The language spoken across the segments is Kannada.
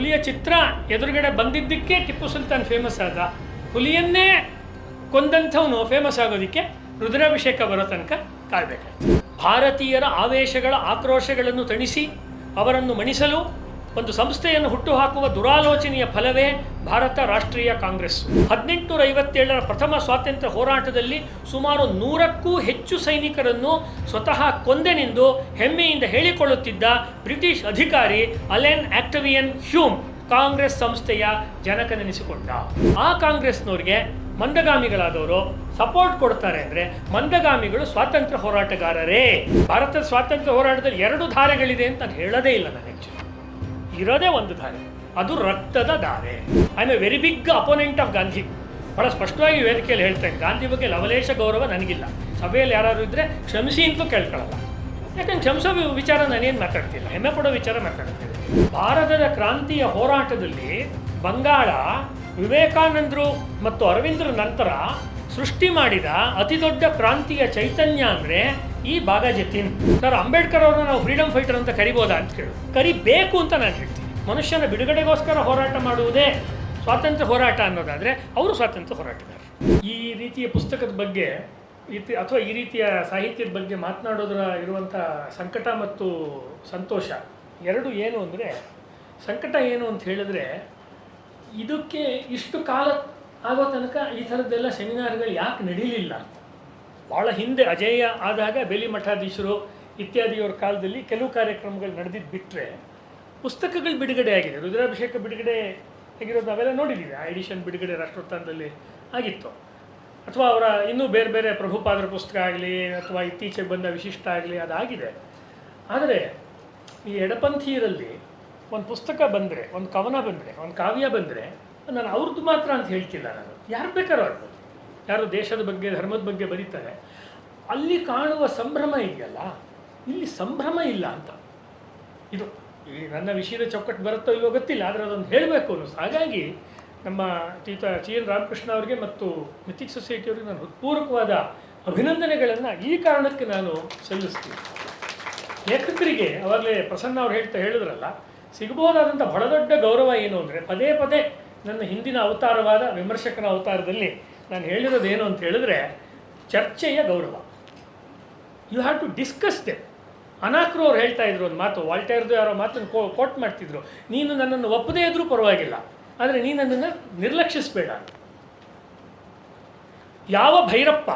ಹುಲಿಯ ಚಿತ್ರ ಎದುರುಗಡೆ ಬಂದಿದ್ದಕ್ಕೆ ಟಿಪ್ಪು ಸುಲ್ತಾನ್ ಫೇಮಸ್ ಆದ. ಹುಲಿಯನ್ನೇ ಕೊಂದಂಥವನು ಫೇಮಸ್ ಆಗೋದಕ್ಕೆ ರುದ್ರಾಭಿಷೇಕ ಬರೋ ತನಕ ಕಾಯಬೇಕಾಯ್ತು. ಭಾರತೀಯರ ಆವೇಶಗಳ ಆಕ್ರೋಶಗಳನ್ನು ತಣಿಸಿ ಅವರನ್ನು ಮಣಿಸಲು ಒಂದು ಸಂಸ್ಥೆಯನ್ನು ಹುಟ್ಟುಹಾಕುವ ದುರಾಲೋಚನೆಯ ಫಲವೇ ಭಾರತ ರಾಷ್ಟ್ರೀಯ ಕಾಂಗ್ರೆಸ್. 1857ರ ಪ್ರಥಮ ಸ್ವಾತಂತ್ರ್ಯ ಹೋರಾಟದಲ್ಲಿ ಸುಮಾರು 100ಕ್ಕೂ ಹೆಚ್ಚು ಸೈನಿಕರನ್ನು ಸ್ವತಃ ಕೊಂದೆನೆಂದು ಹೆಮ್ಮೆಯಿಂದ ಹೇಳಿಕೊಳ್ಳುತ್ತಿದ್ದ ಬ್ರಿಟಿಷ್ ಅಧಿಕಾರಿ ಅಲೆನ್ ಆಕ್ಟವಿಯನ್ ಹ್ಯೂಮ್ ಕಾಂಗ್ರೆಸ್ ಸಂಸ್ಥೆಯ ಜನಕನೆನಿಸಿಕೊಂಡ. ಆ ಕಾಂಗ್ರೆಸ್ನವ್ರಿಗೆ ಮಂದಗಾಮಿಗಳಾದವರು ಸಪೋರ್ಟ್ ಕೊಡ್ತಾರೆ ಅಂದರೆ ಮಂದಗಾಮಿಗಳು ಸ್ವಾತಂತ್ರ್ಯ ಹೋರಾಟಗಾರರೇ. ಭಾರತದ ಸ್ವಾತಂತ್ರ್ಯ ಹೋರಾಟದಲ್ಲಿ 2 ಧಾರೆಗಳಿದೆ ಅಂತ ನಾನು ಹೇಳೋದೇ ಇಲ್ಲ. ನಾನು ಆ್ಯಕ್ಚುಲಿ ಇರೋದೇ ಒಂದು ಧಾರೆ, ಅದು ರಕ್ತದ ಧಾರೆ. I am a very big opponent of Gandhi. ಭಾಳ ಸ್ಪಷ್ಟವಾಗಿ ವೇದಿಕೆಯಲ್ಲಿ ಹೇಳ್ತೇನೆ, ಗಾಂಧಿ ಬಗ್ಗೆ ಲವಲೇಶ ಗೌರವ ನನಗಿಲ್ಲ. ಸಭೆಯಲ್ಲಿ ಯಾರಾದರೂ ಇದ್ದರೆ ಕ್ಷಮಿಸಿ ಅಂತಲೂ ಕೇಳ್ಕೊಳ್ಳಲ್ಲ. ಯಾಕಂದ್ರೆ ಕ್ಷಮಿಸೋ ವಿಚಾರ ನಾನೇನು ಮಾತಾಡ್ತಿಲ್ಲ, ಹೆಮ್ಮೆ ಪಡೋ ವಿಚಾರ ಮಾತಾಡ್ತೀನಿ. ಭಾರತದ ಕ್ರಾಂತಿಯ ಹೋರಾಟದಲ್ಲಿ ಬಂಗಾಳ ವಿವೇಕಾನಂದರು ಮತ್ತು ಅರವಿಂದರ ನಂತರ ಸೃಷ್ಟಿ ಮಾಡಿದ ಅತಿ ದೊಡ್ಡ ಕ್ರಾಂತಿಯ ಚೈತನ್ಯ ಅಂದರೆ ಈ ಬಾಗ ಜತೀನ್. ಸರ್, ಅಂಬೇಡ್ಕರ್ ಅವ್ರನ್ನ ನಾವು ಫ್ರೀಡಮ್ ಫೈಟರ್ ಅಂತ ಕರಿಬೋದಾ ಅಂತ ಕೇಳು. ಕರಿಬೇಕು ಅಂತ ನಾನು ಹೇಳ್ತೀನಿ. ಮನುಷ್ಯನ ಬಿಡುಗಡೆಗೋಸ್ಕರ ಹೋರಾಟ ಮಾಡುವುದೇ ಸ್ವಾತಂತ್ರ್ಯ ಹೋರಾಟ ಅನ್ನೋದಾದರೆ ಅವರು ಸ್ವಾತಂತ್ರ್ಯ ಹೋರಾಟಗಾರರು. ಈ ರೀತಿಯ ಪುಸ್ತಕದ ಬಗ್ಗೆ ಅಥವಾ ಈ ರೀತಿಯ ಸಾಹಿತ್ಯದ ಬಗ್ಗೆ ಮಾತನಾಡೋದ್ರ ಇರುವಂಥ ಸಂಕಟ ಮತ್ತು ಸಂತೋಷ ಎರಡು ಏನು ಅಂದರೆ, ಸಂಕಟ ಏನು ಅಂತ ಹೇಳಿದ್ರೆ, ಇದಕ್ಕೆ ಇಷ್ಟು ಕಾಲ ಆಗೋ ತನಕ ಈ ಥರದ್ದೆಲ್ಲ ಸೆಮಿನಾರ್ಗಳು ಯಾಕೆ ನಡೀಲಿಲ್ಲ ಅಂತ. ಭಾಳ ಹಿಂದೆ ಅಜೇಯ ಆದಾಗ ಬೇಲಿ ಮಠಾಧೀಶರು ಇತ್ಯಾದಿಯವರ ಕಾಲದಲ್ಲಿ ಕೆಲವು ಕಾರ್ಯಕ್ರಮಗಳು ನಡೆದಿದ್ದು ಬಿಟ್ಟರೆ ಪುಸ್ತಕಗಳು ಬಿಡುಗಡೆ ಆಗಿದೆ. ರುದ್ರಾಭಿಷೇಕ ಬಿಡುಗಡೆ ಆಗಿರೋದು ನಾವೆಲ್ಲ ನೋಡಿದ್ದೀವಿ. ಆ ಎಡಿಷನ್ ಬಿಡುಗಡೆ ರಾಷ್ಟ್ರೋತ್ಥಾನದಲ್ಲಿ ಆಗಿತ್ತು. ಅಥವಾ ಅವರ ಇನ್ನೂ ಬೇರೆ ಬೇರೆ ಪ್ರಭುಪಾದರ ಪುಸ್ತಕ ಆಗಲಿ ಅಥವಾ ಇತ್ತೀಚೆಗೆ ಬಂದ ವಿಶಿಷ್ಟ ಆಗಲಿ ಅದಾಗಿದೆ. ಆದರೆ ಈ ಎಡಪಂಥೀಯರಲ್ಲಿ ಒಂದು ಪುಸ್ತಕ ಬಂದರೆ, ಒಂದು ಕವನ ಬಂದರೆ, ಒಂದು ಕಾವ್ಯ ಬಂದರೆ, ನಾನು ಅವ್ರದ್ದು ಮಾತ್ರ ಅಂತ ಹೇಳ್ತಿಲ್ಲ. ನಾನು ಯಾರು ಬೇಕಾದ್ರೂ ಆಗ್ಬೋದು, ಯಾರು ದೇಶದ ಬಗ್ಗೆ ಧರ್ಮದ ಬಗ್ಗೆ ಬರೀತಾರೆ, ಅಲ್ಲಿ ಕಾಣುವ ಸಂಭ್ರಮ ಇದೆಯಲ್ಲ, ಇಲ್ಲಿ ಸಂಭ್ರಮ ಇಲ್ಲ ಅಂತ. ಇದು ಈ ನನ್ನ ವಿಷಯದ ಚೌಕಟ್ಟು ಬರುತ್ತೋ ಇಲ್ಲೋ ಗೊತ್ತಿಲ್ಲ, ಆದರೆ ಅದೊಂದು ಹೇಳಬೇಕು ಅನ್ನಿಸ್ತು. ಹಾಗಾಗಿ ನಮ್ಮ ಟಿ ಎನ್ ರಾಮಕೃಷ್ಣ ಅವರಿಗೆ ಮತ್ತು ಮಿಥಿಕ್ ಸೊಸೈಟಿಯವರಿಗೆ ನಾನು ಹೃತ್ಪೂರ್ವಕವಾದ ಅಭಿನಂದನೆಗಳನ್ನು ಈ ಕಾರಣಕ್ಕೆ ನಾನು ಸಲ್ಲಿಸ್ತೀನಿ. ಲೇಖಕರಿಗೆ ಅವಾಗಲೇ ಪ್ರಸನ್ನ ಅವ್ರು ಹೇಳಿದ್ರಲ್ಲ, ಸಿಗಬಹುದಾದಂಥ ಬಹಳ ದೊಡ್ಡ ಗೌರವ ಏನು ಅಂದರೆ, ಪದೇ ಪದೇ ನನ್ನ ಹಿಂದಿನ ಅವತಾರವಾದ ವಿಮರ್ಶಕನ ಅವತಾರದಲ್ಲಿ ನಾನು ಹೇಳಿರೋದೇನು ಅಂತ ಹೇಳಿದ್ರೆ, ಚರ್ಚೆಯ ಗೌರವ. You have to discuss them. ಅನಾಕ್ರು ಅವ್ರು ಹೇಳ್ತಾ ಇದ್ರು ಒಂದು ಮಾತು, ವಾಲ್ಟೇರ್ದು ಯಾರೋ ಮಾತನ್ನು ಕೋಟ್ ಮಾಡ್ತಿದ್ರು, ನೀನು ನನ್ನನ್ನು ಒಪ್ಪದೇ ಇದ್ರೂ ಪರವಾಗಿಲ್ಲ, ಆದರೆ ನೀನು ನನ್ನನ್ನು ನಿರ್ಲಕ್ಷಿಸಬೇಡ. ಯಾವ ಭೈರಪ್ಪ,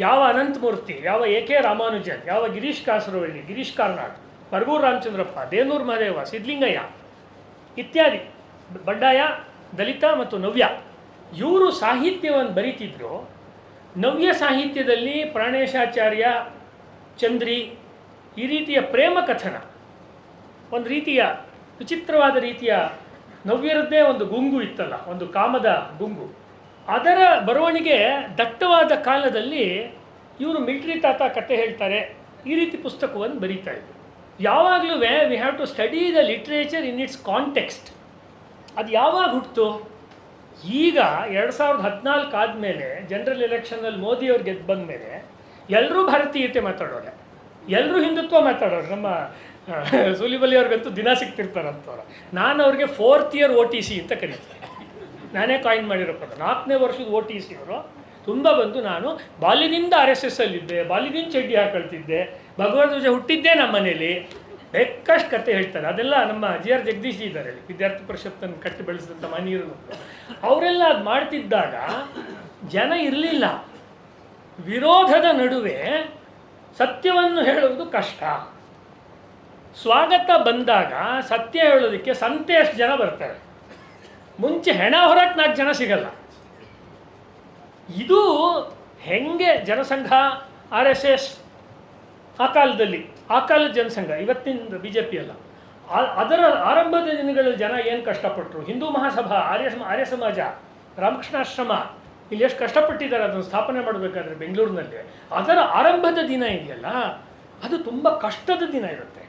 ಯಾವ ಅನಂತಮೂರ್ತಿ, ಯಾವ ಎ ಕೆ ರಾಮಾನುಜನ್, ಯಾವ ಗಿರೀಶ್ ಕಾಸರವಳ್ಳಿ, ಗಿರೀಶ್ ಕಾರ್ನಾಡ್, ಪರಗೂರು ರಾಮಚಂದ್ರಪ್ಪ, ದೇನೂರು ಮಹದೇವ, ಸಿದ್ಧಲಿಂಗಯ್ಯ ಇತ್ಯಾದಿ, ಬಂಡಾಯ, ದಲಿತ ಮತ್ತು ನವ್ಯ, ಇವರು ಸಾಹಿತ್ಯವನ್ನು ಬರೀತಿದ್ರು. ನವ್ಯ ಸಾಹಿತ್ಯದಲ್ಲಿ ಪ್ರಾಣೇಶಾಚಾರ್ಯ, ಚಂದ್ರಿ ಈ ರೀತಿಯ ಪ್ರೇಮ ಕಥನ, ಒಂದು ರೀತಿಯ ವಿಚಿತ್ರವಾದ ರೀತಿಯ ನವ್ಯರದ್ದೇ ಒಂದು ಗುಂಗು ಇತ್ತಲ್ಲ, ಒಂದು ಕಾಮದ ಗುಂಗು, ಅದರ ಬರವಣಿಗೆ ದಟ್ಟವಾದ ಕಾಲದಲ್ಲಿ ಇವರು ಮಿಲ್ಟ್ರಿ ತಾತ ಕತೆ ಹೇಳ್ತಾರೆ ಈ ರೀತಿ ಪುಸ್ತಕವನ್ನು ಬರೀತಾ ಇದ್ರು. ಯಾವಾಗಲೂ we have to study the literature in its context. ಅದು ಯಾವಾಗ ಹುಟ್ಟಿತು? ಈಗ 2014 ಆದಮೇಲೆ ಜನರಲ್ ಎಲೆಕ್ಷನಲ್ಲಿ ಮೋದಿಯವ್ರು ಗೆದ್ದು ಬಂದ ಮೇಲೆ ಎಲ್ಲರೂ ಭಾರತೀಯತೆ ಮಾತಾಡೋರೆ, ಎಲ್ಲರೂ ಹಿಂದುತ್ವ ಮಾತಾಡೋರು. ನಮ್ಮ ಸೂಲಿಬಲಿ ಅವ್ರಿಗಂತೂ ದಿನ ಸಿಗ್ತಿರ್ತಾರಂತವ್ರು. ನಾನು ಅವ್ರಿಗೆ 4th ಇಯರ್ OTC ಅಂತ ಕರೀತೀನಿ. ನಾನೇ ಕಾಯಿನ್ ಮಾಡಿರೋ ಪದ. 4ನೇ ವರ್ಷದ OTC ಅವರು ತುಂಬ ಬಂದು, ನಾನು ಬಾಲ್ಯದಿಂದ RSS ಅಲ್ಲಿದ್ದೆ, ಬಾಲ್ಯದಿಂದ ಚಡ್ಡಿ ಹಾಕೊಳ್ತಿದ್ದೆ, ಭಗವದ್ವಜ ಹುಟ್ಟಿದ್ದೇ ನಮ್ಮ ಮನೇಲಿ, ಬೇಕಷ್ಟು ಕತೆ ಹೇಳ್ತಾರೆ. ಅದೆಲ್ಲ ನಮ್ಮ GR ಜಗದೀಶ್ ಇದ್ದಾರೆ, ವಿದ್ಯಾರ್ಥಿ ಪರಿಷತ್ತನ್ನು ಕಟ್ಟಿ ಬೆಳೆಸಿದಂಥ ಮನೀರು. ಅವರೆಲ್ಲ ಅದು ಮಾಡ್ತಿದ್ದಾಗ ಜನ ಇರಲಿಲ್ಲ. ವಿರೋಧದ ನಡುವೆ ಸತ್ಯವನ್ನು ಹೇಳುವುದು ಕಷ್ಟ. ಸ್ವಾಗತ ಬಂದಾಗ ಸತ್ಯ ಹೇಳೋದಕ್ಕೆ ಸಂತೆ ಅಷ್ಟು ಜನ ಬರ್ತಾರೆ. ಮುಂಚೆ ಹೆಣ ಹೊರಕ್ಕೆ 4 ಜನ ಸಿಗಲ್ಲ. ಇದು ಹೆಂಗೆ ಜನಸಂಘ, RSS ಆ ಕಾಲದಲ್ಲಿ, ಆ ಕಾಲದ ಜನಸಂಘ, ಇವತ್ತಿನ BJP ಅಲ್ಲ, ಅದರ ಆರಂಭದ ದಿನಗಳಲ್ಲಿ ಜನ ಏನು ಕಷ್ಟಪಟ್ಟರು. ಹಿಂದೂ ಮಹಾಸಭಾ, ಆರ್ಯ ಸಮಾಜ, ರಾಮಕೃಷ್ಣಾಶ್ರಮ ಇಲ್ಲಿ ಎಷ್ಟು ಕಷ್ಟಪಟ್ಟಿದ್ದಾರೆ ಅದನ್ನು ಸ್ಥಾಪನೆ ಮಾಡಬೇಕಾದ್ರೆ ಬೆಂಗಳೂರಿನಲ್ಲಿ. ಅದರ ಆರಂಭದ ದಿನ ಇದೆಯಲ್ಲ, ಅದು ತುಂಬ ಕಷ್ಟದ ದಿನ ಇರುತ್ತೆ.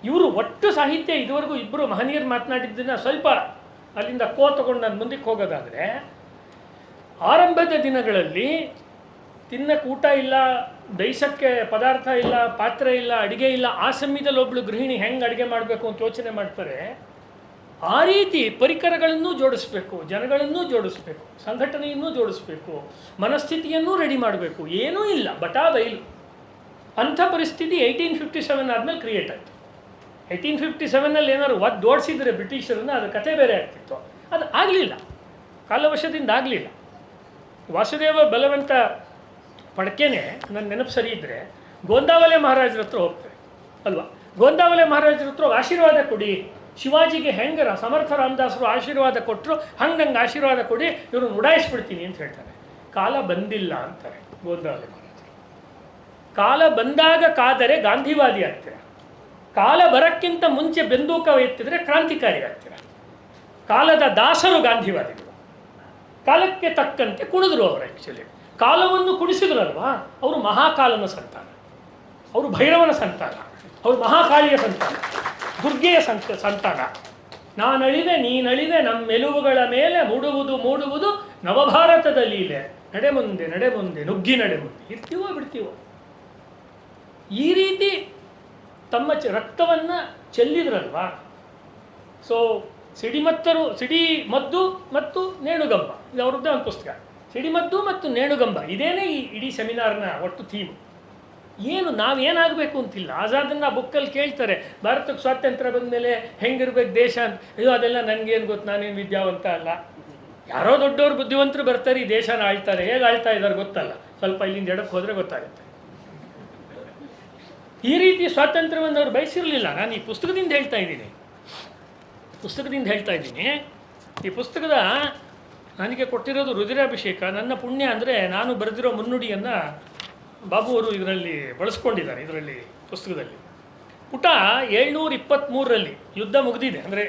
ಇವರು ಒಟ್ಟು ಸಾಹಿತ್ಯ ಇದುವರೆಗೂ ಇಬ್ಬರು ಮಹನೀಯರು ಮಾತನಾಡಿದ್ದನ್ನು ಸ್ವಲ್ಪ ಅಲ್ಲಿಂದ ತಗೊಂಡು ನಾನು ಮುಂದಕ್ಕೆ ಹೋಗೋದಾದರೆ, ಆರಂಭದ ದಿನಗಳಲ್ಲಿ ತಿನ್ನಕ್ಕೆ ಊಟ ಇಲ್ಲ, ದೈಸಕ್ಕೆ ಪದಾರ್ಥ ಇಲ್ಲ, ಪಾತ್ರೆ ಇಲ್ಲ, ಅಡುಗೆ ಇಲ್ಲ. ಆ ಸಮಯದಲ್ಲಿ ಒಬ್ಬಳು ಗೃಹಿಣಿ ಹೆಂಗೆ ಅಡುಗೆ ಮಾಡಬೇಕು ಅಂತ ಯೋಚನೆ ಮಾಡ್ತಾರೆ. ಆ ರೀತಿ ಪರಿಕರಗಳನ್ನು ಜೋಡಿಸ್ಬೇಕು, ಜನಗಳನ್ನೂ ಜೋಡಿಸ್ಬೇಕು, ಸಂಘಟನೆಯನ್ನೂ ಜೋಡಿಸ್ಬೇಕು, ಮನಸ್ಥಿತಿಯನ್ನೂ ರೆಡಿ ಮಾಡಬೇಕು. ಏನೂ ಇಲ್ಲ, ಬಟಾ ಬಯಲು. ಅಂಥ ಪರಿಸ್ಥಿತಿ 1857 ಆದಮೇಲೆ ಕ್ರಿಯೇಟ್ ಆಯಿತು. 1857 ಏನಾದ್ರು ಓಡಿಸಿದ್ರೆ ಬ್ರಿಟಿಷರನ್ನು, ಅದರ ಕತೆ ಬೇರೆ ಆಗ್ತಿತ್ತು. ಅದು ಆಗಲಿಲ್ಲ, ಕಾಲವಶದಿಂದ ಆಗಲಿಲ್ಲ. ವಾಸುದೇವ ಬಲವಂತ ಪಡ್ಕೆನೆ ನನ್ನ ನೆನಪು ಸರಿ ಇದ್ದರೆ ಗೋಂದಾವಲೆ ಮಹಾರಾಜರ ಹತ್ರ ಹೋಗ್ತಾರೆ ಅಲ್ವಾ. ಗೋಂದಾವಲೆ ಮಹಾರಾಜರ ಹತ್ರ ಆಶೀರ್ವಾದ ಕೊಡಿ, ಶಿವಾಜಿಗೆ ಹೆಂಗರ ಸಮರ್ಥ ರಾಮದಾಸರು ಆಶೀರ್ವಾದ ಕೊಟ್ಟರು ಹಂಗೆ ನಂಗೆ ಆಶೀರ್ವಾದ ಕೊಡಿ, ಇವ್ರನ್ನ ಉಡಾಯಿಸ್ಬಿಡ್ತೀನಿ ಅಂತ ಹೇಳ್ತಾರೆ. ಕಾಲ ಬಂದಿಲ್ಲ ಅಂತಾರೆ ಗೋಂದಾವಲೆ ಮಹಾರಾಜರು. ಕಾಲ ಬಂದಾಗ ಕಾದರೆ ಗಾಂಧಿವಾದಿ ಆಗ್ತೀರ, ಕಾಲ ಬರೋಕ್ಕಿಂತ ಮುಂಚೆ ಬೆಂದೂಕ ಎತ್ತಿದ್ರೆ ಕ್ರಾಂತಿಕಾರಿ ಆಗ್ತೀರ. ಕಾಲದ ದಾಸರು ಗಾಂಧಿವಾದಿಗಳು, ಕಾಲಕ್ಕೆ ತಕ್ಕಂತೆ ಕುಣಿದ್ರು ಅವರು. ಆ್ಯಕ್ಚುಲಿ ಕಾಲವನ್ನು ಕುಡಿಸಿದ್ರಲ್ವಾ, ಅವರು ಮಹಾಕಾಲನ ಸಂತಾನ, ಅವರು ಭೈರವನ ಸಂತಾನ, ಅವರು ಮಹಾಕಾಳಿಯ ಸಂತಾನ, ದುರ್ಗೆಯ ಸಂತಾನ. ನಾನಳಿವೆ ನೀನಳಿವೆ ನಮ್ಮೆಲುವುಗಳ ಮೇಲೆ ಮೂಡುವುದು ನವಭಾರತದ ಲೀಲೆ. ನಡೆ ಮುಂದೆ ನುಗ್ಗಿ ನಡೆ ಮುಂದೆ. ಇರ್ತೀವೋ ಬಿಡ್ತೀವೋ. ಈ ರೀತಿ ತಮ್ಮ ರಕ್ತವನ್ನು ಚೆಲ್ಲಿದ್ರಲ್ವಾ. ಸೊ ಸಿಡಿಮದ್ದು ಮತ್ತು ನೇಣುಗಂಬ, ಇದು ಅವ್ರದ್ದೇ ಒಂದು ಪುಸ್ತಕ. ಸಿಡಿಮದ್ದು ಮತ್ತು ನೇಣುಗಂಬ, ಇದೇನೇ ಈ ಇಡೀ ಸೆಮಿನಾರ್ನ ಒಟ್ಟು ಥೀಮ್. ಏನು ನಾವೇನಾಗಬೇಕು ಅಂತಿಲ್ಲ. ಆಜಾದನ್ನ ಬುಕ್ಕಲ್ಲಿ ಕೇಳ್ತಾರೆ, ಭಾರತಕ್ಕೆ ಸ್ವಾತಂತ್ರ್ಯ ಬಂದ ಮೇಲೆ ಹೆಂಗಿರ್ಬೇಕು ದೇಶ ಅಂತ. ಅಯ್ಯೋ ಅದೆಲ್ಲ ನನಗೇನು ಗೊತ್ತು, ನಾನೇನು ವಿದ್ಯಾವಂತ ಅಲ್ಲ. ಯಾರೋ ದೊಡ್ಡವರು ಬುದ್ಧಿವಂತರು ಬರ್ತಾರೆ, ಈ ದೇಶನ ಆಳ್ತಾರೆ. ಹೇಗೆ ಆಳ್ತಾ ಇದ್ದಾರೆ ಗೊತ್ತಲ್ಲ, ಸ್ವಲ್ಪ ಇಲ್ಲಿಂದ ಎಡಕ್ಕೆ ಹೋದರೆ ಗೊತ್ತಾಗುತ್ತೆ. ಈ ರೀತಿ ಸ್ವಾತಂತ್ರ್ಯವನ್ನು ಅವ್ರು ಬಯಸಿರಲಿಲ್ಲ. ನಾನು ಈ ಪುಸ್ತಕದಿಂದ ಹೇಳ್ತಾ ಇದ್ದೀನಿ. ಈ ಪುಸ್ತಕದ ನನಗೆ ಕೊಟ್ಟಿರೋದು ರುದ್ರಾಭಿಷೇಕ. ನನ್ನ ಪುಣ್ಯ ಅಂದರೆ ನಾನು ಬರೆದಿರೋ ಮುನ್ನುಡಿಯನ್ನು ಬಾಬು ಅವರು ಇದರಲ್ಲಿ ಬಳಸ್ಕೊಂಡಿದ್ದಾರೆ. ಇದರಲ್ಲಿ ಪುಸ್ತಕದಲ್ಲಿ ಪುಟ 723ರಲ್ಲಿ ಯುದ್ಧ ಮುಗಿದಿದೆ. ಅಂದರೆ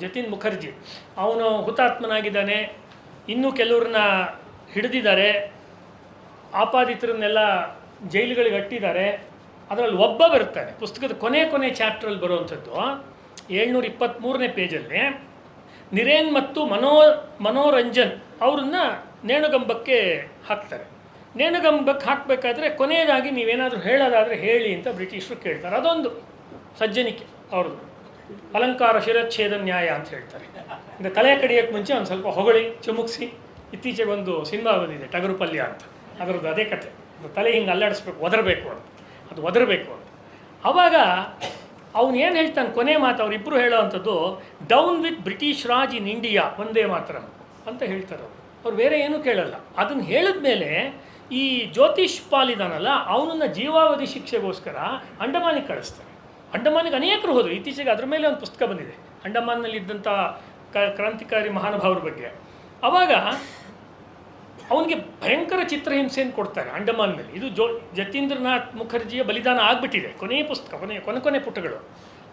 ಜತೀನ್ ಮುಖರ್ಜಿ ಅವನು ಹುತಾತ್ಮನಾಗಿದ್ದಾನೆ. ಇನ್ನೂ ಕೆಲವ್ರನ್ನ ಹಿಡಿದಿದ್ದಾರೆ, ಆಪಾದಿತರನ್ನೆಲ್ಲ ಜೈಲುಗಳಿಗೆ ಅಟ್ಟಿದ್ದಾರೆ. ಅದರಲ್ಲಿ ಒಬ್ಬ ಬರ್ತಾನೆ, ಪುಸ್ತಕದ ಕೊನೆ ಚಾಪ್ಟ್ರಲ್ಲಿ ಬರುವಂಥದ್ದು 723ನೇ ಪೇಜಲ್ಲಿ. ನಿರೇನ್ ಮತ್ತು ಮನೋರಂಜನ್ ಅವ್ರನ್ನ ನೇಣುಗಂಬಕ್ಕೆ ಹಾಕ್ತಾರೆ. ನೇಣುಗಂಬಕ್ಕೆ ಹಾಕಬೇಕಾದ್ರೆ ಕೊನೆಯದಾಗಿ ನೀವೇನಾದರೂ ಹೇಳೋದಾದರೆ ಹೇಳಿ ಅಂತ ಬ್ರಿಟಿಷರು ಕೇಳ್ತಾರೆ. ಅದೊಂದು ಸಜ್ಜನಿಕೆ ಅವ್ರದ್ದು. ಅಲಂಕಾರ ಶಿರಚ್ಛೇದ ನ್ಯಾಯ ಅಂತ ಹೇಳ್ತಾರೆ. ಅಂದರೆ ತಲೆ ಕಡಿಯೋಕ್ಕೆ ಮುಂಚೆ ಒಂದು ಸ್ವಲ್ಪ ಹೊಗಳಿ ಚುಮುಕ್ಸಿ. ಇತ್ತೀಚೆಗೆ ಒಂದು ಸಿನಿಮಾ ಬಂದಿದೆ ಟಗರು ಪಲ್ಯ ಅಂತ, ಅದರದ್ದು ಅದೇ ಕತೆ. ಅದು ತಲೆ ಹಿಂಗೆ ಅಲ್ಲಾಡಿಸ್ಬೇಕು, ಒದರಬೇಕು ಅಂತ. ಆವಾಗ ಅವನು ಏನು ಹೇಳ್ತಾನೆ, ಕೊನೆ ಮಾತು ಅವರಿಬ್ಬರು ಹೇಳೋ ಅಂಥದ್ದು, down with British Raj in India ಒಂದೇ ಮಾತ್ರ ಅಂತ ಹೇಳ್ತಾರೆ ಅವ್ರು ಬೇರೆ ಏನೂ ಕೇಳಲ್ಲ. ಅದನ್ನು ಹೇಳಿದ್ಮೇಲೆ ಈ ಜ್ಯೋತಿಷ್ ಪಾಲ್ ಇದಾನಲ್ಲ, ಅವನನ್ನು ಜೀವಾವಧಿ ಶಿಕ್ಷೆಗೋಸ್ಕರ ಅಂಡಮಾನಿಗೆ ಕಳಿಸ್ತಾರೆ. ಅಂಡಮಾನಿಗೆ ಅನೇಕರು ಹೋದರು. ಇತ್ತೀಚೆಗೆ ಅದ್ರ ಮೇಲೆ ಒಂದು ಪುಸ್ತಕ ಬಂದಿದೆ, ಅಂಡಮಾನ್ನಲ್ಲಿದ್ದಂಥ ಕ್ರಾಂತಿಕಾರಿ ಮಹಾನುಭಾವರ ಬಗ್ಗೆ. ಆವಾಗ ಅವನಿಗೆ ಭಯಂಕರ ಚಿತ್ರಹಿಂಸೆಯನ್ನು ಕೊಡ್ತಾರೆ ಅಂಡಮಾನ್ನಲ್ಲಿ. ಇದು ಜತೀಂದ್ರನಾಥ್ ಮುಖರ್ಜಿಯ ಬಲಿದಾನ ಆಗಿಬಿಟ್ಟಿದೆ. ಕೊನೆಯ ಪುಸ್ತಕ, ಕೊನೆ ಪುಟಗಳು.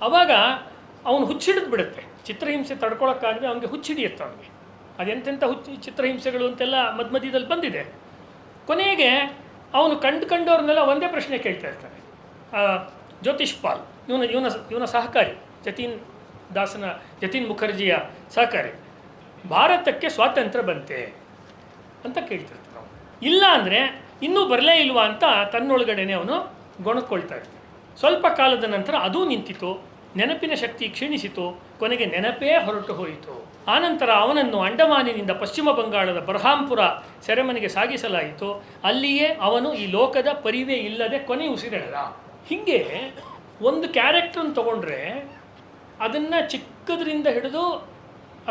ಆವಾಗ ಅವನು ಹುಚ್ಚಿಡಿದು ಬಿಡುತ್ತೆ. ಚಿತ್ರಹಿಂಸೆ ತಡ್ಕೊಳಕ್ಕಾಗದೆ ಅವನಿಗೆ ಹುಚ್ಚಿಡಿಯುತ್ತೆ. ಅವನಿಗೆ ಅದೆಂತೆಂಥ ಚಿತ್ರಹಿಂಸೆಗಳು ಅಂತೆಲ್ಲ ಮಧ್ಯದಲ್ಲಿ ಬಂದಿದೆ. ಕೊನೆಗೆ ಅವನು ಕಂಡವ್ರನ್ನೆಲ್ಲ ಒಂದೇ ಪ್ರಶ್ನೆ ಕೇಳ್ತಾ ಇರ್ತಾನೆ. ಜ್ಯೋತಿಷ್ ಪಾಲ್ ಇವನ ಸಹಕಾರಿ, ಜತೀನ್ ಮುಖರ್ಜಿಯ ಸಹಕಾರಿ, ಭಾರತಕ್ಕೆ ಸ್ವಾತಂತ್ರ್ಯ ಬಂತೆ ಅಂತ ಕೇಳ್ತಿರ್ತಾನೆ. ಅವನು ಇಲ್ಲ ಅಂದರೆ ಇನ್ನೂ ಬರಲೇ ಇಲ್ವಾ ಅಂತ ತನ್ನೊಳಗಡೆನೆ ಅವನು ಗೊಣಕೊಳ್ತಾ ಇರ್ತಾನೆ. ಸ್ವಲ್ಪ ಕಾಲದ ನಂತರ ಅದೂ ನಿಂತಿತು, ನೆನಪಿನ ಶಕ್ತಿ ಕ್ಷೀಣಿಸಿತು, ಕೊನೆಗೆ ನೆನಪೇ ಹೊರಟು ಹೋಯಿತು. ಆನಂತರ ಅವನನ್ನು ಅಂಡಮಾನಿನಿಂದ ಪಶ್ಚಿಮ ಬಂಗಾಳದ ಬರ್ಹಾಂಪುರ ಸೆರೆಮನೆಗೆ ಸಾಗಿಸಲಾಯಿತು. ಅಲ್ಲಿಯೇ ಅವನು ಈ ಲೋಕದ ಪರಿವೇ ಇಲ್ಲದೆ ಕೊನೆ ಉಸಿರೆಳೆದ. ಹೀಗೆ ಒಂದು ಕ್ಯಾರೆಕ್ಟ್ರನ್ನು ತಗೊಂಡ್ರೆ ಅದನ್ನು ಚಿಕ್ಕದ್ರಿಂದ ಹಿಡಿದು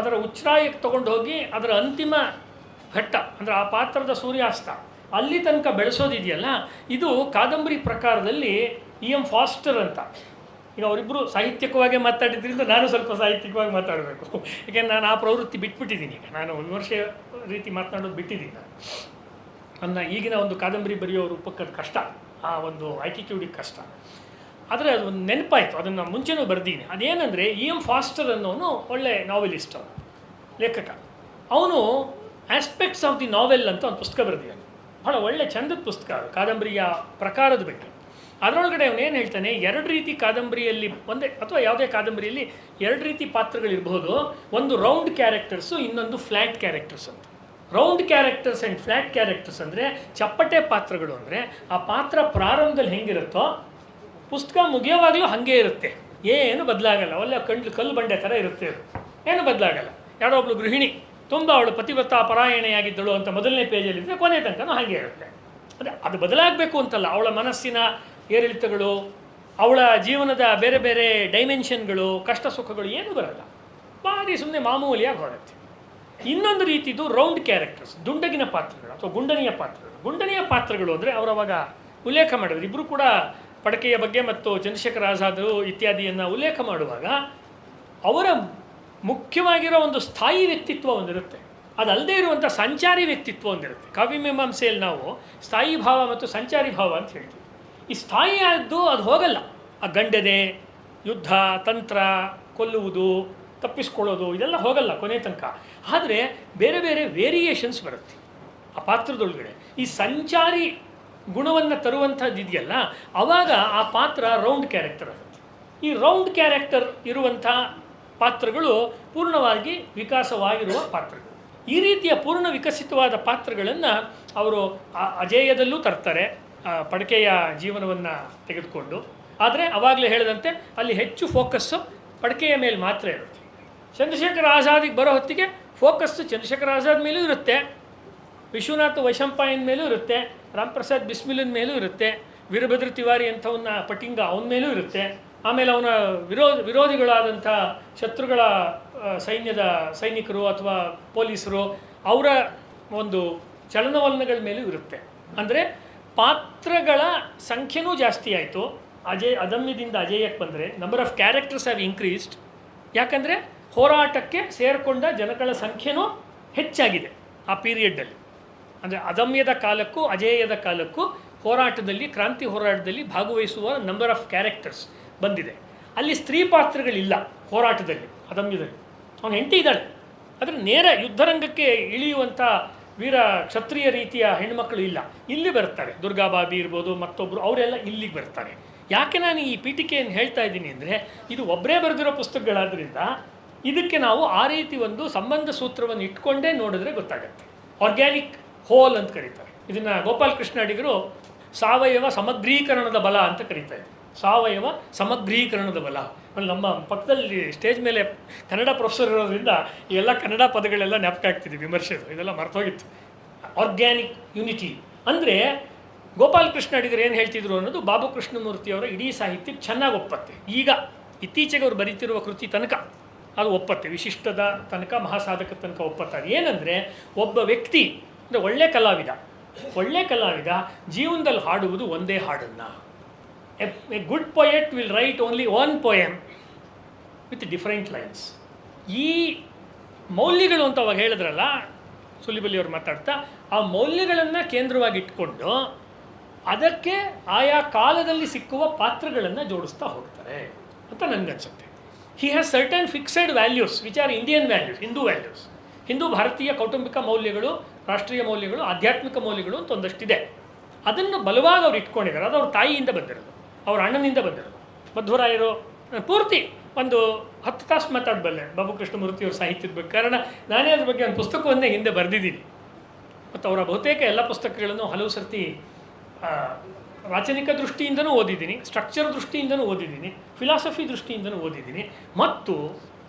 ಅದರ ಉಚ್ಛ್ರಾಯಕ್ಕೆ ತಗೊಂಡು ಹೋಗಿ ಅದರ ಅಂತಿಮ ಘಟ್ಟ ಅಂದರೆ ಆ ಪಾತ್ರದ ಸೂರ್ಯಾಸ್ತ ಅಲ್ಲಿ ತನಕ ಬೆಳೆಸೋದಿದೆಯಲ್ಲ, ಇದು ಕಾದಂಬರಿ ಪ್ರಕಾರದಲ್ಲಿ E.M. ಫಾಸ್ಟರ್ ಅಂತ. ಈಗ ಅವರಿಬ್ಬರು ಸಾಹಿತ್ಯಿಕವಾಗಿ ಮಾತಾಡಿದ್ರಿಂದ ನಾನು ಸ್ವಲ್ಪ ಸಾಹಿತ್ಯಿಕವಾಗಿ ಮಾತಾಡಬೇಕು. ಯಾಕೆಂದ್ರೆ ನಾನು ಆ ಪ್ರವೃತ್ತಿ ಬಿಟ್ಬಿಟ್ಟಿದ್ದೀನಿ. ಈಗ ನಾನು ವಿಮರ್ಶೆ ರೀತಿ ಮಾತನಾಡೋದು ಬಿಟ್ಟಿದ್ದೀನಿ. ನನ್ನ ಈಗಿನ ಒಂದು ಕಾದಂಬರಿ ಬರೆಯೋ ರೂಪಕ್ಕೆ ಕಷ್ಟ, ಆ ಒಂದು ಆಟಿಟ್ಯೂಡಿಗೆ ಕಷ್ಟ. ಆದರೆ ಅದು ಒಂದು ನೆನಪಾಯಿತು, ಅದನ್ನು ಮುಂಚೆನೂ ಬರೆದೀನಿ. ಅದೇನೆಂದರೆ E.M. ಫಾಸ್ಟರ್ ಅನ್ನೋನು ಒಳ್ಳೆ ನಾವೆಲಿಸ್ಟ್, ಅವನು ಲೇಖಕ. ಅವನು ಆಸ್ಪೆಕ್ಟ್ಸ್ ಆಫ್ ದಿ ನಾವೆಲ್ ಅಂತ ಒಂದು ಪುಸ್ತಕ ಬರೆದಿದ್ದಾನೆ. ಭಾಳ ಒಳ್ಳೆ ಚಂದದ ಪುಸ್ತಕ, ಕಾದಂಬರಿಯ ಪ್ರಕಾರದ ಬಗ್ಗೆ. ಅದರೊಳಗಡೆ ಅವನು ಏನು ಹೇಳ್ತಾನೆ, ಎರಡು ರೀತಿ ಕಾದಂಬರಿಯಲ್ಲಿ ಒಂದೇ ಅಥವಾ ಯಾವುದೇ ಕಾದಂಬರಿಯಲ್ಲಿ ಎರಡು ರೀತಿ ಪಾತ್ರಗಳಿರ್ಬೋದು. ಒಂದು ರೌಂಡ್ ಕ್ಯಾರೆಕ್ಟರ್ಸು, ಇನ್ನೊಂದು ಫ್ಲ್ಯಾಟ್ ಕ್ಯಾರೆಕ್ಟರ್ಸ್ ಅಂತ. Round characters and flat characters ಅಂದರೆ ಚಪ್ಪಟೆ ಪಾತ್ರಗಳು. ಅಂದರೆ ಆ ಪಾತ್ರ ಪ್ರಾರಂಭದಲ್ಲಿ ಹೆಂಗಿರುತ್ತೋ ಪುಸ್ತಕ ಮುಗಿಯೋವಾಗಲೂ ಹಾಗೇ ಇರುತ್ತೆ. ಏನು ಬದಲಾಗಲ್ಲ, ಒಳ್ಳೆ ಕಲ್ಲು ಬಂಡೆ ಥರ ಇರುತ್ತೆ ಅದು, ಏನು ಬದಲಾಗಲ್ಲ. ಯಾರೋ ಒಬ್ಳು ಗೃಹಿಣಿ ತುಂಬ ಅವಳು ಪತಿವ್ರತಾ ಪರಾಯಣೆಯಾಗಿದ್ದಳು ಅಂತ ಮೊದಲನೇ ಪೇಜಲ್ಲಿದ್ದರೆ ಕೊನೆ ತನಕನೂ ಹಾಗೆ ಇರುತ್ತೆ. ಅದು ಬದಲಾಗಬೇಕು ಅಂತಲ್ಲ, ಅವಳ ಮನಸ್ಸಿನ ಏರಿಳಿತಗಳು, ಅವಳ ಜೀವನದ ಬೇರೆ ಬೇರೆ ಡೈಮೆನ್ಷನ್ಗಳು, ಕಷ್ಟ ಸುಖಗಳು ಏನೂ ಬರಲ್ಲ, ಭಾರಿ ಸುಮ್ಮನೆ ಮಾಮೂಲಿಯಾಗಿ ಹೊರತ್ತೆ. ಇನ್ನೊಂದು ರೀತಿದು ರೌಂಡ್ ಕ್ಯಾರೆಕ್ಟರ್ಸ್, ದುಂಡಗಿನ ಪಾತ್ರಗಳು ಅಥವಾ ಗುಂಡನೆಯ ಪಾತ್ರಗಳು ಅಂದರೆ ಅವರವಾಗ ಉಲ್ಲೇಖ ಮಾಡಿದ್ರು. ಇಬ್ಬರು ಕೂಡ ಪಡಕೆಯ ಬಗ್ಗೆ ಮತ್ತು ಚಂದ್ರಶೇಖರ್ ಆಜಾದ್ ಇತ್ಯಾದಿಯನ್ನು ಉಲ್ಲೇಖ ಮಾಡುವಾಗ ಅವರ ಮುಖ್ಯವಾಗಿರೋ ಒಂದು ಸ್ಥಾಯಿ ವ್ಯಕ್ತಿತ್ವ ಒಂದಿರುತ್ತೆ, ಅದಲ್ಲದೆ ಇರುವಂಥ ಸಂಚಾರಿ ವ್ಯಕ್ತಿತ್ವ ಒಂದಿರುತ್ತೆ. ಕಾವ್ಯಮೀಮಾಂಸೆಯಲ್ಲಿ ನಾವು ಸ್ಥಾಯಿ ಭಾವ ಮತ್ತು ಸಂಚಾರಿ ಭಾವ ಅಂತ ಹೇಳ್ತೀವಿ. ಈ ಸ್ಥಾಯಿ ಆದ್ದು ಅದು ಹೋಗಲ್ಲ, ಆ ಗಂಡನೆ, ಯುದ್ಧ, ತಂತ್ರ, ಕೊಲ್ಲುವುದು, ತಪ್ಪಿಸ್ಕೊಳ್ಳೋದು ಇದೆಲ್ಲ ಹೋಗಲ್ಲ ಕೊನೆ ತನಕ. ಆದರೆ ಬೇರೆ ಬೇರೆ ವೇರಿಯೇಷನ್ಸ್ ಬರುತ್ತೆ ಆ ಪಾತ್ರದೊಳಗಡೆ. ಈ ಸಂಚಾರಿ ಗುಣವನ್ನು ತರುವಂಥದ್ದು ಇದೆಯಲ್ಲ, ಆವಾಗ ಆ ಪಾತ್ರ ರೌಂಡ್ ಕ್ಯಾರೆಕ್ಟರ್ ಆಗುತ್ತೆ. ಈ ರೌಂಡ್ ಕ್ಯಾರೆಕ್ಟರ್ ಇರುವಂಥ ಪಾತ್ರಗಳು ಪೂರ್ಣವಾಗಿ ವಿಕಾಸವಾಗಿರುವ ಪಾತ್ರಗಳು. ಈ ರೀತಿಯ ಪೂರ್ಣ ವಿಕಸಿತವಾದ ಪಾತ್ರಗಳನ್ನು ಅವರು ಅಜೇಯದಲ್ಲೂ ತರ್ತಾರೆ, ಪಡಕೆಯ ಜೀವನವನ್ನು ತೆಗೆದುಕೊಂಡು. ಆದರೆ ಆವಾಗಲೇ ಹೇಳಿದಂತೆ ಅಲ್ಲಿ ಹೆಚ್ಚು ಫೋಕಸ್ಸು ಪಡಕೆಯ ಮೇಲೆ ಮಾತ್ರ ಇರುತ್ತೆ. ಚಂದ್ರಶೇಖರ್ ಆಜಾದಿಗೆ ಬರೋ ಹೊತ್ತಿಗೆ ಫೋಕಸ್ಸು ಚಂದ್ರಶೇಖರ್ ಆಜಾದ್ ಮೇಲೂ ಇರುತ್ತೆ, ವಿಶ್ವನಾಥ್ ವೈಶಂಪಾಯನ್ ಮೇಲೂ ಇರುತ್ತೆ, ರಾಮ್ ಪ್ರಸಾದ್ ಬಿಸ್ಮಿಲನ್ ಮೇಲೂ ಇರುತ್ತೆ, ವೀರಭದ್ರ ತಿವಾರಿ ಅಂಥವನ್ನ ಪಟಿಂಗ ಅವನ ಮೇಲೂ ಇರುತ್ತೆ. ಆಮೇಲೆ ಅವನ ವಿರೋಧಿಗಳಾದಂಥ ಶತ್ರುಗಳ ಸೈನಿಕರು ಅಥವಾ ಪೊಲೀಸರು ಅವರ ಒಂದು ಚಲನವಲನಗಳ ಮೇಲೂ ಇರುತ್ತೆ. ಅಂದರೆ ಪಾತ್ರಗಳ ಸಂಖ್ಯೆನೂ ಜಾಸ್ತಿ ಆಯಿತು. ಅದಮ್ಯದಿಂದ ಅಜೇಯಕ್ಕೆ ಬಂದರೆ number of characters have increased. ಯಾಕಂದರೆ ಹೋರಾಟಕ್ಕೆ ಸೇರಿಕೊಂಡ ಜನಗಳ ಸಂಖ್ಯೆನೂ ಹೆಚ್ಚಾಗಿದೆ ಆ ಪೀರಿಯಡ್ಡಲ್ಲಿ. ಅಂದರೆ ಅದಮ್ಯದ ಕಾಲಕ್ಕೂ ಅಜೇಯದ ಕಾಲಕ್ಕೂ ಹೋರಾಟದಲ್ಲಿ, ಕ್ರಾಂತಿ ಹೋರಾಟದಲ್ಲಿ ಭಾಗವಹಿಸುವ ನಂಬರ್ ಆಫ್ ಕ್ಯಾರೆಕ್ಟರ್ಸ್ ಬಂದಿದೆ. ಅಲ್ಲಿ ಸ್ತ್ರೀ ಪಾತ್ರಗಳಿಲ್ಲ ಹೋರಾಟದಲ್ಲಿ, ಅದಮ್ಯದಲ್ಲಿ. ಅವನು ಹೆಂಡತಿ ಇದ್ದಾಳೆ, ಆದರೆ ನೇರ ಯುದ್ಧರಂಗಕ್ಕೆ ಇಳಿಯುವಂಥ ವೀರ ಕ್ಷತ್ರಿಯ ರೀತಿಯ ಹೆಣ್ಣುಮಕ್ಕಳು ಇಲ್ಲ. ಇಲ್ಲಿ ಬರ್ತಾರೆ, ದುರ್ಗಾಬಾಬಿ ಇರ್ಬೋದು, ಮತ್ತೊಬ್ಬರು, ಅವರೆಲ್ಲ ಇಲ್ಲಿಗೆ ಬರ್ತಾರೆ. ಯಾಕೆ ನಾನು ಈ ಪೀಠಿಕೆಯನ್ನು ಹೇಳ್ತಾ ಇದ್ದೀನಿ ಅಂದರೆ, ಇದು ಒಬ್ಬರೇ ಬರೆದಿರೋ ಪುಸ್ತಕಗಳಾದ್ರಿಂದ ಇದಕ್ಕೆ ನಾವು ಆ ರೀತಿ ಒಂದು ಸಂಬಂಧ ಸೂತ್ರವನ್ನು ಇಟ್ಕೊಂಡೇ ನೋಡಿದ್ರೆ ಗೊತ್ತಾಗುತ್ತೆ. ಆರ್ಗ್ಯಾನಿಕ್ ಹೋಲ್ ಅಂತ ಕರೀತಾರೆ ಇದನ್ನು. ಗೋಪಾಲಕೃಷ್ಣ ಅಡಿಗರು ಸಾವಯವ ಸಮಗ್ರೀಕರಣದ ಬಲ ಅಂತ ಕರೀತಾರೆ. ಸಾವಯವ ಸಮಗ್ರೀಕರಣದ ಬಲ. ನಮ್ಮ ಪಕ್ಕದಲ್ಲಿ ಸ್ಟೇಜ್ ಮೇಲೆ ಕನ್ನಡ ಪ್ರೊಫೆಸರ್ ಇರೋದ್ರಿಂದ ಇವೆಲ್ಲ ಕನ್ನಡ ಪದಗಳೆಲ್ಲ ಜ್ಞಾಪಕ ಆಗ್ತಿದೆ, ವಿಮರ್ಶೆದು ಇದೆಲ್ಲ ಮರ್ತೋಗಿತ್ತು. ಆರ್ಗ್ಯಾನಿಕ್ ಯೂನಿಟಿ ಅಂದರೆ ಗೋಪಾಲಕೃಷ್ಣ ಅಡಿಗರು ಏನು ಹೇಳ್ತಿದ್ರು ಅನ್ನೋದು ಬಾಬು ಕೃಷ್ಣಮೂರ್ತಿಯವರ ಇಡೀ ಸಾಹಿತ್ಯಕ್ಕೆ ಚೆನ್ನಾಗಿ ಒಪ್ಪತ್ತೆ. ಈಗ ಇತ್ತೀಚೆಗೆ ಅವರು ಬರೀತಿರುವ ಕೃತಿ ತನಕ ಅದು ಒಪ್ಪತ್ತೆ, ವಿಶಿಷ್ಟದ ತನಕ, ಮಹಾಸಾಧಕ ತನಕ ಒಪ್ಪತ್ತಾರೆ. ಏನಂದರೆ ಒಬ್ಬ ವ್ಯಕ್ತಿ ಅಂದರೆ ಒಳ್ಳೆ ಕಲಾವಿದ ಜೀವನದಲ್ಲಿ ಹಾಡುವುದು ಒಂದೇ ಹಾಡನ್ನು. A good poet will write only one poem with different lines. ಈ ಮೌಲ್ಯಗಳು ಅಂತ ಅವಾಗ ಹೇಳಿದ್ರಲ್ಲ ಸುಲಿಬಲಿಯವರು ಮಾತಾಡ್ತಾ, ಆ ಮೌಲ್ಯಗಳನ್ನು ಕೇಂದ್ರವಾಗಿ ಇಟ್ಕೊಂಡು ಅದಕ್ಕೆ ಆಯಾ ಕಾಲದಲ್ಲಿ ಸಿಕ್ಕುವ ಪಾತ್ರಗಳನ್ನು ಜೋಡಿಸ್ತಾ ಹೋಗ್ತಾರೆ ಅಂತ ನನಗನ್ಸುತ್ತೆ. He has certain fixed values which are Indian values, Hindu values, Hindu ಭಾರತೀಯ ಕೌಟುಂಬಿಕ ಮೌಲ್ಯಗಳು, ರಾಷ್ಟ್ರೀಯ ಮೌಲ್ಯಗಳು, ಆಧ್ಯಾತ್ಮಿಕ ಮೌಲ್ಯಗಳು ಅಂತ ಒಂದಷ್ಟಿದೆ. ಅದನ್ನು ಬಲವಾಗಿ ಅವ್ರು ಇಟ್ಕೊಂಡಿದ್ದಾರೆ. ಅದು ಅವ್ರ ತಾಯಿಯಿಂದ ಬಂದಿರೋದು, ಅವ್ರ ಅಣ್ಣನಿಂದ ಬಂದಿರೋದು. ಮಧ್ವರಾಯರು ಪೂರ್ತಿ ಒಂದು 10 ತಾಸು ಮಾತಾಡಬಲ್ಲೆ ಬಾಬು ಕೃಷ್ಣಮೂರ್ತಿಯವ್ರ ಸಾಹಿತ್ಯದ ಬಗ್ಗೆ. ಕಾರಣ ನಾನೇ ಅದ್ರ ಬಗ್ಗೆ ಒಂದು ಪುಸ್ತಕವನ್ನೇ ಹಿಂದೆ ಬರೆದಿದ್ದೀನಿ ಮತ್ತು ಅವರ ಬಹುತೇಕ ಎಲ್ಲ ಪುಸ್ತಕಗಳನ್ನು ಹಲವು ಸರ್ತಿ ರಾಚನಿಕ ದೃಷ್ಟಿಯಿಂದನೂ ಓದಿದ್ದೀನಿ, ಸ್ಟ್ರಕ್ಚರ್ ದೃಷ್ಟಿಯಿಂದನೂ ಓದಿದ್ದೀನಿ, ಫಿಲಾಸಫಿ ದೃಷ್ಟಿಯಿಂದನೂ ಓದಿದ್ದೀನಿ. ಮತ್ತು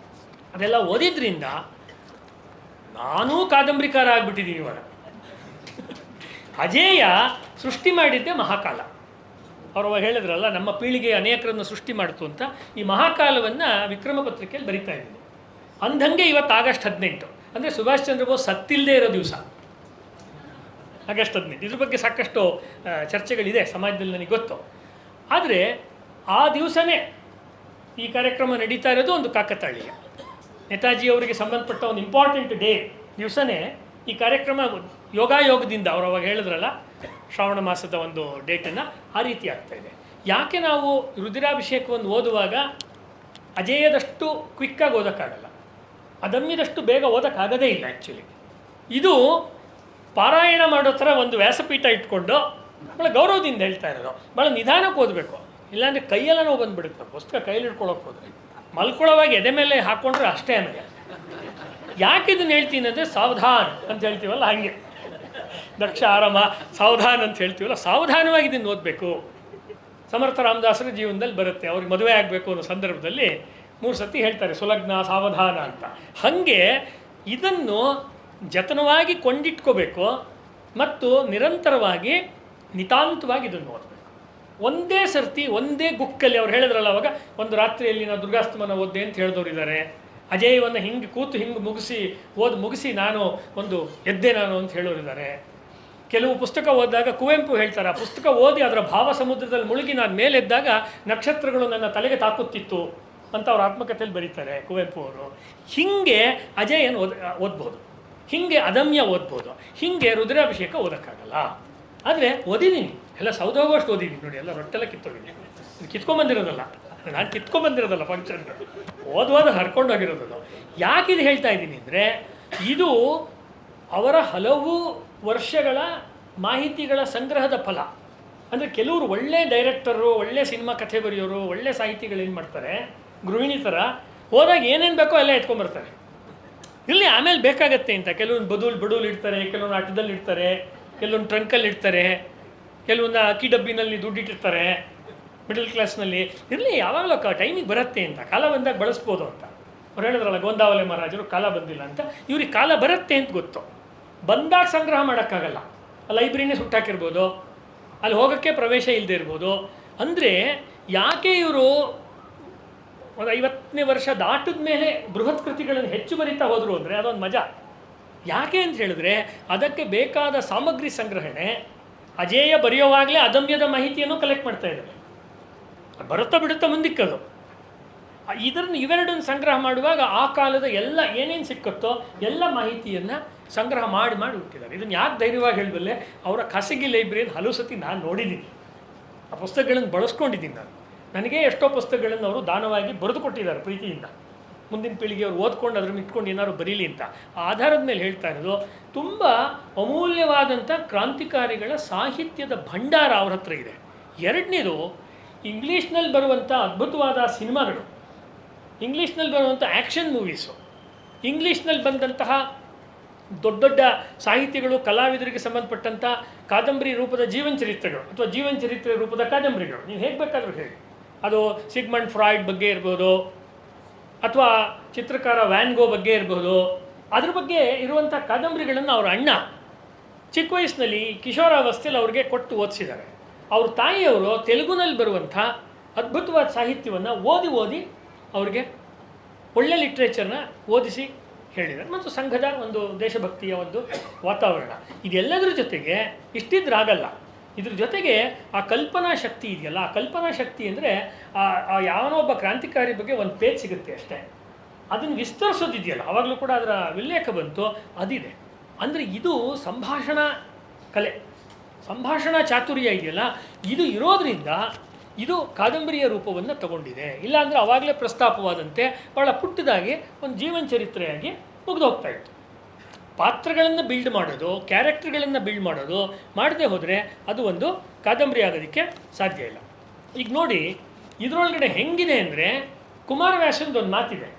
ಅದೆಲ್ಲ ಓದಿದ್ರಿಂದ ನಾನೂ ಕಾದಂಬರಿಕಾರ ಆಗಿಬಿಟ್ಟಿದ್ದೀನಿ ಇವಾಗ. ಅಜೇಯ ಸೃಷ್ಟಿ ಮಾಡಿದ್ದೆ ಮಹಾಕಾಲ. ಅವರು ಹೇಳಿದ್ರಲ್ಲ, ನಮ್ಮ ಪೀಳಿಗೆ ಅನೇಕರನ್ನು ಸೃಷ್ಟಿ ಮಾಡ್ತು ಅಂತ. ಈ ಮಹಾಕಾಲವನ್ನು ವಿಕ್ರಮ ಪತ್ರಿಕೆಯಲ್ಲಿ ಬರಿತಾ ಇದ್ದೀನಿ. ಅಂದಂಗೆ ಇವತ್ತು ಆಗಸ್ಟ್ 18 ಅಂದರೆ ಸುಭಾಷ್ ಚಂದ್ರ ಬೋಸ್ ಸತ್ತಿಲ್ಲದೆ ಇರೋ ದಿವಸ, ಆಗಸ್ಟ್ 18. ಇದ್ರ ಬಗ್ಗೆ ಸಾಕಷ್ಟು ಚರ್ಚೆಗಳಿದೆ ಸಮಾಜದಲ್ಲಿ, ನನಗೆ ಗೊತ್ತು. ಆದರೆ ಆ ದಿವಸನೇ ಈ ಕಾರ್ಯಕ್ರಮ ನಡೀತಾ ಇರೋದು ಒಂದು ಕಾಕತಾಳೀಯ. ನೇತಾಜಿ ಅವರಿಗೆ ಸಂಬಂಧಪಟ್ಟ ಒಂದು ಇಂಪಾರ್ಟೆಂಟ್ ಡೇ ದಿವಸನೇ ಈ ಕಾರ್ಯಕ್ರಮ ಯೋಗಾಯೋಗದಿಂದ, ಅವರು ಅವಾಗ ಹೇಳಿದ್ರಲ್ಲ ಶ್ರಾವಣ ಮಾಸದ ಒಂದು ಡೇಟನ್ನು, ಆ ರೀತಿ ಆಗ್ತಾಯಿದೆ. ಯಾಕೆ ನಾವು ರುದ್ರಾಭಿಷೇಕವನ್ನು ಓದುವಾಗ ಅಜೇಯದಷ್ಟು ಕ್ವಿಕ್ಕಾಗಿ ಓದೋಕ್ಕಾಗಲ್ಲ, ಅದಮ್ಯದಷ್ಟು ಬೇಗ ಓದೋಕ್ಕಾಗೋದೇ ಇಲ್ಲ. ಆ್ಯಕ್ಚುಲಿ ಇದು ಪಾರಾಯಣ ಮಾಡೋ ಥರ ಒಂದು ವ್ಯಾಸಪೀಠ ಇಟ್ಕೊಂಡು ಭಾಳ ಗೌರವದಿಂದ ಹೇಳ್ತಾ ಇರೋದು. ಭಾಳ ನಿಧಾನಕ್ಕೆ ಓದಬೇಕು, ಇಲ್ಲಾಂದರೆ ಕೈಯೆಲ್ಲ ನೋವು ಬಂದುಬಿಡುತ್ತೆ. ಪುಸ್ತಕ ಕೈಯಲ್ಲಿ ಇಟ್ಕೊಳ್ಳೋಕೆ ಹೋದರೆ ಮಲ್ಕೊಳ್ಳೋವಾಗಿ ಎದೆ ಮೇಲೆ ಹಾಕ್ಕೊಂಡ್ರೆ ಅಷ್ಟೇ. ಆಮೇಲೆ ಯಾಕೆ ಇದನ್ನು ಹೇಳ್ತೀನಿ ಅಂದರೆ, ಸಾವಧಾನ್ ಅಂತ ಹೇಳ್ತೀವಲ್ಲ ಹಾಗೆ, ದಕ್ಷ ಆರಾಮ ಸಾವಧಾನ್ ಅಂತ ಹೇಳ್ತೀವಲ್ಲ, ಸಾವಧಾನವಾಗಿ ಇದನ್ನು ಓದಬೇಕು. ಸಮರ್ಥ ರಾಮದಾಸರ ಜೀವನದಲ್ಲಿ ಬರುತ್ತೆ. ಅವ್ರಿಗೆ ಮದುವೆ ಆಗಬೇಕು ಅನ್ನೋ ಸಂದರ್ಭದಲ್ಲಿ 3 ಸತಿ ಹೇಳ್ತಾರೆ ಸುಲಗ್ನ ಸಾವಧಾನ ಅಂತ. ಹಾಗೆ ಇದನ್ನು ಜತನವಾಗಿ ಕೊಂಡಿಟ್ಕೋಬೇಕು ಮತ್ತು ನಿರಂತರವಾಗಿ ನಿತಾಂತವಾಗಿ ಇದನ್ನು ಓದಬೇಕು. ಒಂದೇ ಸರ್ತಿ ಒಂದೇ ಗುಕ್ಕಲ್ಲಿ ಅವ್ರು ಹೇಳಿದ್ರಲ್ಲ ಅವಾಗ, ಒಂದು ರಾತ್ರಿಯಲ್ಲಿ ನಾವು ದುರ್ಗಾಸ್ತಮನ ಓದ್ದೆ ಅಂತ ಹೇಳಿದವರು ಇದ್ದಾರೆ. ಅಜೇಯವನ್ನು ಹಿಂಗೆ ಕೂತು ಹಿಂಗೆ ಮುಗಿಸಿ ನಾನು ಒಂದು ಎದ್ದೆ ನಾನು ಅಂತ ಹೇಳೋರಿದ್ದಾರೆ. ಕೆಲವು ಪುಸ್ತಕ ಓದಿದಾಗ ಕುವೆಂಪು ಹೇಳ್ತಾರೆ, ಆ ಪುಸ್ತಕ ಓದಿ ಅದರ ಭಾವ ಸಮುದ್ರದಲ್ಲಿ ಮುಳುಗಿ ನಾನು ಮೇಲೆದ್ದಾಗ ನಕ್ಷತ್ರಗಳು ನನ್ನ ತಲೆಗೆ ತಾಕುತ್ತಿತ್ತು ಅಂತ ಅವ್ರ ಆತ್ಮಕಥೆಯಲ್ಲಿ ಬರೀತಾರೆ ಕುವೆಂಪು ಅವರು. ಹೀಗೆ ಅಜೇಯನ್ ಓದ್ಬೋದು, ಹೀಗೆ ಅದಮ್ಯ ಓದ್ಬೋದು, ಹೀಗೆ ರುದ್ರಾಭಿಷೇಕ ಓದೋಕ್ಕಾಗಲ್ಲ. ಆದರೆ ಓದಿದ್ದೀನಿ, ಎಲ್ಲ ಸೌದೋಗೋಷ್ಟು ಓದಿದ್ದೀನಿ ನೋಡಿ, ಎಲ್ಲ ರೊಟ್ಟೆಲ್ಲ ಕಿತ್ತೋಗಿದ್ದೀನಿ. ಕಿತ್ಕೊಂಬಂದಿರೋದಲ್ಲ, ನಾನು ಕಿತ್ಕೊಂಬಂದಿರೋದಲ್ಲ, ಫಂಕ್ಷನ್ ಓದುವಾಗ ಹರ್ಕೊಂಡೋಗಿರೋದು. ಯಾಕಿದು ಹೇಳ್ತಾ ಇದ್ದೀನಿ ಅಂದರೆ, ಇದು ಅವರ ಹಲವು ವರ್ಷಗಳ ಮಾಹಿತಿಗಳ ಸಂಗ್ರಹದ ಫಲ. ಅಂದರೆ ಕೆಲವರು ಒಳ್ಳೆ ಡೈರೆಕ್ಟರು, ಒಳ್ಳೆ ಸಿನಿಮಾ ಕಥೆ ಬರೆಯೋರು, ಒಳ್ಳೆ ಸಾಹಿತಿಗಳೇನು ಮಾಡ್ತಾರೆ, ಗೃಹಿಣಿ ಥರ ಹೋದಾಗ ಏನೇನು ಬೇಕೋ ಎಲ್ಲ ಎತ್ಕೊಂಡ್ಬರ್ತಾರೆ. ಇಲ್ಲಿ ಆಮೇಲೆ ಬೇಕಾಗತ್ತೆ ಅಂತ ಕೆಲವೊಂದು ಬಡೂಲ್ ಇಡ್ತಾರೆ, ಕೆಲವೊಂದು ಅಟ್ಟದಲ್ಲಿ ಇಡ್ತಾರೆ, ಕೆಲವೊಂದು ಟ್ರಂಕಲ್ಲಿ ಇಡ್ತಾರೆ, ಕೆಲವೊಂದು ಅಕ್ಕಿ ಡಬ್ಬಿನಲ್ಲಿ ದುಡ್ಡಿಟ್ಟಿರ್ತಾರೆ ಮಿಡಲ್ ಕ್ಲಾಸ್ನಲ್ಲಿ. ಇರಲಿ, ಯಾವಾಗಲೂ ಟೈಮಿಗೆ ಬರುತ್ತೆ ಅಂತ, ಕಾಲ ಬಂದಾಗ ಬಳಸ್ಬೋದು ಅಂತ. ಅವ್ರು ಹೇಳಿದ್ರಲ್ಲ ಗೋಂದಾವಲೆ ಮಹಾರಾಜರು ಕಾಲ ಬಂದಿಲ್ಲ ಅಂತ. ಇವ್ರಿಗೆ ಕಾಲ ಬರುತ್ತೆ ಅಂತ ಗೊತ್ತು, ಬಂದಾಗ ಸಂಗ್ರಹ ಮಾಡೋಕ್ಕಾಗಲ್ಲ. ಲೈಬ್ರರಿನೇ ಸುಟ್ಟಾಕಿರ್ಬೋದು, ಅಲ್ಲಿ ಹೋಗೋಕ್ಕೆ ಪ್ರವೇಶ ಇಲ್ಲದೆ ಇರ್ಬೋದು. ಅಂದರೆ ಯಾಕೆ ಇವರು ಒಂದು 50ನೇ ವರ್ಷ ದಾಟಿದ ಮೇಲೆ ಬೃಹತ್ ಕೃತಿಗಳನ್ನು ಹೆಚ್ಚು ಬರೀತಾ ಹೋದರು ಅಂದರೆ ಅದೊಂದು ಮಜಾ. ಯಾಕೆ ಅಂತ ಹೇಳಿದ್ರೆ ಅದಕ್ಕೆ ಬೇಕಾದ ಸಾಮಗ್ರಿ ಸಂಗ್ರಹಣೆ. ಅಜೇಯ ಬರೆಯೋವಾಗಲೇ ಅದಮ್ಯದ ಮಾಹಿತಿಯನ್ನು ಕಲೆಕ್ಟ್ ಮಾಡ್ತಾ ಇದ್ದಾರೆ, ಬರುತ್ತಾ ಬಿಡುತ್ತಾ ಮುಂದಿಕ್ಕದು. ಇವೆರಡನ್ನು ಸಂಗ್ರಹ ಮಾಡುವಾಗ ಆ ಕಾಲದ ಎಲ್ಲ ಏನೇನು ಸಿಕ್ಕತ್ತೋ ಎಲ್ಲ ಮಾಹಿತಿಯನ್ನು ಸಂಗ್ರಹ ಮಾಡಿ ಹುಟ್ಟಿದ್ದಾರೆ. ಇದನ್ನು ಯಾಕೆ ಧೈರ್ಯವಾಗಿ ಹೇಳಬಲ್ಲೆ, ಅವರ ಖಾಸಗಿ ಲೈಬ್ರರಿಯನ್ನು ಹಲವು ಸತಿ ನಾನು ನೋಡಿದ್ದೀನಿ, ಆ ಪುಸ್ತಕಗಳನ್ನು ಬಳಸ್ಕೊಂಡಿದ್ದೀನಿ ನಾನು. ನನಗೆ ಎಷ್ಟೋ ಪುಸ್ತಕಗಳನ್ನು ಅವರು ದಾನವಾಗಿ ಬರೆದು ಕೊಟ್ಟಿದ್ದಾರೆ ಪ್ರೀತಿಯಿಂದ. ಮುಂದಿನ ಪೀಳಿಗೆ ಅವರು ಓದ್ಕೊಂಡು ಅದನ್ನು ಇಟ್ಕೊಂಡು ಏನಾದ್ರು ಬರೀಲಿ ಅಂತ. ಆ ಆಧಾರದ ಮೇಲೆ ಹೇಳ್ತಾ ಇರೋದು, ತುಂಬ ಅಮೂಲ್ಯವಾದಂಥ ಕ್ರಾಂತಿಕಾರಿಗಳ ಸಾಹಿತ್ಯದ ಭಂಡಾರ ಅವ್ರ ಹತ್ರ ಇದೆ. ಎರಡನೇದು, ಇಂಗ್ಲೀಷ್ನಲ್ಲಿ ಬರುವಂಥ ಅದ್ಭುತವಾದ ಸಿನಿಮಾಗಳು, ಇಂಗ್ಲೀಷ್ನಲ್ಲಿ ಬರುವಂಥ ಆ್ಯಕ್ಷನ್ ಮೂವೀಸು, ಇಂಗ್ಲೀಷ್ನಲ್ಲಿ ಬಂದಂತಹ ದೊಡ್ಡ ದೊಡ್ಡ ಸಾಹಿತಿಗಳು, ಕಲಾವಿದರಿಗೆ ಸಂಬಂಧಪಟ್ಟಂಥ ಕಾದಂಬರಿ ರೂಪದ ಜೀವನ ಚರಿತ್ರೆಗಳು ಅಥವಾ ಜೀವನ ಚರಿತ್ರೆ ರೂಪದ ಕಾದಂಬರಿಗಳು, ನೀವು ಹೇಗೆ ಬೇಕಾದರೂ ಹೇಳಿ. ಅದು ಸಿಗ್ಮಂಡ್ ಫ್ರಾಯ್ಡ್ ಬಗ್ಗೆ ಇರ್ಬೋದು, ಅಥವಾ ಚಿತ್ರಕಾರ ವ್ಯಾನ್ ಗೋ ಬಗ್ಗೆ ಇರಬಹುದು. ಅದ್ರ ಬಗ್ಗೆ ಇರುವಂಥ ಕಾದಂಬರಿಗಳನ್ನು ಅವರ ಅಣ್ಣ ಚಿಕ್ಕ ವಯಸ್ಸಿನಲ್ಲಿ ಕಿಶೋರಾವಸ್ಥೆಯಲ್ಲಿ ಅವ್ರಿಗೆ ಕೊಟ್ಟು ಓದಿಸಿದ್ದಾರೆ. ಅವ್ರ ತಾಯಿಯವರು ತೆಲುಗುನಲ್ಲಿ ಬರುವಂಥ ಅದ್ಭುತವಾದ ಸಾಹಿತ್ಯವನ್ನು ಓದಿ ಅವ್ರಿಗೆ ಒಳ್ಳೆ ಲಿಟ್ರೇಚರ್ನ ಓದಿಸಿ ಹೇಳಿದ್ದಾರೆ. ಮತ್ತು ಸಂಘದ ಒಂದು ದೇಶಭಕ್ತಿಯ ಒಂದು ವಾತಾವರಣ, ಇದೆಲ್ಲದರ ಜೊತೆಗೆ ಇಷ್ಟಿದ್ರಾಗಲ್ಲ. ಇದ್ರ ಜೊತೆಗೆ ಆ ಕಲ್ಪನಾ ಶಕ್ತಿ ಇದೆಯಲ್ಲ, ಆ ಕಲ್ಪನಾ ಶಕ್ತಿ ಅಂದರೆ ಆ ಯಾವನೋ ಒಬ್ಬ ಕ್ರಾಂತಿಕಾರಿ ಬಗ್ಗೆ ಒಂದು ಪೇಜ್ ಸಿಗುತ್ತೆ ಅಷ್ಟೇ, ಅದನ್ನು ವಿಸ್ತರಿಸೋದಿದೆಯಲ್ಲ, ಆವಾಗಲೂ ಕೂಡ ಅದರ ಉಲ್ಲೇಖ ಬಂತು, ಅದಿದೆ. ಅಂದರೆ ಇದು ಸಂಭಾಷಣಾ ಕಲೆ, ಸಂಭಾಷಣಾ ಚಾತುರ್ಯ ಇದೆಯಲ್ಲ, ಇದು ಇರೋದರಿಂದ ಇದು ಕಾದಂಬರಿಯ ರೂಪವನ್ನು ತಗೊಂಡಿದೆ. ಇಲ್ಲಾಂದರೆ ಆವಾಗಲೇ ಪ್ರಸ್ತಾಪವಾದಂತೆ ಭಾಳ ಪುಟ್ಟದಾಗಿ ಒಂದು ಜೀವನ ಚರಿತ್ರೆಯಾಗಿ ಮುಗಿದು ಹೋಗ್ತಾ ಇತ್ತು. ಪಾತ್ರಗಳನ್ನು ಬಿಲ್ಡ್ ಮಾಡೋದು, ಕ್ಯಾರೆಕ್ಟರ್ಗಳನ್ನು ಬಿಲ್ಡ್ ಮಾಡೋದು ಮಾಡದೆ ಹೋದರೆ ಅದು ಒಂದು ಕಾದಂಬರಿ ಆಗೋದಕ್ಕೆ ಸಾಧ್ಯ ಇಲ್ಲ. ಈಗ ನೋಡಿ, ಇದರೊಳಗಡೆ ಹೆಂಗಿದೆ ಅಂದರೆ, ಕುಮಾರವ್ಯಾಸಂದು ಒಂದು ಮಾತಿದೆ,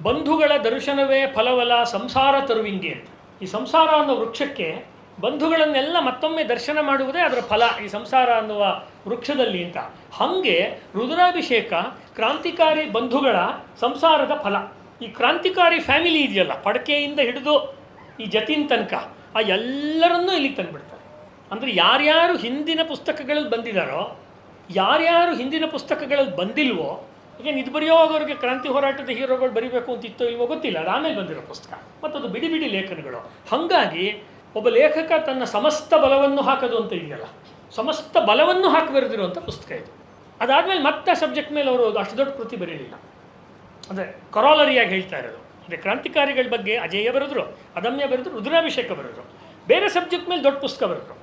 ಬಂಧುಗಳ ದರ್ಶನವೇ ಫಲವಲ ಸಂಸಾರ ತರುವಿಂಗೆ ಅಂತ. ಈ ಸಂಸಾರ ಅನ್ನೋ ವೃಕ್ಷಕ್ಕೆ ಬಂಧುಗಳನ್ನೆಲ್ಲ ಮತ್ತೊಮ್ಮೆ ದರ್ಶನ ಮಾಡುವುದೇ ಅದರ ಫಲ, ಈ ಸಂಸಾರ ಅನ್ನುವ ವೃಕ್ಷದಲ್ಲಿ ಅಂತ. ಹಾಗೆ ರುದ್ರಾಭಿಷೇಕ ಕ್ರಾಂತಿಕಾರಿ ಬಂಧುಗಳ ಸಂಸಾರದ ಫಲ. ಈ ಕ್ರಾಂತಿಕಾರಿ ಫ್ಯಾಮಿಲಿ ಇದೆಯಲ್ಲ, ಪಡಕೆಯಿಂದ ಹಿಡಿದು ಈ ಜತಿನ್ ತನಕ, ಆ ಎಲ್ಲರನ್ನೂ ಇಲ್ಲಿಗೆ ತಂದುಬಿಡ್ತಾರೆ. ಅಂದರೆ ಯಾರ್ಯಾರು ಹಿಂದಿನ ಪುಸ್ತಕಗಳಲ್ಲಿ ಬಂದಿದ್ದಾರೋ, ಯಾರ್ಯಾರು ಹಿಂದಿನ ಪುಸ್ತಕಗಳಲ್ಲಿ ಬಂದಿಲ್ವೋ, ಈಗ ಇದು ಬರೆಯೋವರೆಗೆ ಕ್ರಾಂತಿ ಹೋರಾಟದ ಹೀರೋಗಳು ಬರೀಬೇಕು ಅಂತ ಇತ್ತೋ ಇಲ್ವೋ ಗೊತ್ತಿಲ್ಲ, ಅದು ಆಮೇಲೆ ಬಂದಿರೋ ಪುಸ್ತಕ, ಮತ್ತು ಅದು ಬಿಡಿ ಬಿಡಿ ಲೇಖನಗಳು. ಹಾಗಾಗಿ ಒಬ್ಬ ಲೇಖಕ ತನ್ನ ಸಮಸ್ತ ಬಲವನ್ನು ಹಾಕೋದು ಅಂತ ಇದೆಯಲ್ಲ, ಸಮಸ್ತ ಬಲವನ್ನು ಹಾಕಿ ಬರೆದಿರುವಂಥ ಪುಸ್ತಕ ಇದು. ಅದಾದಮೇಲೆ ಮತ್ತೆ ಸಬ್ಜೆಕ್ಟ್ ಮೇಲೆ ಅವರು ಅಷ್ಟು ದೊಡ್ಡ ಕೃತಿ ಬರೀಲಿಲ್ಲ. ಅಂದರೆ ಕೊರಾಲರಿಯಾಗಿ ಹೇಳ್ತಾ ಇರೋದು, ಅಂದರೆ ಕ್ರಾಂತಿಕಾರಿಗಳ ಬಗ್ಗೆ ಅಜೇಯ ಬರೆದ್ರು, ಅದಮ್ಯ ಬರೆದ್ರು, ರುದ್ರಾಭಿಷೇಕ ಬರೆದ್ರು, ಬೇರೆ ಸಬ್ಜೆಕ್ಟ್ ಮೇಲೆ ದೊಡ್ಡ ಪುಸ್ತಕ ಬರೆದ್ರು.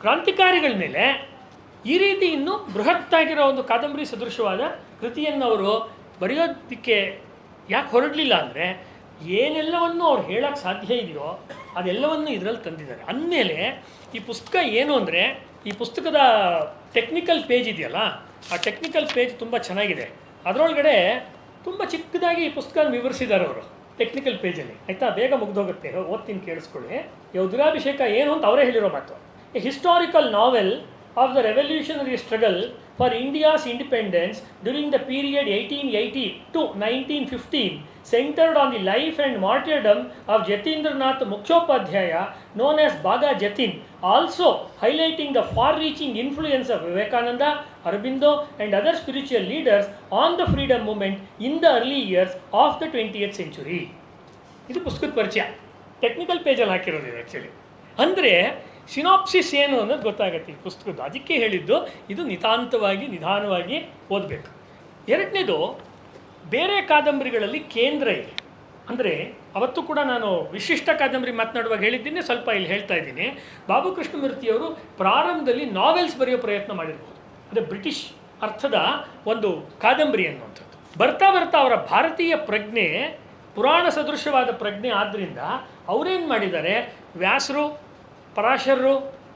ಕ್ರಾಂತಿಕಾರಿಗಳ ಮೇಲೆ ಈ ರೀತಿ ಇನ್ನೂ ಬೃಹತ್ತಾಗಿರೋ ಒಂದು ಕಾದಂಬರಿ ಸದೃಶವಾದ ಕೃತಿಯನ್ನು ಅವರು ಬರೆಯೋದಕ್ಕೆ ಯಾಕೆ ಹೊರಡಲಿಲ್ಲ ಅಂದರೆ, ಏನೆಲ್ಲವನ್ನು ಅವ್ರು ಹೇಳೋಕ್ಕೆ ಸಾಧ್ಯ ಇದೆಯೋ ಅದೆಲ್ಲವನ್ನು ಇದರಲ್ಲಿ ತಂದಿದ್ದಾರೆ. ಅಂದಮೇಲೆ ಈ ಪುಸ್ತಕ ಏನು ಅಂದರೆ, ಈ ಪುಸ್ತಕದ ಟೆಕ್ನಿಕಲ್ ಪೇಜ್ ಇದೆಯಲ್ಲ, ಆ ಟೆಕ್ನಿಕಲ್ ಪೇಜ್ ತುಂಬ ಚೆನ್ನಾಗಿದೆ. ಅದರೊಳಗಡೆ ತುಂಬ ಚಿಕ್ಕದಾಗಿ ಈ ಪುಸ್ತಕ ವಿವರಿಸಿದ್ದಾರೆ ಅವರು ಟೆಕ್ನಿಕಲ್ ಪೇಜಲ್ಲಿ. ಆಯಿತಾ, ಬೇಗ ಮುಗ್ದೋಗುತ್ತೆ, ಓದ್ತೀನಿ ಕೇಳಿಸ್ಕೊಳ್ಳಿ. ರುದ್ರಾಭಿಷೇಕ ಏನು ಅಂತ ಅವರೇ ಹೇಳಿರೋ ಮಾತು. A historical novel of the revolutionary struggle for India's independence during the period 1880 to 1915 centered on the life and martyrdom of Jatindranath Mukhopadhyaya, known as Bhaga Jatin, also highlighting the far-reaching influence of Vivekananda, Aurobindo and other spiritual leaders on the freedom movement in the early years of the 20th century. ಇದು ಪುಸ್ತಕದ ಪರಿಚಯ, ಟೆಕ್ನಿಕಲ್ ಪೇಜಲ್ಲಿ ಹಾಕಿರೋದು ಇದು ಆ್ಯಕ್ಚುಲಿ. ಅಂದರೆ ಸಿನಾಪ್ಸಿಸ್ ಏನು ಅನ್ನೋದು ಗೊತ್ತಾಗುತ್ತೆ ಈ ಪುಸ್ತಕದ್ದು. ಅದಕ್ಕೆ ಹೇಳಿದ್ದು ಇದು ನಿಧಾನವಾಗಿ ಓದಬೇಕು. ಎರಡನೇದು, ಬೇರೆ ಕಾದಂಬರಿಗಳಲ್ಲಿ ಕೇಂದ್ರ ಇದೆ. ಅಂದರೆ ಅವತ್ತು ಕೂಡ ನಾನು ವಿಶಿಷ್ಟ ಕಾದಂಬರಿ ಮಾತನಾಡುವಾಗ ಹೇಳಿದ್ದೀನಿ, ಸ್ವಲ್ಪ ಇಲ್ಲಿ ಹೇಳ್ತಾ ಇದ್ದೀನಿ. ಬಾಬು ಕೃಷ್ಣಮೂರ್ತಿಯವರು ಪ್ರಾರಂಭದಲ್ಲಿ ನಾವೆಲ್ಸ್ ಬರೆಯೋ ಪ್ರಯತ್ನ ಮಾಡಿರ್ಬೋದು, ಅಂದರೆ ಬ್ರಿಟಿಷ್ ಅರ್ಥದ ಒಂದು ಕಾದಂಬರಿ ಅನ್ನುವಂಥದ್ದು. ಬರ್ತಾ ಅವರ ಭಾರತೀಯ ಪ್ರಜ್ಞೆ ಪುರಾಣ ಸದೃಶವಾದ ಪ್ರಜ್ಞೆ ಆದ್ದರಿಂದ ಅವರೇನು ಮಾಡಿದ್ದಾರೆ, ವ್ಯಾಸರು, ಪರಾಶರರು,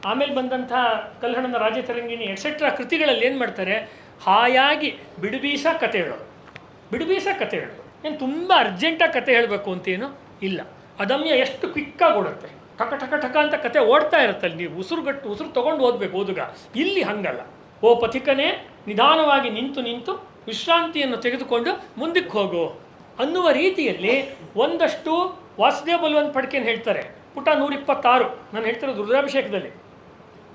ಆಮೇಲೆ ಬಂದಂಥ ಕಲ್ಹಣನ ರಾಜತರಂಗಿಣಿ ಎಕ್ಸೆಟ್ರಾ ಕೃತಿಗಳಲ್ಲಿ ಏನು ಮಾಡ್ತಾರೆ, ಹಾಯಾಗಿ ಬಿಡುಬೀಸ ಕತೆ ಹೇಳೋದು. ಏನು ತುಂಬ ಅರ್ಜೆಂಟಾಗಿ ಕತೆ ಹೇಳಬೇಕು ಅಂತೇನು ಇಲ್ಲ. ಅದಮ್ಯ ಎಷ್ಟು ಕ್ವಿಕ್ಕಾಗಿ ಓಡುತ್ತೆ, ಟಕ ಅಂತ ಕತೆ ಓಡ್ತಾ ಇರುತ್ತಲ್ಲಿ. ನೀವು ಉಸಿರು ತೊಗೊಂಡು ಓದಬೇಕು ಓದುಗ. ಇಲ್ಲಿ ಹಂಗಲ್ಲ. ಓ ಪಥಿಕನೇ, ನಿಧಾನವಾಗಿ ನಿಂತು ವಿಶ್ರಾಂತಿಯನ್ನು ತೆಗೆದುಕೊಂಡು ಮುಂದಕ್ಕೆ ಹೋಗು ಅನ್ನುವ ರೀತಿಯಲ್ಲಿ ಒಂದಷ್ಟು ವಾಸುದೇವ ಬಲವಂತ್ ಫಡ್ಕೆನ್ ಹೇಳ್ತಾರೆ. ಪುಟ 126 ನಾನು ಹೇಳ್ತಿರೋದು ರುದ್ರಾಭಿಷೇಕದಲ್ಲಿ.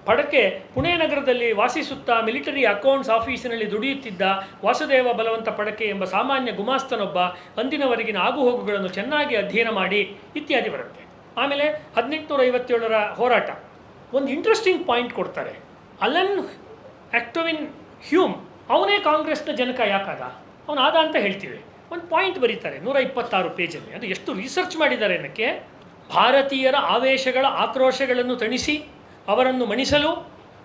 ಫಡ್ಕೆ ಪುಣೆ ನಗರದಲ್ಲಿ ವಾಸಿಸುತ್ತಾ ಮಿಲಿಟರಿ ಅಕೌಂಟ್ಸ್ ಆಫೀಸಿನಲ್ಲಿ ದುಡಿಯುತ್ತಿದ್ದ ವಾಸುದೇವ ಬಲವಂತ ಫಡ್ಕೆ ಎಂಬ ಸಾಮಾನ್ಯ ಗುಮಾಸ್ತನೊಬ್ಬ ಅಂದಿನವರೆಗಿನ ಆಗುಹೋಗುಗಳನ್ನು ಚೆನ್ನಾಗಿ ಅಧ್ಯಯನ ಮಾಡಿ ಇತ್ಯಾದಿ ಬರುತ್ತೆ. ಆಮೇಲೆ 1857ರ ಹೋರಾಟ, ಒಂದು ಇಂಟ್ರೆಸ್ಟಿಂಗ್ ಪಾಯಿಂಟ್ ಕೊಡ್ತಾರೆ. ಅಲನ್ ಆಕ್ಟೋವಿನ್ ಹ್ಯೂಮ್ ಅವನೇ ಕಾಂಗ್ರೆಸ್ನ ಜನಕ ಯಾಕಾದ, ಅವನಾದ ಅಂತ ಹೇಳ್ತೀವಿ. ಒಂದು ಪಾಯಿಂಟ್ ಬರೀತಾರೆ 126 ಪೇಜಲ್ಲಿ. ಅದು ಎಷ್ಟು ರಿಸರ್ಚ್ ಮಾಡಿದ್ದಾರೆ ಅನ್ನೋಕ್ಕೆ. ಭಾರತೀಯರ ಆವೇಶಗಳ ಆಕ್ರೋಶಗಳನ್ನು ತಣಿಸಿ ಅವರನ್ನು ಮಣಿಸಲು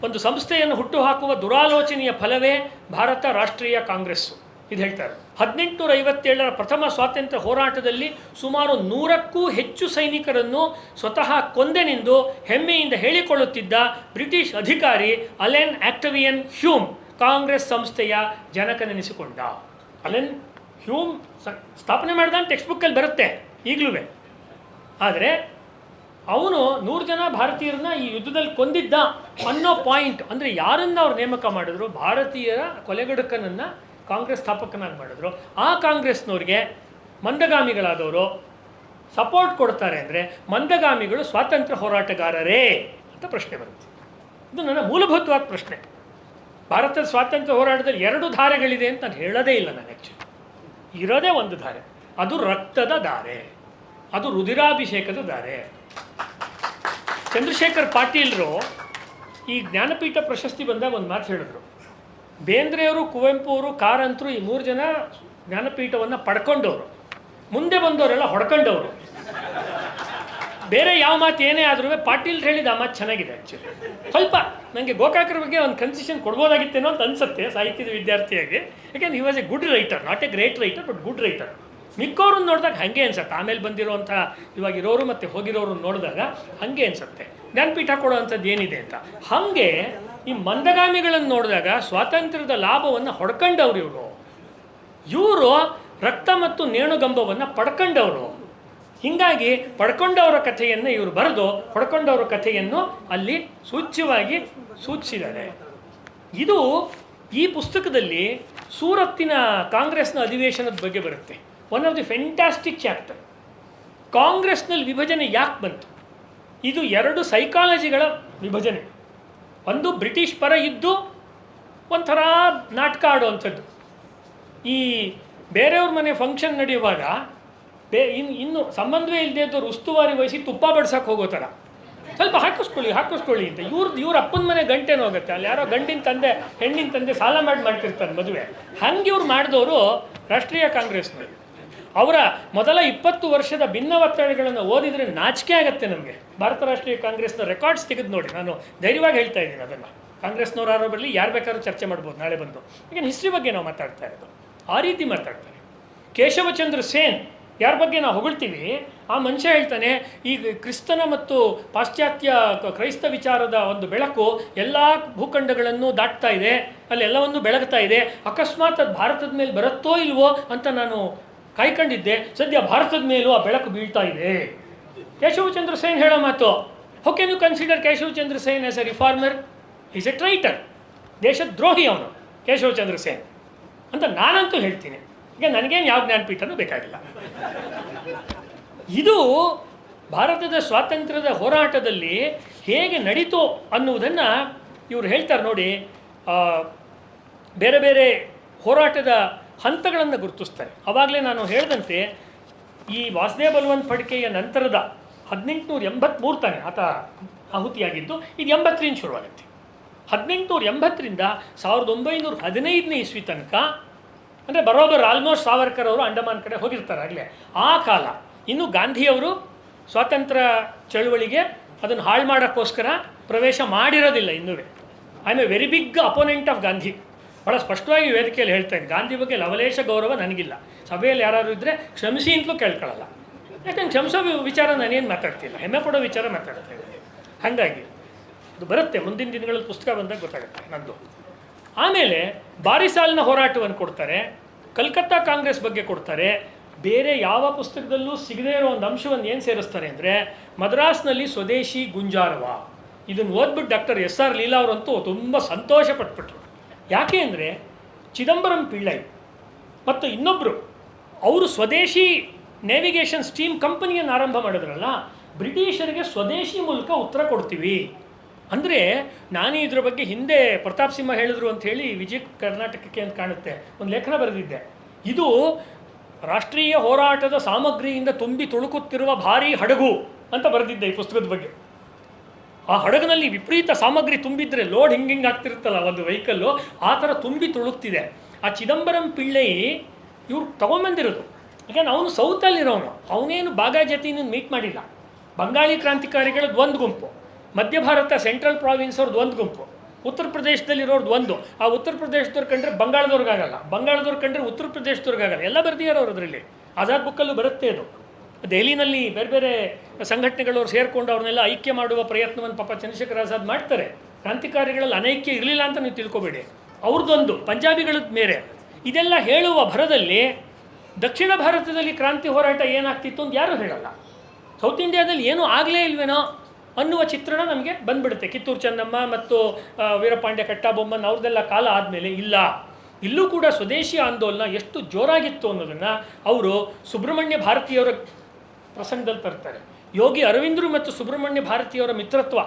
ಒಂದು ಸಂಸ್ಥೆಯನ್ನು ಹುಟ್ಟುಹಾಕುವ ದುರಾಲೋಚನೆಯ ಫಲವೇ ಭಾರತ ರಾಷ್ಟ್ರೀಯ ಕಾಂಗ್ರೆಸ್ಸು. ಇದು ಹೇಳ್ತಾರೆ. 1857ರ ಪ್ರಥಮ ಸ್ವಾತಂತ್ರ್ಯ ಹೋರಾಟದಲ್ಲಿ ಸುಮಾರು 100ಕ್ಕೂ ಹೆಚ್ಚು ಸೈನಿಕರನ್ನು ಸ್ವತಃ ಕೊಂದೆನೆಂದು ಹೆಮ್ಮೆಯಿಂದ ಹೇಳಿಕೊಳ್ಳುತ್ತಿದ್ದ ಬ್ರಿಟಿಷ್ ಅಧಿಕಾರಿ ಅಲೆನ್ ಆಕ್ಟವಿಯನ್ ಹ್ಯೂಮ್ ಕಾಂಗ್ರೆಸ್ ಸಂಸ್ಥೆಯ ಜನಕನೆನಿಸಿಕೊಂಡ. ಅಲೆನ್ ಹ್ಯೂಮ್ ಸ್ಥಾಪನೆ ಮಾಡಿದ ಟೆಕ್ಸ್ಟ್ ಬುಕ್ಕಲ್ಲಿ ಬರುತ್ತೆ ಈಗಲೂ. ಆದರೆ ಅವನು 100 ಜನ ಭಾರತೀಯರನ್ನ ಈ ಯುದ್ಧದಲ್ಲಿ ಕೊಂದಿದ್ದ ಅನ್ನೋ ಪಾಯಿಂಟ್, ಅಂದರೆ ಯಾರನ್ನು ಅವ್ರು ನೇಮಕ ಮಾಡಿದ್ರು, ಭಾರತೀಯರ ಕೊಲೆಗಡುಕನನ್ನು ಕಾಂಗ್ರೆಸ್ ಸ್ಥಾಪಕನಾಗಿ ಮಾಡಿದ್ರು. ಆ ಕಾಂಗ್ರೆಸ್ನವ್ರಿಗೆ ಮಂದಗಾಮಿಗಳಾದವರು ಸಪೋರ್ಟ್ ಕೊಡ್ತಾರೆ ಅಂದರೆ ಮಂದಗಾಮಿಗಳು ಸ್ವಾತಂತ್ರ್ಯ ಹೋರಾಟಗಾರರೇ ಅಂತ ಪ್ರಶ್ನೆ ಬರುತ್ತೆ. ಇದು ನನ್ನ ಮೂಲಭೂತವಾದ ಪ್ರಶ್ನೆ. ಭಾರತದ ಸ್ವಾತಂತ್ರ್ಯ ಹೋರಾಟದಲ್ಲಿ 2 ಧಾರೆಗಳಿದೆ ಅಂತ ನಾನು ಹೇಳೋದೇ ಇಲ್ಲ. ನಾನು ಆ್ಯಕ್ಚುಲಿ ಇರೋದೇ ಒಂದು ಧಾರೆ, ಅದು ರಕ್ತದ ಧಾರೆ, ಅದು ರುಧಿರಾಭಿಷೇಕದ ಧಾರೆ. ಚಂದ್ರಶೇಖರ್ ಪಾಟೀಲ್ರು ಈ ಜ್ಞಾನಪೀಠ ಪ್ರಶಸ್ತಿ ಬಂದಾಗ ಒಂದು ಮಾತು ಹೇಳಿದ್ರು. ಬೇಂದ್ರೆಯವರು, ಕುವೆಂಪು ಅವರು, ಕಾರಂತರು ಈ 3 ಜನ ಜ್ಞಾನಪೀಠವನ್ನು ಪಡ್ಕೊಂಡವರು, ಮುಂದೆ ಬಂದವರೆಲ್ಲ ಹೊಡ್ಕೊಂಡವರು. ಬೇರೆ ಯಾವ ಮಾತು ಏನೇ ಆದ್ರೂ ಪಾಟೀಲ್ ಹೇಳಿದ ಆ ಮಾತು ಚೆನ್ನಾಗಿದೆ. ಆ್ಯಕ್ಚುಲಿ ಸ್ವಲ್ಪ ನನಗೆ ಗೋಕಾಕರ ಬಗ್ಗೆ ಒಂದು ಕನ್ಸೆಷನ್ ಕೊಡ್ಬೋದಾಗಿತ್ತೇನೋ ಅಂತ ಅನಿಸುತ್ತೆ ಸಾಹಿತ್ಯದ ವಿದ್ಯಾರ್ಥಿಯಾಗಿ. ಯಾಕೆಂದ್ರೆ he was a good writer, not a great writer but good writer. ಮಿಕ್ಕವ್ರನ್ನ ನೋಡಿದಾಗ ಹಾಗೆ ಅನ್ಸುತ್ತೆ. ಆಮೇಲೆ ಬಂದಿರೋವಂಥ ಇವಾಗ ಇರೋರು ಮತ್ತು ಹೋಗಿರೋರು ನೋಡಿದಾಗ ಹಾಗೆ ಅನಿಸುತ್ತೆ ಜ್ಞಾನಪೀಠ ಕೊಡೋವಂಥದ್ದು ಏನಿದೆ ಅಂತ. ಹಾಗೆ ಈ ಮಂದಗಾಮಿಗಳನ್ನು ನೋಡಿದಾಗ ಸ್ವಾತಂತ್ರ್ಯದ ಲಾಭವನ್ನು ಹೊಡ್ಕೊಂಡವ್ರು ಇವರು ರಕ್ತ ಮತ್ತು ನೇಣುಗಂಬವನ್ನು ಪಡ್ಕೊಂಡವರು. ಹೀಗಾಗಿ ಪಡ್ಕೊಂಡವರ ಕಥೆಯನ್ನು ಇವರು ಬರೆದು ಪಡ್ಕೊಂಡವರ ಕಥೆಯನ್ನು ಅಲ್ಲಿ ಸೂಚ್ಯವಾಗಿ ಸೂಚಿಸಿದ್ದಾರೆ. ಇದು ಈ ಪುಸ್ತಕದಲ್ಲಿ ಸೂರತ್ತಿನ ಕಾಂಗ್ರೆಸ್ನ ಅಧಿವೇಶನದ ಬಗ್ಗೆ ಬರುತ್ತೆ. One of the fantastic chapter. ಕಾಂಗ್ರೆಸ್ನಲ್ಲಿ ವಿಭಜನೆ ಯಾಕೆ ಬಂತು? ಇದು 2 ಸೈಕಾಲಜಿಗಳ ವಿಭಜನೆ. ಒಂದು ಬ್ರಿಟಿಷ್ ಪರ ಇದ್ದು ಒಂಥರ ನಾಟಕ ಆಡುವಂಥದ್ದು. ಈ ಬೇರೆಯವ್ರ ಮನೆ ಫಂಕ್ಷನ್ ನಡೆಯುವಾಗ ಇನ್ನು ಸಂಬಂಧವೇ ಇಲ್ಲದೆ ಇದ್ದವ್ರು ಉಸ್ತುವಾರಿ ವಹಿಸಿ ತುಪ್ಪ ಬಡ್ಸಕ್ಕೆ ಹೋಗೋ ಥರ ಸ್ವಲ್ಪ ಹಾಕಿಸ್ಕೊಳ್ಳಿ ಅಂತ ಇವ್ರ ಅಪ್ಪನ ಮನೆ ಗಂಟೆನೂ ಹೋಗುತ್ತೆ. ಅಲ್ಲಿ ಯಾರೋ ಗಂಡಿನ ತಂದೆ ಹೆಣ್ಣಿನ ತಂದೆ ಸಾಲ ಮಾಡ್ತಿರ್ತಾರೆ ಮದುವೆ. ಹಂಗೆ ಇವ್ರು ಮಾಡಿದವರು ರಾಷ್ಟ್ರೀಯ ಕಾಂಗ್ರೆಸ್ನಲ್ಲಿ. ಅವರ ಮೊದಲ 20 ವರ್ಷದ ಭಿನ್ನ ಒತ್ತಡಗಳನ್ನು ಓದಿದರೆ ನಾಚಿಕೆ ಆಗುತ್ತೆ ನಮಗೆ. ಭಾರತ ರಾಷ್ಟ್ರೀಯ ಕಾಂಗ್ರೆಸ್ನ ರೆಕಾರ್ಡ್ಸ್ ತೆಗೆದು ನೋಡಿ. ನಾನು ಧೈರ್ಯವಾಗಿ ಹೇಳ್ತಾ ಇದ್ದೀನಿ ಅದನ್ನು. ಕಾಂಗ್ರೆಸ್ನವ್ರು ಯಾರೋ ಬರಲಿ, ಯಾರು ಬೇಕಾದ್ರೂ ಚರ್ಚೆ ಮಾಡ್ಬೋದು ನಾಳೆ ಬಂದು. ಈಗ ಹಿಸ್ಟ್ರಿ ಬಗ್ಗೆ ನಾವು ಮಾತಾಡ್ತಾ ಇರೋದು ಆ ರೀತಿ ಮಾತಾಡ್ತಾರೆ. ಕೇಶವಚಂದ್ರ ಸೇನ್ ಯಾರ ಬಗ್ಗೆ ನಾವು ಹೊಗಳ್ತೀವಿ, ಆ ಮನುಷ್ಯ ಹೇಳ್ತಾನೆ ಈಗ ಕ್ರಿಸ್ತನ ಮತ್ತು ಪಾಶ್ಚಾತ್ಯ ಕ್ರೈಸ್ತ ವಿಚಾರದ ಒಂದು ಬೆಳಕು ಎಲ್ಲ ಭೂಖಂಡಗಳನ್ನು ದಾಟ್ತಾ ಇದೆ, ಅಲ್ಲೆಲ್ಲವನ್ನು ಬೆಳಗ್ತಾ ಇದೆ. ಅಕಸ್ಮಾತ್ ಅದು ಭಾರತದ ಮೇಲೆ ಬರುತ್ತೋ ಇಲ್ವೋ ಅಂತ ನಾನು ಕಾಯ್ಕೊಂಡಿದ್ದೆ. ಸದ್ಯ ಭಾರತದ ಮೇಲೂ ಆ ಬೆಳಕು ಬೀಳ್ತಾ ಇದೆ. ಕೇಶವಚಂದ್ರ ಸೇನ್ ಹೇಳೋ ಮಾತು. How can you consider Keshavchandra Sen as a reformer? Is a traitor, ದೇಶದ್ರೋಹಿ ಅವನು ಕೇಶವಚಂದ್ರ ಸೇನ್ ಅಂತ ನಾನಂತೂ ಹೇಳ್ತೀನಿ. ಈಗ ನನಗೇನು ಯಾವ ಜ್ಞಾನಪೀಠನೂ ಬೇಕಾಗಿಲ್ಲ. ಇದು ಭಾರತದ ಸ್ವಾತಂತ್ರ್ಯದ ಹೋರಾಟದಲ್ಲಿ ಹೇಗೆ ನಡೀತು ಅನ್ನುವುದನ್ನು ಇವರು ಹೇಳ್ತಾರೆ ನೋಡಿ. ಬೇರೆ ಬೇರೆ ಹೋರಾಟದ ಹಂತಗಳನ್ನು ಗುರುತಿಸ್ತಾರೆ. ಆವಾಗಲೇ ನಾನು ಹೇಳಿದಂತೆ ಈ ವಾಸುದೇವ ಬಲವಂತ್ ಫಡ್ಕೆಯ ನಂತರದ 1883 ತಾನೆ ಆತ ಆಹುತಿಯಾಗಿದ್ದು, ಇದು 80ರಿಂದ ಶುರುವಾಗುತ್ತೆ. 1880ರಿಂದ 1915ನೇ ಇಸ್ವಿ ತನಕ, ಅಂದರೆ ಬರೋಬ್ಬರ ಆಲ್ಮೋಸ್ಟ್ ಸಾವರ್ಕರ್ ಅವರು ಅಂಡಮಾನ್ ಕಡೆ ಹೋಗಿರ್ತಾರೆ ಆಗಲೇ. ಆ ಕಾಲ ಇನ್ನು ಗಾಂಧಿಯವರು ಸ್ವಾತಂತ್ರ್ಯ ಚಳುವಳಿಗೆ ಅದನ್ನು ಹಾಳು ಮಾಡೋಕ್ಕೋಸ್ಕರ ಪ್ರವೇಶ ಮಾಡಿರೋದಿಲ್ಲ ಇನ್ನೂ. I am a very big opponent of Gandhi. ಭಾಳ ಸ್ಪಷ್ಟವಾಗಿ ವೇದಿಕೆಯಲ್ಲಿ ಹೇಳ್ತೇನೆ, ಗಾಂಧಿ ಬಗ್ಗೆ ಲವಲೇಶ ಗೌರವ ನನಗಿಲ್ಲ. ಸಭೆಯಲ್ಲಿ ಯಾರಾದರೂ ಇದ್ದರೆ ಕ್ಷಮಿಸಿ ಅಂತಲೂ ಕೇಳ್ಕೊಳ್ಳಲ್ಲ. ಯಾಕಂದ್ರೆ ಕ್ಷಮಿಸೋ ವಿಚಾರ ನಾನೇನು ಮಾತಾಡ್ತಿಲ್ಲ, ಹೆಮ್ಮೆ ಪಡೋ ವಿಚಾರ ಮಾತಾಡ್ತಾ ಇದ್ದೀನಿ. ಹಾಗಾಗಿ ಅದು ಬರುತ್ತೆ, ಮುಂದಿನ ದಿನಗಳಲ್ಲಿ ಪುಸ್ತಕ ಬಂದಾಗ ಗೊತ್ತಾಗುತ್ತೆ ನಂದು. ಆಮೇಲೆ ಬಾರಿಸಾಲ್ನ ಹೋರಾಟವನ್ನು ಕೊಡ್ತಾರೆ, ಕಲ್ಕತ್ತಾ ಕಾಂಗ್ರೆಸ್ ಬಗ್ಗೆ ಕೊಡ್ತಾರೆ. ಬೇರೆ ಯಾವ ಪುಸ್ತಕದಲ್ಲೂ ಸಿಗದೇ ಇರೋ ಒಂದು ಅಂಶವನ್ನು ಏನು ಸೇರಿಸ್ತಾರೆ ಅಂದರೆ ಮದ್ರಾಸ್ನಲ್ಲಿ ಸ್ವದೇಶಿ ಗುಂಜಾರವ. ಇದನ್ನು ಓದ್ಬಿಟ್ಟು ಡಾಕ್ಟರ್ SR ಲೀಲಾ ಅವರಂತೂ ತುಂಬ ಸಂತೋಷ ಪಟ್ಬಿಟ್ರು. ಯಾಕೆ ಅಂದರೆ ಚಿದಂಬರಂ ಪಿಳ್ಳೈ ಮತ್ತು ಇನ್ನೊಬ್ಬರು ಅವರು ಸ್ವದೇಶಿ ನೇವಿಗೇಷನ್ ಸ್ಟೀಮ್ ಕಂಪನಿಯನ್ನು ಆರಂಭ ಮಾಡಿದ್ರಲ್ಲ, ಬ್ರಿಟಿಷರಿಗೆ ಸ್ವದೇಶಿ ಮೂಲಕ ಉತ್ತರ ಕೊಡ್ತೀವಿ ಅಂದರೆ. ನಾನು ಇದರ ಬಗ್ಗೆ ಹಿಂದೆ ಪ್ರತಾಪ್ ಸಿಂಹ ಹೇಳಿದ್ರು ಅಂತ ಹೇಳಿ ವಿಜಯ ಕರ್ನಾಟಕಕ್ಕೆ ಅಂತ ಕಾಣುತ್ತೆ ಒಂದು ಲೇಖನ ಬರೆದಿದ್ದೆ. ಇದು ರಾಷ್ಟ್ರೀಯ ಹೋರಾಟದ ಸಾಮಗ್ರಿಯಿಂದ ತುಂಬಿ ತುಳುಕುತ್ತಿರುವ ಭಾರೀ ಹಡಗು ಅಂತ ಬರೆದಿದ್ದೆ ಈ ಪುಸ್ತಕದ ಬಗ್ಗೆ. ಆ ಹಡಗಿನಲ್ಲಿ ವಿಪರೀತ ಸಾಮಗ್ರಿ ತುಂಬಿದ್ರೆ ಲೋಡ್ ಹಿಂಗೆ ಆಗ್ತಿರುತ್ತಲ್ಲ ಒಂದು ವೆಹಿಕಲ್ಲು, ಆ ಥರ ತುಂಬಿ ತುಳುಕ್ತಿದೆ. ಆ ಚಿದಂಬರಂ ಪಿಳ್ಳೈ ಇವ್ರು ತೊಗೊಂಬಂದಿರೋದು. ಯಾಕಂದ್ರೆ ಅವನು ಸೌತಲ್ಲಿರೋನು, ಅವನೇನು ಬಾಗಾಜತಿನ ಮೀಟ್ ಮಾಡಿಲ್ಲ. ಬಂಗಾಳಿ ಕ್ರಾಂತಿಕಾರಿಗಳದ್ದು ಒಂದು ಗುಂಪು, ಮಧ್ಯ ಭಾರತ ಸೆಂಟ್ರಲ್ ಪ್ರಾವಿನ್ಸ್ ಅವ್ರದ್ದು ಒಂದು ಗುಂಪು, ಉತ್ತರ ಪ್ರದೇಶದಲ್ಲಿರೋರ್ದು ಒಂದು. ಆ ಉತ್ತರ ಪ್ರದೇಶದವ್ರು ಕಂಡ್ರೆ ಬಂಗಾಳದವ್ರಿಗಾಗಲ್ಲ, ಬಂಗಾಳದವ್ರು ಕಂಡ್ರೆ ಉತ್ತರ ಪ್ರದೇಶದವ್ರಿಗಾಗಲ್ಲ. ಎಲ್ಲ ಬರ್ದಿದ್ದಾರೆ ಅವರು ಅದರಲ್ಲಿ. ಆಜಾದ್ ಬುಕ್ಕಲ್ಲೂ ಬರುತ್ತೆ ಅದು. ದೆಹಲಿನಲ್ಲಿ ಬೇರೆ ಬೇರೆ ಸಂಘಟನೆಗಳವ್ರು ಸೇರಿಕೊಂಡು ಅವ್ರನ್ನೆಲ್ಲ ಐಕ್ಯ ಮಾಡುವ ಪ್ರಯತ್ನವನ್ನು ಪಾಪ ಚಂದ್ರಶೇಖರ್ ಆಜಾದ್ ಮಾಡ್ತಾರೆ. ಕ್ರಾಂತಿಕಾರಿಗಳಲ್ಲಿ ಅನೈಕ್ಯ ಇರಲಿಲ್ಲ ಅಂತ ನೀವು ತಿಳ್ಕೊಬೇಡಿ, ಅವ್ರದ್ದೊಂದು ಪಂಜಾಬಿಗಳದ್ದು ಮೇರೆ. ಇದೆಲ್ಲ ಹೇಳುವ ಭರದಲ್ಲಿ ದಕ್ಷಿಣ ಭಾರತದಲ್ಲಿ ಕ್ರಾಂತಿ ಹೋರಾಟ ಏನಾಗ್ತಿತ್ತು ಅಂತ ಯಾರೂ ಹೇಳಲ್ಲ. ಸೌತ್ ಇಂಡಿಯಾದಲ್ಲಿ ಏನೂ ಆಗಲೇ ಇಲ್ವೇನೋ ಅನ್ನುವ ಚಿತ್ರಣ ನಮಗೆ ಬಂದ್ಬಿಡುತ್ತೆ. ಕಿತ್ತೂರು ಚೆನ್ನಮ್ಮ ಮತ್ತು ವೀರಪಾಂಡ್ಯ ಕಟ್ಟಾಬೊಮ್ಮನ್ ಅವ್ರದ್ದೆಲ್ಲ ಕಾಲ ಆದಮೇಲೆ ಇಲ್ಲ, ಇಲ್ಲೂ ಕೂಡ ಸ್ವದೇಶಿ ಆಂದೋಲನ ಎಷ್ಟು ಜೋರಾಗಿತ್ತು ಅನ್ನೋದನ್ನು ಅವರು ಸುಬ್ರಹ್ಮಣ್ಯ ಭಾರತಿಯವರ ಪ್ರಸಂಗದಲ್ಲಿ ತರ್ತಾರೆ. ಯೋಗಿ ಅರವಿಂದರು ಮತ್ತು ಸುಬ್ರಹ್ಮಣ್ಯ ಭಾರತಿಯವರ ಮಿತ್ರತ್ವ,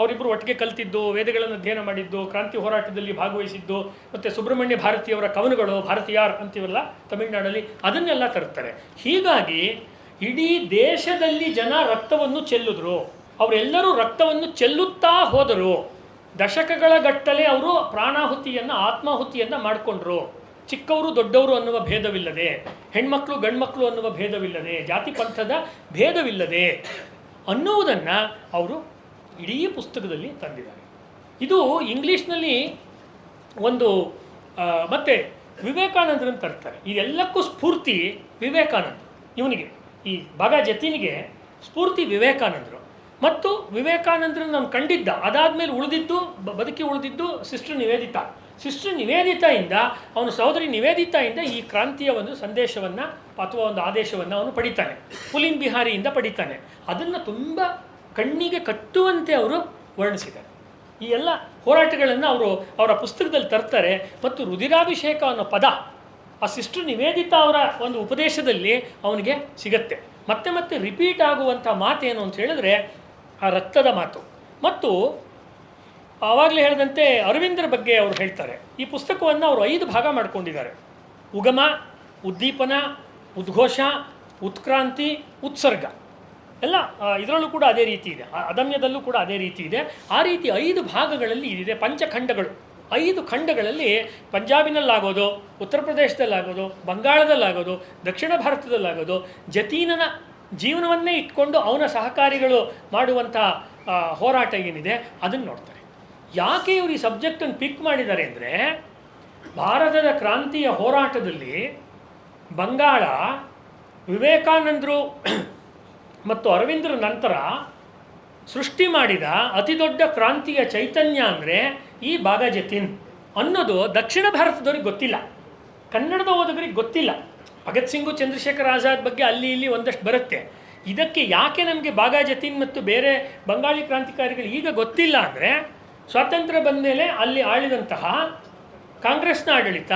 ಅವರಿಬ್ಬರು ಒಟ್ಟಿಗೆ ಕಲ್ತಿದ್ದು, ವೇದಗಳನ್ನು ಅಧ್ಯಯನ ಮಾಡಿದ್ದು, ಕ್ರಾಂತಿ ಹೋರಾಟದಲ್ಲಿ ಭಾಗವಹಿಸಿದ್ದು, ಮತ್ತು ಸುಬ್ರಹ್ಮಣ್ಯ ಭಾರತಿಯವರ ಕವನಗಳು, ಭಾರತೀಯಾರ್ ಅಂತೀವಲ್ಲ ತಮಿಳುನಾಡಲ್ಲಿ, ಅದನ್ನೆಲ್ಲ ತರ್ತಾರೆ. ಹೀಗಾಗಿ ಇಡೀ ದೇಶದಲ್ಲಿ ಜನ ರಕ್ತವನ್ನು ಚೆಲ್ಲಿದ್ರು. ಅವರೆಲ್ಲರೂ ರಕ್ತವನ್ನು ಚೆಲ್ಲುತ್ತಾ ಹೋದರು. ದಶಕಗಳ ಗಟ್ಟಲೆ ಅವರು ಪ್ರಾಣಾಹುತಿಯನ್ನು, ಆತ್ಮಾಹುತಿಯನ್ನು ಮಾಡಿಕೊಂಡ್ರು. ಚಿಕ್ಕವರು ದೊಡ್ಡವರು ಅನ್ನುವ ಭೇದವಿಲ್ಲದೆ, ಹೆಣ್ಮಕ್ಳು ಗಂಡ್ಮಕ್ಳು ಅನ್ನುವ ಭೇದವಿಲ್ಲದೆ, ಜಾತಿ ಪಂಥದ ಭೇದವಿಲ್ಲದೆ ಅನ್ನುವುದನ್ನು ಅವರು ಇಡೀ ಪುಸ್ತಕದಲ್ಲಿ ತಂದಿದ್ದಾರೆ. ಇದು ಇಂಗ್ಲೀಷ್ನಲ್ಲಿ ಒಂದು ಮತ್ತು ವಿವೇಕಾನಂದರನ್ನು ತರ್ತಾರೆ. ಇದೆಲ್ಲಕ್ಕೂ ಸ್ಫೂರ್ತಿ ವಿವೇಕಾನಂದ. ಇವನಿಗೆ ಈ ಬಾಗ ಜತಿನಿಗೆ ಸ್ಫೂರ್ತಿ ವಿವೇಕಾನಂದರು. ಮತ್ತು ವಿವೇಕಾನಂದರನ್ನು ನಾನು ಕಂಡಿದ್ದ, ಅದಾದಮೇಲೆ ಉಳಿದಿದ್ದು ಬದುಕಿ ಉಳಿದಿದ್ದು ಸಿಸ್ಟರ್ ನಿವೇದಿತಾ. ಸಿಸ್ಟರ್ ನಿವೇದಿತಾಯಿಂದ, ಅವನ ಸಹೋದರಿ ನಿವೇದಿತಾಯಿಂದ ಈ ಕ್ರಾಂತಿಯ ಒಂದು ಸಂದೇಶವನ್ನು ಅಥವಾ ಒಂದು ಆದೇಶವನ್ನು ಅವನು ಪಡಿತಾನೆ. ಪುಲಿನ್ ಬಿಹಾರಿಯಿಂದ ಪಡಿತಾನೆ. ಅದನ್ನು ತುಂಬ ಕಣ್ಣಿಗೆ ಕಟ್ಟುವಂತೆ ಅವರು ವರ್ಣಿಸಿದ್ದಾರೆ. ಈ ಎಲ್ಲ ಹೋರಾಟಗಳನ್ನು ಅವರು ಅವರ ಪುಸ್ತಕದಲ್ಲಿ ತರ್ತಾರೆ. ಮತ್ತು ರುಧಿರಾಭಿಷೇಕ ಅನ್ನೋ ಪದ ಆ ಸಿಸ್ಟರ್ ನಿವೇದಿತಾ ಅವರ ಒಂದು ಉಪದೇಶದಲ್ಲಿ ಅವನಿಗೆ ಸಿಗತ್ತೆ. ಮತ್ತೆ ಮತ್ತೆ ರಿಪೀಟ್ ಆಗುವಂಥ ಮಾತೇನು ಅಂತ ಹೇಳಿದ್ರೆ ಆ ರಕ್ತದ ಮಾತು. ಮತ್ತು ಆವಾಗಲೇ ಹೇಳಿದಂತೆ ಅರವಿಂದರ ಬಗ್ಗೆ ಅವರು ಹೇಳ್ತಾರೆ. ಈ ಪುಸ್ತಕವನ್ನು ಅವರು 5 ಭಾಗ ಮಾಡಿಕೊಂಡಿದ್ದಾರೆ. ಉಗಮ, ಉದ್ದೀಪನ, ಉದ್ಘೋಷ, ಉತ್ಕ್ರಾಂತಿ, ಉತ್ಸರ್ಗ ಎಲ್ಲ ಇದರಲ್ಲೂ ಕೂಡ ಅದೇ ರೀತಿ ಇದೆ. ಅದಮ್ಯದಲ್ಲೂ ಕೂಡ ಅದೇ ರೀತಿ ಇದೆ. ಆ ರೀತಿ 5 ಭಾಗಗಳಲ್ಲಿ ಇದಿದೆ. ಪಂಚಖಂಡಗಳು, 5 ಖಂಡಗಳಲ್ಲಿ ಪಂಜಾಬಿನಲ್ಲಾಗೋದು, ಉತ್ತರ ಪ್ರದೇಶದಲ್ಲಾಗೋದು, ಬಂಗಾಳದಲ್ಲಾಗೋದು, ದಕ್ಷಿಣ ಭಾರತದಲ್ಲಾಗೋದು, ಜತೀನನ ಜೀವನವನ್ನೇ ಇಟ್ಕೊಂಡು ಅವನ ಸಹಕಾರಿಗಳು ಮಾಡುವಂಥ ಹೋರಾಟ ಏನಿದೆ ಅದನ್ನು ನೋಡ್ತಾರೆ. ಯಾಕೆ ಇವರು ಈ ಸಬ್ಜೆಕ್ಟನ್ನು ಪಿಕ್ ಮಾಡಿದ್ದಾರೆ ಅಂದರೆ, ಭಾರತದ ಕ್ರಾಂತಿಯ ಹೋರಾಟದಲ್ಲಿ ಬಂಗಾಳ ವಿವೇಕಾನಂದರು ಮತ್ತು ಅರವಿಂದರ ನಂತರ ಸೃಷ್ಟಿ ಮಾಡಿದ ಅತಿ ದೊಡ್ಡ ಕ್ರಾಂತಿಯ ಚೈತನ್ಯ ಅಂದರೆ ಈ ಬಾಗ ಜತೀನ್ ಅನ್ನೋದು ದಕ್ಷಿಣ ಭಾರತದವ್ರಿಗೆ ಗೊತ್ತಿಲ್ಲ, ಕನ್ನಡದ ಓದುಗರಿಗೆ ಗೊತ್ತಿಲ್ಲ. ಭಗತ್ ಸಿಂಗು, ಚಂದ್ರಶೇಖರ್ ಆಜಾದ್ ಬಗ್ಗೆ ಅಲ್ಲಿ ಇಲ್ಲಿ ಒಂದಷ್ಟು ಬರುತ್ತೆ. ಇದಕ್ಕೆ ಯಾಕೆ ನಮಗೆ ಬಾಗ ಜತೀನ್ ಮತ್ತು ಬೇರೆ ಬಂಗಾಳಿ ಕ್ರಾಂತಿಕಾರಿಗಳು ಈಗ ಗೊತ್ತಿಲ್ಲ ಅಂದರೆ, ಸ್ವಾತಂತ್ರ್ಯ ಬಂದ ಮೇಲೆ ಅಲ್ಲಿ ಆಳಿದಂತಹ ಕಾಂಗ್ರೆಸ್ನ ಆಡಳಿತ,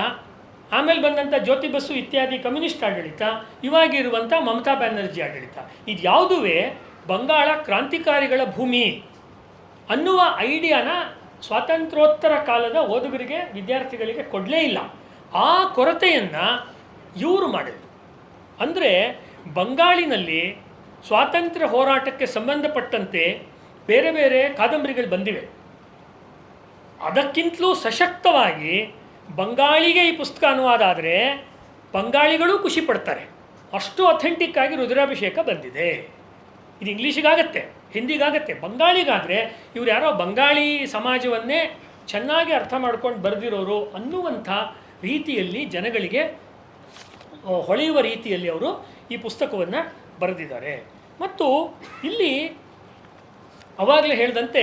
ಆಮೇಲೆ ಬಂದಂಥ ಜ್ಯೋತಿ ಬಸು ಇತ್ಯಾದಿ ಕಮ್ಯುನಿಸ್ಟ್ ಆಡಳಿತ, ಇವಾಗಿರುವಂಥ ಮಮತಾ ಬ್ಯಾನರ್ಜಿ ಆಡಳಿತ, ಇದು ಯಾವುದೂ ಬಂಗಾಳ ಕ್ರಾಂತಿಕಾರಿಗಳ ಭೂಮಿ ಅನ್ನುವ ಐಡಿಯಾನ ಸ್ವಾತಂತ್ರ್ಯೋತ್ತರ ಕಾಲದ ಓದುಗರಿಗೆ, ವಿದ್ಯಾರ್ಥಿಗಳಿಗೆ ಕೊಡಲೇ ಇಲ್ಲ. ಆ ಕೊರತೆಯನ್ನು ಇವರು ಮಾಡಿದರು. ಅಂದರೆ ಬಂಗಾಳಿನಲ್ಲಿ ಸ್ವಾತಂತ್ರ್ಯ ಹೋರಾಟಕ್ಕೆ ಸಂಬಂಧಪಟ್ಟಂತೆ ಬೇರೆ ಬೇರೆ ಕಾದಂಬರಿಗಳು ಬಂದಿವೆ. ಅದಕ್ಕಿಂತಲೂ ಸಶಕ್ತವಾಗಿ ಬಂಗಾಳಿಗೆ ಈ ಪುಸ್ತಕ ಅನುವಾದ ಆದರೆ ಬಂಗಾಳಿಗಳೂ ಖುಷಿ ಪಡ್ತಾರೆ. ಅಷ್ಟು ಅಥೆಂಟಿಕ್ ಆಗಿ ರುದ್ರಾಭಿಷೇಕ ಬಂದಿದೆ. ಇದು ಇಂಗ್ಲೀಷಿಗಾಗತ್ತೆ, ಹಿಂದಿಗಾಗತ್ತೆ, ಬಂಗಾಳಿಗಾದರೆ ಇವ್ರು ಯಾರೋ ಬಂಗಾಳಿ ಸಮಾಜವನ್ನೇ ಚೆನ್ನಾಗಿ ಅರ್ಥ ಮಾಡ್ಕೊಂಡು ಬರೆದಿರೋರು ಅನ್ನುವಂಥ ರೀತಿಯಲ್ಲಿ, ಜನಗಳಿಗೆ ಹೊಳೆಯುವ ರೀತಿಯಲ್ಲಿ ಅವರು ಈ ಪುಸ್ತಕವನ್ನು ಬರೆದಿದ್ದಾರೆ. ಮತ್ತು ಇಲ್ಲಿ ಅವಾಗಲೇ ಹೇಳಿದಂತೆ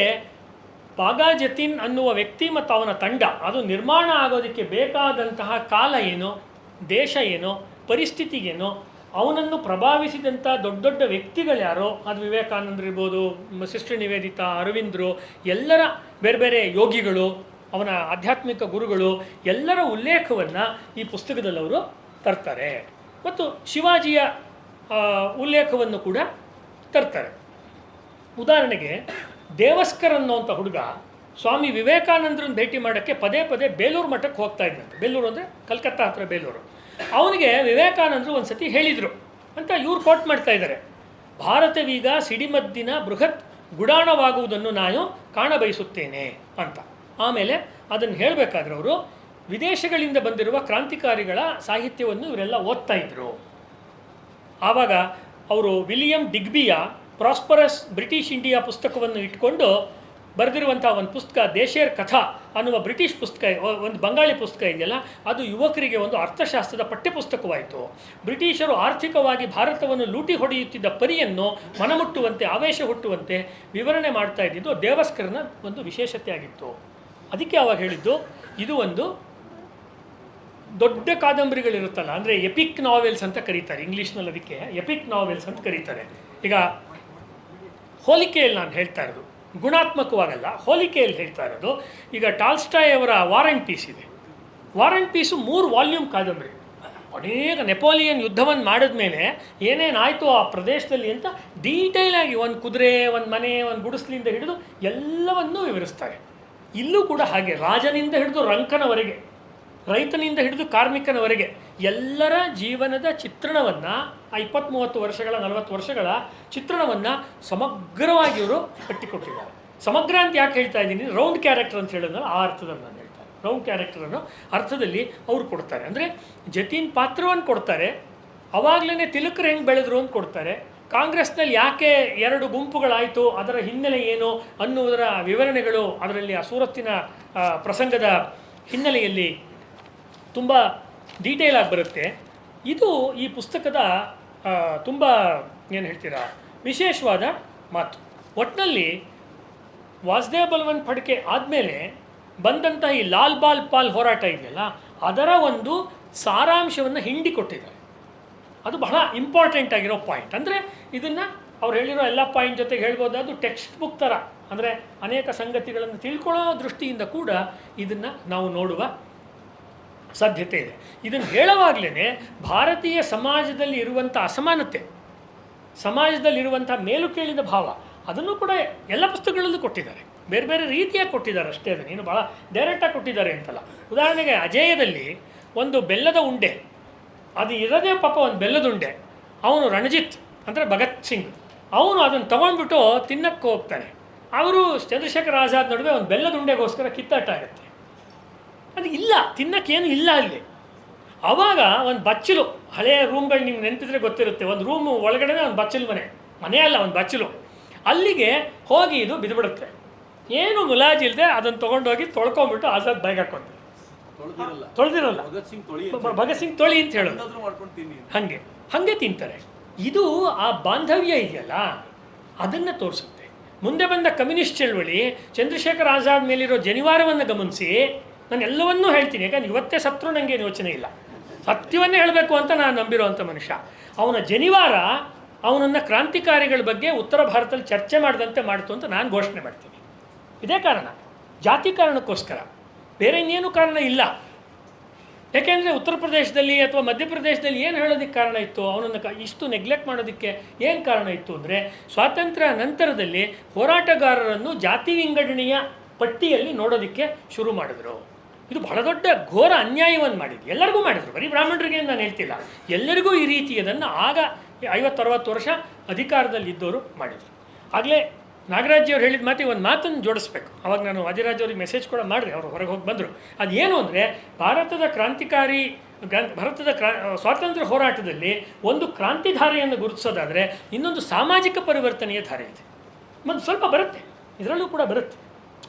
ಪಾಗಾ ಜತಿನ್ ಅನ್ನುವ ವ್ಯಕ್ತಿ ಮತ್ತು ಅವನ ತಂಡ ಅದು ನಿರ್ಮಾಣ ಆಗೋದಕ್ಕೆ ಬೇಕಾದಂತಹ ಕಾಲ ಏನೋ, ದೇಶ ಏನೋ, ಪರಿಸ್ಥಿತಿಗೇನೋ, ಅವನನ್ನು ಪ್ರಭಾವಿಸಿದಂಥ ದೊಡ್ಡ ದೊಡ್ಡ ವ್ಯಕ್ತಿಗಳು ಯಾರೋ, ಅದು ವಿವೇಕಾನಂದರು ಇರ್ಬೋದು, ಸಿಸ್ಟರ್ ನಿವೇದಿತಾ, ಅರವಿಂದರು, ಎಲ್ಲರ ಬೇರೆ ಬೇರೆ ಯೋಗಿಗಳು, ಅವನ ಆಧ್ಯಾತ್ಮಿಕ ಗುರುಗಳು, ಎಲ್ಲರ ಉಲ್ಲೇಖವನ್ನು ಈ ಪುಸ್ತಕದಲ್ಲಿ ಅವರು ತರ್ತಾರೆ. ಮತ್ತು ಶಿವಾಜಿಯ ಉಲ್ಲೇಖವನ್ನು ಕೂಡ ತರ್ತಾರೆ. ಉದಾಹರಣೆಗೆ ದೇವಸ್ಕರ್ ಅನ್ನೋಂಥ ಹುಡುಗ ಸ್ವಾಮಿ ವಿವೇಕಾನಂದರನ್ನು ಭೇಟಿ ಮಾಡೋಕ್ಕೆ ಪದೇ ಪದೇ ಬೇಲೂರು ಮಠಕ್ಕೆ ಹೋಗ್ತಾ ಇದ್ದಂತೆ. ಬೇಲೂರು ಅಂದರೆ ಕಲ್ಕತ್ತಾ ಹತ್ರ ಬೇಲೂರು. ಅವನಿಗೆ ವಿವೇಕಾನಂದರು ಒಂದು ಸತಿ ಹೇಳಿದರು ಅಂತ ಇವ್ರು ಕೋಟ್ ಮಾಡ್ತಾ ಇದ್ದಾರೆ. ಭಾರತವೀಗ ಸಿಡಿಮದ್ದಿನ ಬೃಹತ್ ಗುಡಾಣವಾಗುವುದನ್ನು ನಾನು ಕಾಣಬಯಸುತ್ತೇನೆ ಅಂತ. ಆಮೇಲೆ ಅದನ್ನು ಹೇಳಬೇಕಾದ್ರೆ ಅವರು ವಿದೇಶಗಳಿಂದ ಬಂದಿರುವ ಕ್ರಾಂತಿಕಾರಿಗಳ ಸಾಹಿತ್ಯವನ್ನು ಇವರೆಲ್ಲ ಓದ್ತಾ ಇದ್ದರು. ಆವಾಗ ಅವರು ವಿಲಿಯಂ ಡಿಗ್ಬಿಯ ಪ್ರಾಸ್ಪರಸ್ ಬ್ರಿಟಿಷ್ ಇಂಡಿಯಾ ಪುಸ್ತಕವನ್ನು ಇಟ್ಕೊಂಡು ಬರೆದಿರುವಂಥ ಒಂದು ಪುಸ್ತಕ ದೇಶೇರ್ ಕಥಾ ಅನ್ನುವ ಬ್ರಿಟಿಷ್ ಪುಸ್ತಕ, ಒಂದು ಬಂಗಾಳಿ ಪುಸ್ತಕ ಇದೆಯಲ್ಲ, ಅದು ಯುವಕರಿಗೆ ಒಂದು ಅರ್ಥಶಾಸ್ತ್ರದ ಪಠ್ಯಪುಸ್ತಕವಾಯಿತು. ಬ್ರಿಟಿಷರು ಆರ್ಥಿಕವಾಗಿ ಭಾರತವನ್ನು ಲೂಟಿ ಹೊಡೆಯುತ್ತಿದ್ದ ಪರಿಯನ್ನು ಮನಮುಟ್ಟುವಂತೆ, ಆವೇಶ ಹುಟ್ಟುವಂತೆ ವಿವರಣೆ ಮಾಡ್ತಾ ಇದ್ದಿದ್ದು ದೇವಸ್ಕರ್ನ ಒಂದು ವಿಶೇಷತೆ ಆಗಿತ್ತು. ಅದಕ್ಕೆ ಅವಾಗ ಹೇಳಿದ್ದು ಇದು ಒಂದು ದೊಡ್ಡ ಕಾದಂಬರಿಗಳಿರುತ್ತಲ್ಲ, ಅಂದರೆ ಎಪಿಕ್ ನಾವೆಲ್ಸ್ ಅಂತ ಕರೀತಾರೆ ಇಂಗ್ಲೀಷ್ನಲ್ಲಿ. ಅದಕ್ಕೆ ಎಪಿಕ್ ನಾವೆಲ್ಸ್ ಅಂತ ಕರೀತಾರೆ. ಈಗ ಹೋಲಿಕೆಯಲ್ಲಿ ನಾನು ಹೇಳ್ತಾ ಇರೋದು ಗುಣಾತ್ಮಕವಾಗಲ್ಲ, ಹೋಲಿಕೆಯಲ್ಲಿ ಹೇಳ್ತಾ ಇರೋದು. ಈಗ ಟಾಲ್ಸ್ಟಾಯ್ ಅವರ ವಾರ್ ಆ್ಯಂಡ್ ಪೀಸ್ ಇದೆ. ವಾರ್ ಆ್ಯಂಡ್ ಪೀಸು 3 ವಾಲ್ಯೂಮ್ ಕಾದಂಬರಿ. ಅನೇಕ ನೆಪೋಲಿಯನ್ ಯುದ್ಧವನ್ನು ಮಾಡಿದ ಮೇಲೆ ಏನೇನಾಯಿತು ಆ ಪ್ರದೇಶದಲ್ಲಿ ಅಂತ ಡೀಟೇಲಾಗಿ ಒಂದು ಕುದುರೆ, ಒಂದು ಮನೆ, ಒಂದು ಗುಡಿಸ್ಲಿಂದ ಹಿಡಿದು ಎಲ್ಲವನ್ನೂ ವಿವರಿಸ್ತಾರೆ. ಇಲ್ಲೂ ಕೂಡ ಹಾಗೆ ರಾಜನಿಂದ ಹಿಡಿದು ರಂಕನವರೆಗೆ, ರೈತನಿಂದ ಹಿಡಿದು ಕಾರ್ಮಿಕನವರೆಗೆ ಎಲ್ಲರ ಜೀವನದ ಚಿತ್ರಣವನ್ನು, ಆ 20-30 ವರ್ಷಗಳ 40 ವರ್ಷಗಳ ಚಿತ್ರಣವನ್ನು ಸಮಗ್ರವಾಗಿ ಇವರು ಕಟ್ಟಿಕೊಟ್ಟಿದ್ದಾರೆ. ಸಮಗ್ರ ಅಂತ ಯಾಕೆ ಹೇಳ್ತಾ ಇದ್ದೀನಿ, ರೌಂಡ್ ಕ್ಯಾರೆಕ್ಟರ್ ಅಂತ ಹೇಳಿದ್ರೆ ಆ ಅರ್ಥದಲ್ಲಿ ನಾನು ಹೇಳ್ತಾರೆ. ರೌಂಡ್ ಕ್ಯಾರೆಕ್ಟರನ್ನು ಅರ್ಥದಲ್ಲಿ ಅವರು ಕೊಡ್ತಾರೆ. ಅಂದರೆ ಜತಿನ್ ಪಾತ್ರವನ್ನು ಕೊಡ್ತಾರೆ, ಅವಾಗಲೇ ತಿಲಕರು ಹೆಂಗೆ ಬೆಳೆದ್ರು ಅಂತ ಕೊಡ್ತಾರೆ. ಕಾಂಗ್ರೆಸ್ನಲ್ಲಿ ಯಾಕೆ 2 ಗುಂಪುಗಳಾಯಿತು, ಅದರ ಹಿನ್ನೆಲೆ ಏನು ಅನ್ನುವುದರ ವಿವರಣೆಗಳು ಅದರಲ್ಲಿ ಆ ಸೂರತ್ತಿನ ಪ್ರಸಂಗದ ಹಿನ್ನೆಲೆಯಲ್ಲಿ ತುಂಬ ಡೀಟೇಲಾಗಿ ಬರುತ್ತೆ. ಇದು ಈ ಪುಸ್ತಕದ ತುಂಬ ಏನು ಹೇಳ್ತೀರಾ ವಿಶೇಷವಾದ ಮಾತು. ಒಟ್ಟಿನಲ್ಲಿ ವಾಸುದೇವ್ ಬಲವಂತ್ ಫಡ್ಕೆ ಆದಮೇಲೆ ಬಂದಂಥ ಈ ಲಾಲ್ ಬಾಲ್ ಪಾಲ್ ಹೋರಾಟ ಇದೆಯಲ್ಲ, ಅದರ ಒಂದು ಸಾರಾಂಶವನ್ನು ಹಿಂಡಿಕೊಟ್ಟಿದ್ದಾರೆ. ಅದು ಬಹಳ ಇಂಪಾರ್ಟೆಂಟ್ ಆಗಿರೋ ಪಾಯಿಂಟ್. ಅಂದರೆ ಇದನ್ನು ಅವ್ರು ಹೇಳಿರೋ ಎಲ್ಲ ಪಾಯಿಂಟ್ ಜೊತೆಗೆ ಹೇಳ್ಬೋದು, ಅದು ಟೆಕ್ಸ್ಟ್ ಬುಕ್ ಥರ. ಅಂದರೆ ಅನೇಕ ಸಂಗತಿಗಳನ್ನು ತಿಳ್ಕೊಳ್ಳೋ ದೃಷ್ಟಿಯಿಂದ ಕೂಡ ಇದನ್ನು ನಾವು ನೋಡುವ ಸಾಧ್ಯತೆ ಇದೆ. ಇದನ್ನು ಹೇಳುವಾಗಲೇ ಭಾರತೀಯ ಸಮಾಜದಲ್ಲಿ ಇರುವಂಥ ಅಸಮಾನತೆ, ಸಮಾಜದಲ್ಲಿರುವಂಥ ಮೇಲು ಕೇಳಿದ ಭಾವ, ಅದನ್ನು ಕೂಡ ಎಲ್ಲ ಪುಸ್ತಕಗಳಲ್ಲೂ ಕೊಟ್ಟಿದ್ದಾರೆ. ಬೇರೆ ಬೇರೆ ರೀತಿಯಾಗಿ ಕೊಟ್ಟಿದ್ದಾರೆ ಅಷ್ಟೇ. ಅದನ್ನು ಇನ್ನು ಭಾಳ ಡೈರೆಕ್ಟಾಗಿ ಕೊಟ್ಟಿದ್ದಾರೆ ಅಂತಲ್ಲ. ಉದಾಹರಣೆಗೆ ಅಜೇಯದಲ್ಲಿ ಒಂದು ಬೆಲ್ಲದ ಉಂಡೆ, ಅದು ಇರೋದೇ ಪಾಪ ಒಂದು ಬೆಲ್ಲದ ಉಂಡೆ. ಅವನು ರಣಜಿತ್ ಅಂದರೆ ಭಗತ್ ಸಿಂಗ್, ಅವನು ಅದನ್ನು ತೊಗೊಂಡ್ಬಿಟ್ಟು ತಿನ್ನಕ್ಕೆ ಹೋಗ್ತಾನೆ. ಅವರು ಚಂದ್ರಶೇಖರ್ ಆಜಾದ್ ನಡುವೆ ಒಂದು ಬೆಲ್ಲದ ಉಂಡೆಗೋಸ್ಕರ ಕಿತ್ತಾಟ ಆಗುತ್ತೆ. ಅದು ಇಲ್ಲ, ತಿನ್ನಕ್ಕೇನು ಇಲ್ಲ ಅಲ್ಲಿ. ಆವಾಗ ಒಂದು ಬಚ್ಚಲು, ಹಳೆಯ ರೂಮ್ಗಳು ನಿಮ್ಗೆ ನೆನಪಿದ್ರೆ ಗೊತ್ತಿರುತ್ತೆ, ಒಂದು ರೂಮು ಒಳಗಡೆ ಒಂದು ಬಚ್ಚಲು ಮನೆ ಅಲ್ಲ, ಒಂದು ಬಚ್ಚಲು, ಅಲ್ಲಿಗೆ ಹೋಗಿ ಇದು ಬಿದ್ದುಬಿಡುತ್ತೆ. ಏನು ಮುಲಾಜಿಲ್ಲದೆ ಅದನ್ನು ತೊಗೊಂಡೋಗಿ ತೊಳ್ಕೊಂಬಿಟ್ಟು ಆಜಾದ್ ಬೈಕ್ ಹಾಕ್ಕೊಂತಾರೆ. ತೊಳೆದಿರಲ್ಲ, ಭಗತ್ ಸಿಂಗ್ ತೊಳಿ ಅಂತ ಹೇಳೋದು, ಹಾಗೆ ತಿಂತಾರೆ. ಇದು ಆ ಬಾಂಧವ್ಯ ಇದೆಯಲ್ಲ, ಅದನ್ನು ತೋರಿಸುತ್ತೆ. ಮುಂದೆ ಬಂದ ಕಮ್ಯುನಿಸ್ಟ್ ಚಳವಳಿ ಚಂದ್ರಶೇಖರ್ ಆಜಾದ್ ಮೇಲಿರೋ ಜನಿವಾರವನ್ನು ಗಮನಿಸಿ, ನಾನು ಎಲ್ಲವನ್ನೂ ಹೇಳ್ತೀನಿ, ಯಾಕಂದ್ರೆ ಇವತ್ತೇ ಸತ್ರು ನನಗೇನು ಯೋಚನೆ ಇಲ್ಲ, ಸತ್ಯವನ್ನೇ ಹೇಳಬೇಕು ಅಂತ ನಾನು ನಂಬಿರೋವಂಥ ಮನುಷ್ಯ. ಅವನ ಜನಿವಾರ ಅವನನ್ನು ಕ್ರಾಂತಿಕಾರಿಗಳ ಬಗ್ಗೆ ಉತ್ತರ ಭಾರತದಲ್ಲಿ ಚರ್ಚೆ ಮಾಡಿದಂತೆ ಮಾಡ್ತು ಅಂತ ನಾನು ಘೋಷಣೆ ಮಾಡ್ತೀನಿ. ಇದೇ ಕಾರಣ. ಜಾತಿ ಕಾರಣಕ್ಕೋಸ್ಕರ, ಬೇರೆ ಇನ್ನೇನು ಕಾರಣ ಇಲ್ಲ. ಯಾಕೆಂದರೆ ಉತ್ತರ ಪ್ರದೇಶದಲ್ಲಿ ಅಥವಾ ಮಧ್ಯಪ್ರದೇಶದಲ್ಲಿ ಏನು ಹೇಳೋದಕ್ಕೆ ಕಾರಣ ಇತ್ತು, ಅವನನ್ನು ಇಷ್ಟು ನೆಗ್ಲೆಕ್ಟ್ ಮಾಡೋದಕ್ಕೆ ಏನು ಕಾರಣ ಇತ್ತು ಅಂದರೆ, ಸ್ವಾತಂತ್ರ್ಯ ನಂತರದಲ್ಲಿ ಹೋರಾಟಗಾರರನ್ನು ಜಾತಿ ವಿಂಗಡಣೆಯ ಪಟ್ಟಿಯಲ್ಲಿ ನೋಡೋದಕ್ಕೆ ಶುರು ಮಾಡಿದ್ರು. ಇದು ಬಹಳ ದೊಡ್ಡ ಘೋರ ಅನ್ಯಾಯವನ್ನು ಮಾಡಿದ್ರು, ಎಲ್ಲರಿಗೂ ಮಾಡಿದರು, ಬರೀ ಬ್ರಾಹ್ಮಣರಿಗೆ ನಾನು ಹೇಳ್ತಿಲ್ಲ, ಎಲ್ಲರಿಗೂ ಈ ರೀತಿಯದನ್ನು ಆಗ 50-60 ವರ್ಷ ಅಧಿಕಾರದಲ್ಲಿದ್ದವರು ಮಾಡಿದರು. ಆಗಲೇ ನಾಗರಾಜ್ಯವ್ರು ಹೇಳಿದ ಮಾತಿಗೆ ಒಂದು ಮಾತನ್ನು ಜೋಡಿಸ್ಬೇಕು. ಅವಾಗ ನಾನು ವಾದಿರಾಜ್ ಅವ್ರಿಗೆ ಮೆಸೇಜ್ ಕೂಡ ಮಾಡಿದೆ, ಅವರು ಹೊರಗೆ ಹೋಗಿ ಬಂದರು. ಅದೇನು ಅಂದರೆ, ಭಾರತದ ಸ್ವಾತಂತ್ರ್ಯ ಹೋರಾಟದಲ್ಲಿ ಒಂದು ಕ್ರಾಂತಿಧಾರೆಯನ್ನು ಗುರುತಿಸೋದಾದರೆ ಇನ್ನೊಂದು ಸಾಮಾಜಿಕ ಪರಿವರ್ತನೆಯ ಧಾರೆ ಇದೆ. ಮತ್ತು ಸ್ವಲ್ಪ ಬರುತ್ತೆ, ಇದರಲ್ಲೂ ಕೂಡ ಬರುತ್ತೆ.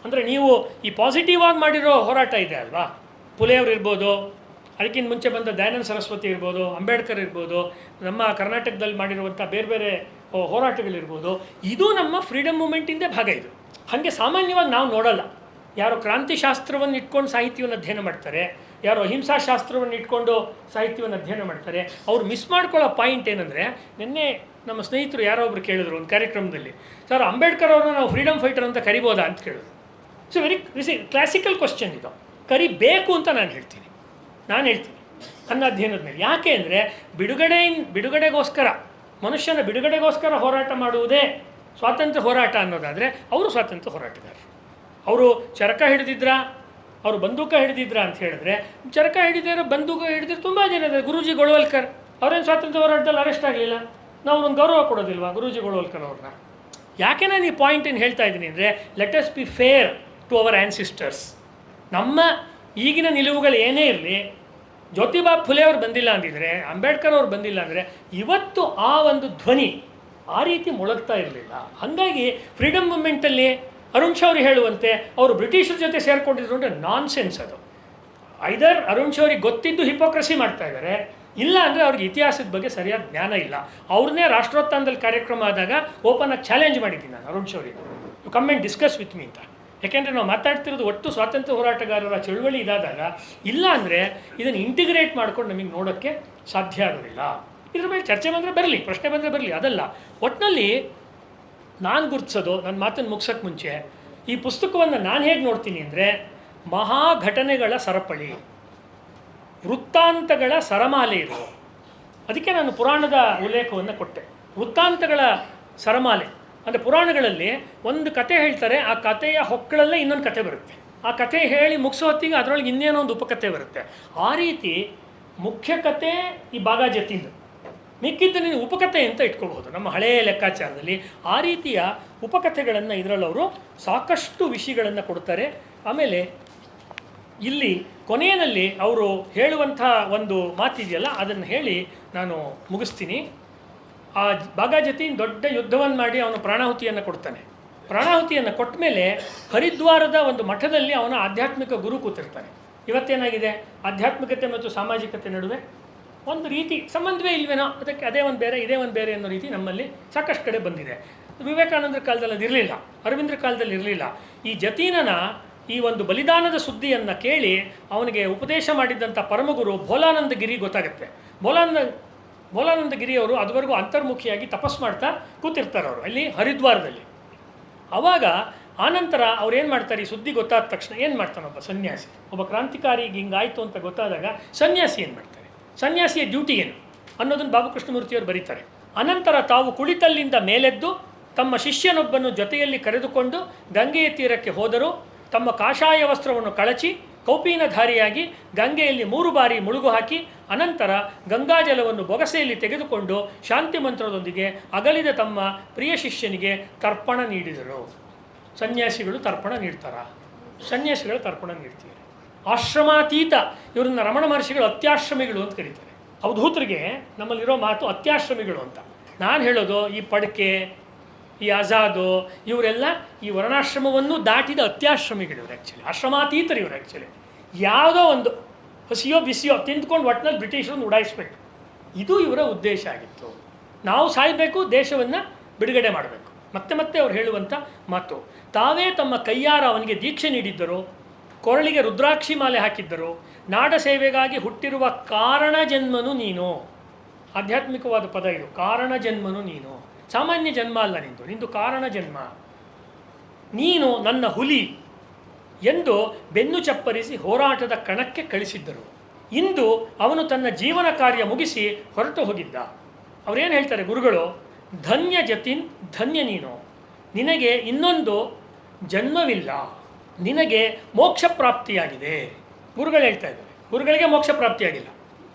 ಅಂದರೆ ನೀವು ಈ ಪಾಸಿಟಿವ್ ಆಗಿ ಮಾಡಿರೋ ಹೋರಾಟ ಇದೆ ಅಲ್ವಾ, ಪುಲೆಯವರು ಇರ್ಬೋದು, ಅದಕ್ಕಿಂತ ಮುಂಚೆ ಬಂದ ದಯಾನಂದ ಸರಸ್ವತಿ ಇರ್ಬೋದು, ಅಂಬೇಡ್ಕರ್ ಇರ್ಬೋದು, ನಮ್ಮ ಕರ್ನಾಟಕದಲ್ಲಿ ಮಾಡಿರುವಂಥ ಬೇರೆ ಬೇರೆ ಹೋರಾಟಗಳಿರ್ಬೋದು, ಇದು ನಮ್ಮ ಫ್ರೀಡಮ್ ಮೂಮೆಂಟಿಂದೇ ಭಾಗ. ಇದು ಹಾಗೆ ಸಾಮಾನ್ಯವಾಗಿ ನಾವು ನೋಡಲ್ಲ. ಯಾರೋ ಕ್ರಾಂತಿಶಾಸ್ತ್ರವನ್ನು ಇಟ್ಕೊಂಡು ಸಾಹಿತ್ಯವನ್ನು ಅಧ್ಯಯನ ಮಾಡ್ತಾರೆ, ಯಾರೋ ಅಹಿಂಸಾ ಶಾಸ್ತ್ರವನ್ನು ಇಟ್ಕೊಂಡು ಸಾಹಿತ್ಯವನ್ನು ಅಧ್ಯಯನ ಮಾಡ್ತಾರೆ. ಅವ್ರು ಮಿಸ್ ಮಾಡ್ಕೊಳ್ಳೋ ಪಾಯಿಂಟ್ ಏನಂದರೆ, ನಿನ್ನೆ ನಮ್ಮ ಸ್ನೇಹಿತರು ಯಾರೋ ಒಬ್ರು ಕೇಳಿದ್ರು ಒಂದು ಕಾರ್ಯಕ್ರಮದಲ್ಲಿ, ಸರ್ ಅಂಬೇಡ್ಕರ್ ಅವ್ರನ್ನ ನಾವು ಫ್ರೀಡಮ್ ಫೈಟರ್ ಅಂತ ಕರಿಬೋದಾ ಅಂತ ಕೇಳಿದ್ರು. ಸೊ ವೆರಿ ಕ್ಲಾಸಿಕಲ್ ಕ್ವಶನ್ ಇದು. ಕರಿಬೇಕು ಅಂತ ನಾನು ಹೇಳ್ತೀನಿ ನನ್ನ ಅಧ್ಯಯನದ ಮೇಲೆ. ಯಾಕೆ ಅಂದರೆ ಬಿಡುಗಡೆಗೋಸ್ಕರ, ಮನುಷ್ಯನ ಬಿಡುಗಡೆಗೋಸ್ಕರ ಹೋರಾಟ ಮಾಡುವುದೇ ಸ್ವಾತಂತ್ರ್ಯ ಹೋರಾಟ ಅನ್ನೋದಾದರೆ, ಅವರು ಸ್ವಾತಂತ್ರ್ಯ ಹೋರಾಟಗಾರರು. ಅವರು ಚರಕ ಹಿಡಿದಿದ್ರ, ಅವರು ಬಂದೂಕ ಹಿಡಿದಿದ್ರ ಅಂತ ಹೇಳಿದ್ರೆ, ಚರಕ ಹಿಡಿದಿರೋ ಬಂದೂಕ ಹಿಡಿದ್ರೆ ತುಂಬ ಜನ ಇದ್ದಾರೆ. ಗುರೂಜಿ ಗೊಳವಲ್ಕರ್ ಅವರೇನು ಸ್ವಾತಂತ್ರ್ಯ ಹೋರಾಟದಲ್ಲಿ ಅರೆಸ್ಟ್ ಆಗಲಿಲ್ಲ, ನಾವು ಒಂದು ಗೌರವ ಕೊಡೋದಿಲ್ವಾ ಗುರೂಜಿ ಗೊಳವಲ್ಕರ್ ಅವ್ರನ್ನ? ಯಾಕೆ ನಾನು ಈ ಪಾಯಿಂಟನ್ನು ಹೇಳ್ತಾ ಇದ್ದೀನಿ ಅಂದರೆ, let us be fair to our ancestors. ನಮ್ಮ ಈಗಿನ ನಿಲುವುಗಳು ಏನೇ ಇರಲಿ, ಜ್ಯೋತಿಬಾ ಫುಲೆ ಅವ್ರು ಬಂದಿಲ್ಲ ಅಂದಿದ್ರೆ, ಅಂಬೇಡ್ಕರ್ ಅವ್ರು ಬಂದಿಲ್ಲ ಅಂದರೆ ಇವತ್ತು ಆ ಒಂದು ಧ್ವನಿ ಆ ರೀತಿ ಮೊಳಗ್ತಾ ಇರಲಿಲ್ಲ. ಹಾಗಾಗಿ ಫ್ರೀಡಮ್ ಮೂಮೆಂಟಲ್ಲಿ ಅರುಣ್ ಶೌರಿ ಹೇಳುವಂತೆ ಅವರು ಬ್ರಿಟಿಷರ ಜೊತೆ ಸೇರಿಕೊಂಡಿದ್ರು ಅಂದರೆ ನಾನ್ ಸೆನ್ಸ್ ಅದು. ಐದರ್ ಅರುಣ್ ಶೌರಿಗೆ ಗೊತ್ತಿದ್ದು ಹಿಪೋಕ್ರಸಿ ಮಾಡ್ತಾ ಇದ್ದಾರೆ, ಇಲ್ಲ ಅಂದರೆ ಅವ್ರಿಗೆ ಇತಿಹಾಸದ ಬಗ್ಗೆ ಸರಿಯಾದ ಜ್ಞಾನ ಇಲ್ಲ. ಅವ್ರನ್ನೇ ರಾಷ್ಟ್ರೋತ್ಥಾನದಲ್ಲಿ ಕಾರ್ಯಕ್ರಮ ಆದಾಗ ಓಪನ್ ಆಗಿ ಚಾಲೆಂಜ್ ಮಾಡಿದ್ದೀನಿ ನಾನು Arun Shourie, you come and discuss with me ಅಂತ. ಯಾಕೆಂದರೆ ನಾವು ಮಾತಾಡ್ತಿರೋದು ಒಟ್ಟು ಸ್ವಾತಂತ್ರ್ಯ ಹೋರಾಟಗಾರರ ಚಳುವಳಿ ಇದಾದಾಗ, ಇಲ್ಲ ಅಂದರೆ ಇದನ್ನು ಇಂಟಿಗ್ರೇಟ್ ಮಾಡ್ಕೊಂಡು ನಮಗೆ ನೋಡೋಕ್ಕೆ ಸಾಧ್ಯ ಆಗೋದಿಲ್ಲ. ಇದ್ರ ಮೇಲೆ ಚರ್ಚೆ ಬಂದರೆ ಬರಲಿ, ಪ್ರಶ್ನೆ ಬಂದರೆ ಬರಲಿ, ಅದಲ್ಲ. ಒಟ್ಟಿನಲ್ಲಿ ನಾನು ಗುರುತಿಸೋದು, ನನ್ನ ಮಾತನ್ನು ಮುಗಿಸೋಕ್ಕೆ ಮುಂಚೆ ಈ ಪುಸ್ತಕವನ್ನು ನಾನು ಹೇಗೆ ನೋಡ್ತೀನಿ ಅಂದರೆ, ಮಹಾಘಟನೆಗಳ ಸರಪಳಿ, ವೃತ್ತಾಂತಗಳ ಸರಮಾಲೆ ಇದು. ಅದಕ್ಕೆ ನಾನು ಪುರಾಣದ ಉಲ್ಲೇಖವನ್ನು ಕೊಟ್ಟೆ. ವೃತ್ತಾಂತಗಳ ಸರಮಾಲೆ ಅಂದರೆ ಪುರಾಣಗಳಲ್ಲಿ ಒಂದು ಕತೆ ಹೇಳ್ತಾರೆ, ಆ ಕಥೆಯ ಹೊಕ್ಕಳಲ್ಲೇ ಇನ್ನೊಂದು ಕತೆ ಬರುತ್ತೆ. ಆ ಕತೆ ಹೇಳಿ ಮುಗಿಸೋ ಹೊತ್ತಿಗೆ ಅದರೊಳಗೆ ಇನ್ನೇನೋ ಒಂದು ಉಪಕಥೆ ಬರುತ್ತೆ. ಆ ರೀತಿ ಮುಖ್ಯ ಕತೆ ಈ ಬಾಗ ಜತಿಂದು, ಮಿಕ್ಕಿದ್ದು ನೀವು ಉಪಕಥೆ ಅಂತ ಇಟ್ಕೋಬಹುದು ನಮ್ಮ ಹಳೆಯ ಲೆಕ್ಕಾಚಾರದಲ್ಲಿ. ಆ ರೀತಿಯ ಉಪಕಥೆಗಳನ್ನು ಇದರಲ್ಲವರು ಸಾಕಷ್ಟು ವಿಷಯಗಳನ್ನು ಕೊಡ್ತಾರೆ. ಆಮೇಲೆ ಇಲ್ಲಿ ಕೊನೆಯಲ್ಲಿ ಅವರು ಹೇಳುವಂಥ ಒಂದು ಮಾತಿದೆಯಲ್ಲ, ಅದನ್ನು ಹೇಳಿ ನಾನು ಮುಗಿಸ್ತೀನಿ. ಆ ಬಾಗ ಜತೀನ್ ದೊಡ್ಡ ಯುದ್ಧವನ್ನು ಮಾಡಿ ಅವನು ಪ್ರಾಣಾಹುತಿಯನ್ನು ಕೊಡ್ತಾನೆ. ಪ್ರಾಣಾಹುತಿಯನ್ನು ಕೊಟ್ಟ ಮೇಲೆ ಹರಿದ್ವಾರದ ಒಂದು ಮಠದಲ್ಲಿ ಅವನ ಆಧ್ಯಾತ್ಮಿಕ ಗುರು ಕೂತಿರ್ತಾನೆ. ಇವತ್ತೇನಾಗಿದೆ, ಆಧ್ಯಾತ್ಮಿಕತೆ ಮತ್ತು ಸಾಮಾಜಿಕತೆ ನಡುವೆ ಒಂದು ರೀತಿ ಸಂಬಂಧವೇ ಇಲ್ವೇನೋ, ಅದಕ್ಕೆ ಅದೇ ಒಂದು ಬೇರೆ ಇದೇ ಒಂದು ಬೇರೆ ಅನ್ನೋ ರೀತಿ ನಮ್ಮಲ್ಲಿ ಸಾಕಷ್ಟು ಕಡೆ ಬಂದಿದೆ. ವಿವೇಕಾನಂದರ ಕಾಲದಲ್ಲಿ ಅದು ಇರಲಿಲ್ಲ, ಅರವಿಂದ್ರ ಕಾಲದಲ್ಲಿ ಇರಲಿಲ್ಲ. ಈ ಜತೀನನ ಈ ಒಂದು ಬಲಿದಾನದ ಸುದ್ದಿಯನ್ನು ಕೇಳಿ ಅವನಿಗೆ ಉಪದೇಶ ಮಾಡಿದ್ದಂಥ ಪರಮಗುರು ಭೋಲಾನಂದಗಿರಿ ಗೊತ್ತಾಗುತ್ತೆ. ಭೋಲಾನಂದಗಿರಿಯವರು ಅದುವರೆಗೂ ಅಂತರ್ಮುಖಿಯಾಗಿ ತಪಸ್ಸು ಮಾಡ್ತಾ ಕೂತಿರ್ತಾರೆ ಅವರು ಅಲ್ಲಿ ಹರಿದ್ವಾರದಲ್ಲಿ. ಆವಾಗ ಆನಂತರ ಅವ್ರು ಏನು ಮಾಡ್ತಾರೆ, ಈ ಸುದ್ದಿ ಗೊತ್ತಾದ ತಕ್ಷಣ ಏನು ಮಾಡ್ತಾನೆ ಒಬ್ಬ ಸನ್ಯಾಸಿ, ಒಬ್ಬ ಕ್ರಾಂತಿಕಾರಿಗೆ ಹಿಂಗಾಯಿತು ಅಂತ ಗೊತ್ತಾದಾಗ ಸನ್ಯಾಸಿ ಏನು ಮಾಡ್ತಾರೆ, ಸನ್ಯಾಸಿಯ ಡ್ಯೂಟಿ ಏನು ಅನ್ನೋದನ್ನು ಬಾಬು ಕೃಷ್ಣಮೂರ್ತಿಯವರು ಬರೀತಾರೆ. ಅನಂತರ ತಾವು ಕುಳಿತಲ್ಲಿಂದ ಮೇಲೆದ್ದು ತಮ್ಮ ಶಿಷ್ಯನೊಬ್ಬನು ಜೊತೆಯಲ್ಲಿ ಕರೆದುಕೊಂಡು ಗಂಗೆಯ ತೀರಕ್ಕೆ ಹೋದರು. ತಮ್ಮ ಕಾಷಾಯ ವಸ್ತ್ರವನ್ನು ಕಳಚಿ ಕೌಪೀನಧಾರಿಯಾಗಿ ಗಂಗೆಯಲ್ಲಿ 3 ಬಾರಿ ಮುಳುಗು ಹಾಕಿ ಅನಂತರ ಗಂಗಾಜಲವನ್ನು ಬೊಗಸೆಯಲ್ಲಿ ತೆಗೆದುಕೊಂಡು ಶಾಂತಿ ಮಂತ್ರದೊಂದಿಗೆ ಅಗಲಿದ ತಮ್ಮ ಪ್ರಿಯ ಶಿಷ್ಯನಿಗೆ ತರ್ಪಣ ನೀಡಿದರು. ಸನ್ಯಾಸಿಗಳು ತರ್ಪಣ ನೀಡ್ತಾರ? ಸನ್ಯಾಸಿಗಳು ತರ್ಪಣ ನೀಡ್ತಾರೆ. ಆಶ್ರಮಾತೀತ, ಇವರನ್ನ ರಮಣ ಮಹರ್ಷಿಗಳು ಅತ್ಯಾಶ್ರಮಿಗಳು ಅಂತ ಕರೀತಾರೆ. ಅವಧೂತರಿಗೆ ನಮ್ಮಲ್ಲಿರೋ ಮಾತು ಅತ್ಯಾಶ್ರಮಿಗಳು ಅಂತ. ನಾನು ಹೇಳೋದು ಈ ಪಡಕೆ, ಈ ಆಜಾದು, ಇವರೆಲ್ಲ ಈ ವರ್ಣಾಶ್ರಮವನ್ನು ದಾಟಿದ ಅತ್ಯಾಶ್ರಮಿಗಳು ಇವರು. ಆ್ಯಕ್ಚುಲಿ ಆಶ್ರಮಾತೀತರು ಇವರು. ಆ್ಯಕ್ಚುಲಿ ಯಾವುದೋ ಒಂದು ಹಸಿಯೋ ಬಿಸಿಯೋ ತಿಂದ್ಕೊಂಡು ಒಟ್ಟಿನಲ್ಲಿ ಬ್ರಿಟಿಷರನ್ನು ಉಡಾಯಿಸ್ಬೇಕು, ಇದು ಇವರ ಉದ್ದೇಶ ಆಗಿತ್ತು. ನಾವು ಸಾಯಬೇಕು, ದೇಶವನ್ನು ಬಿಡುಗಡೆ ಮಾಡಬೇಕು. ಮತ್ತೆ ಅವ್ರು ಹೇಳುವಂಥ ಮಾತು, ತಾವೇ ತಮ್ಮ ಕೈಯಾರ ಅವನಿಗೆ ದೀಕ್ಷೆ ನೀಡಿದ್ದರು, ಕೊರಳಿಗೆ ರುದ್ರಾಕ್ಷಿ ಮಾಲೆ ಹಾಕಿದ್ದರು. ನಾಡ ಸೇವೆಗಾಗಿ ಹುಟ್ಟಿರುವ ಕಾರಣ ಜನ್ಮನು ನೀನು. ಆಧ್ಯಾತ್ಮಿಕವಾದ ಪದ ಇದು, ಕಾರಣ ಜನ್ಮನು ನೀನು. ಸಾಮಾನ್ಯ ಜನ್ಮ ಅಲ್ಲ ನಿಂದು ಕಾರಣ ಜನ್ಮ. ನೀನು ನನ್ನ ಹುಲಿ. ಎಂದು ಬೆನ್ನು ಚಪ್ಪರಿಸಿ ಹೋರಾಟದ ಕಣಕ್ಕೆ ಕಳಿಸಿದ್ದರು. ಇಂದು ಅವನು ತನ್ನ ಜೀವನ ಕಾರ್ಯ ಮುಗಿಸಿ ಹೊರಟು ಹೋಗಿದ್ದ. ಅವರೇನು ಹೇಳ್ತಾರೆ ಗುರುಗಳು, ಧನ್ಯ ಜತಿನ್, ಧನ್ಯ ನೀನು, ನಿನಗೆ ಇನ್ನೊಂದು ಜನ್ಮವಿಲ್ಲ, ನಿನಗೆ ಮೋಕ್ಷ ಪ್ರಾಪ್ತಿಯಾಗಿದೆ. ಗುರುಗಳು ಹೇಳ್ತಾ ಇದ್ದಾರೆ, ಗುರುಗಳಿಗೆ ಮೋಕ್ಷ ಪ್ರಾಪ್ತಿಯಾಗಿಲ್ಲ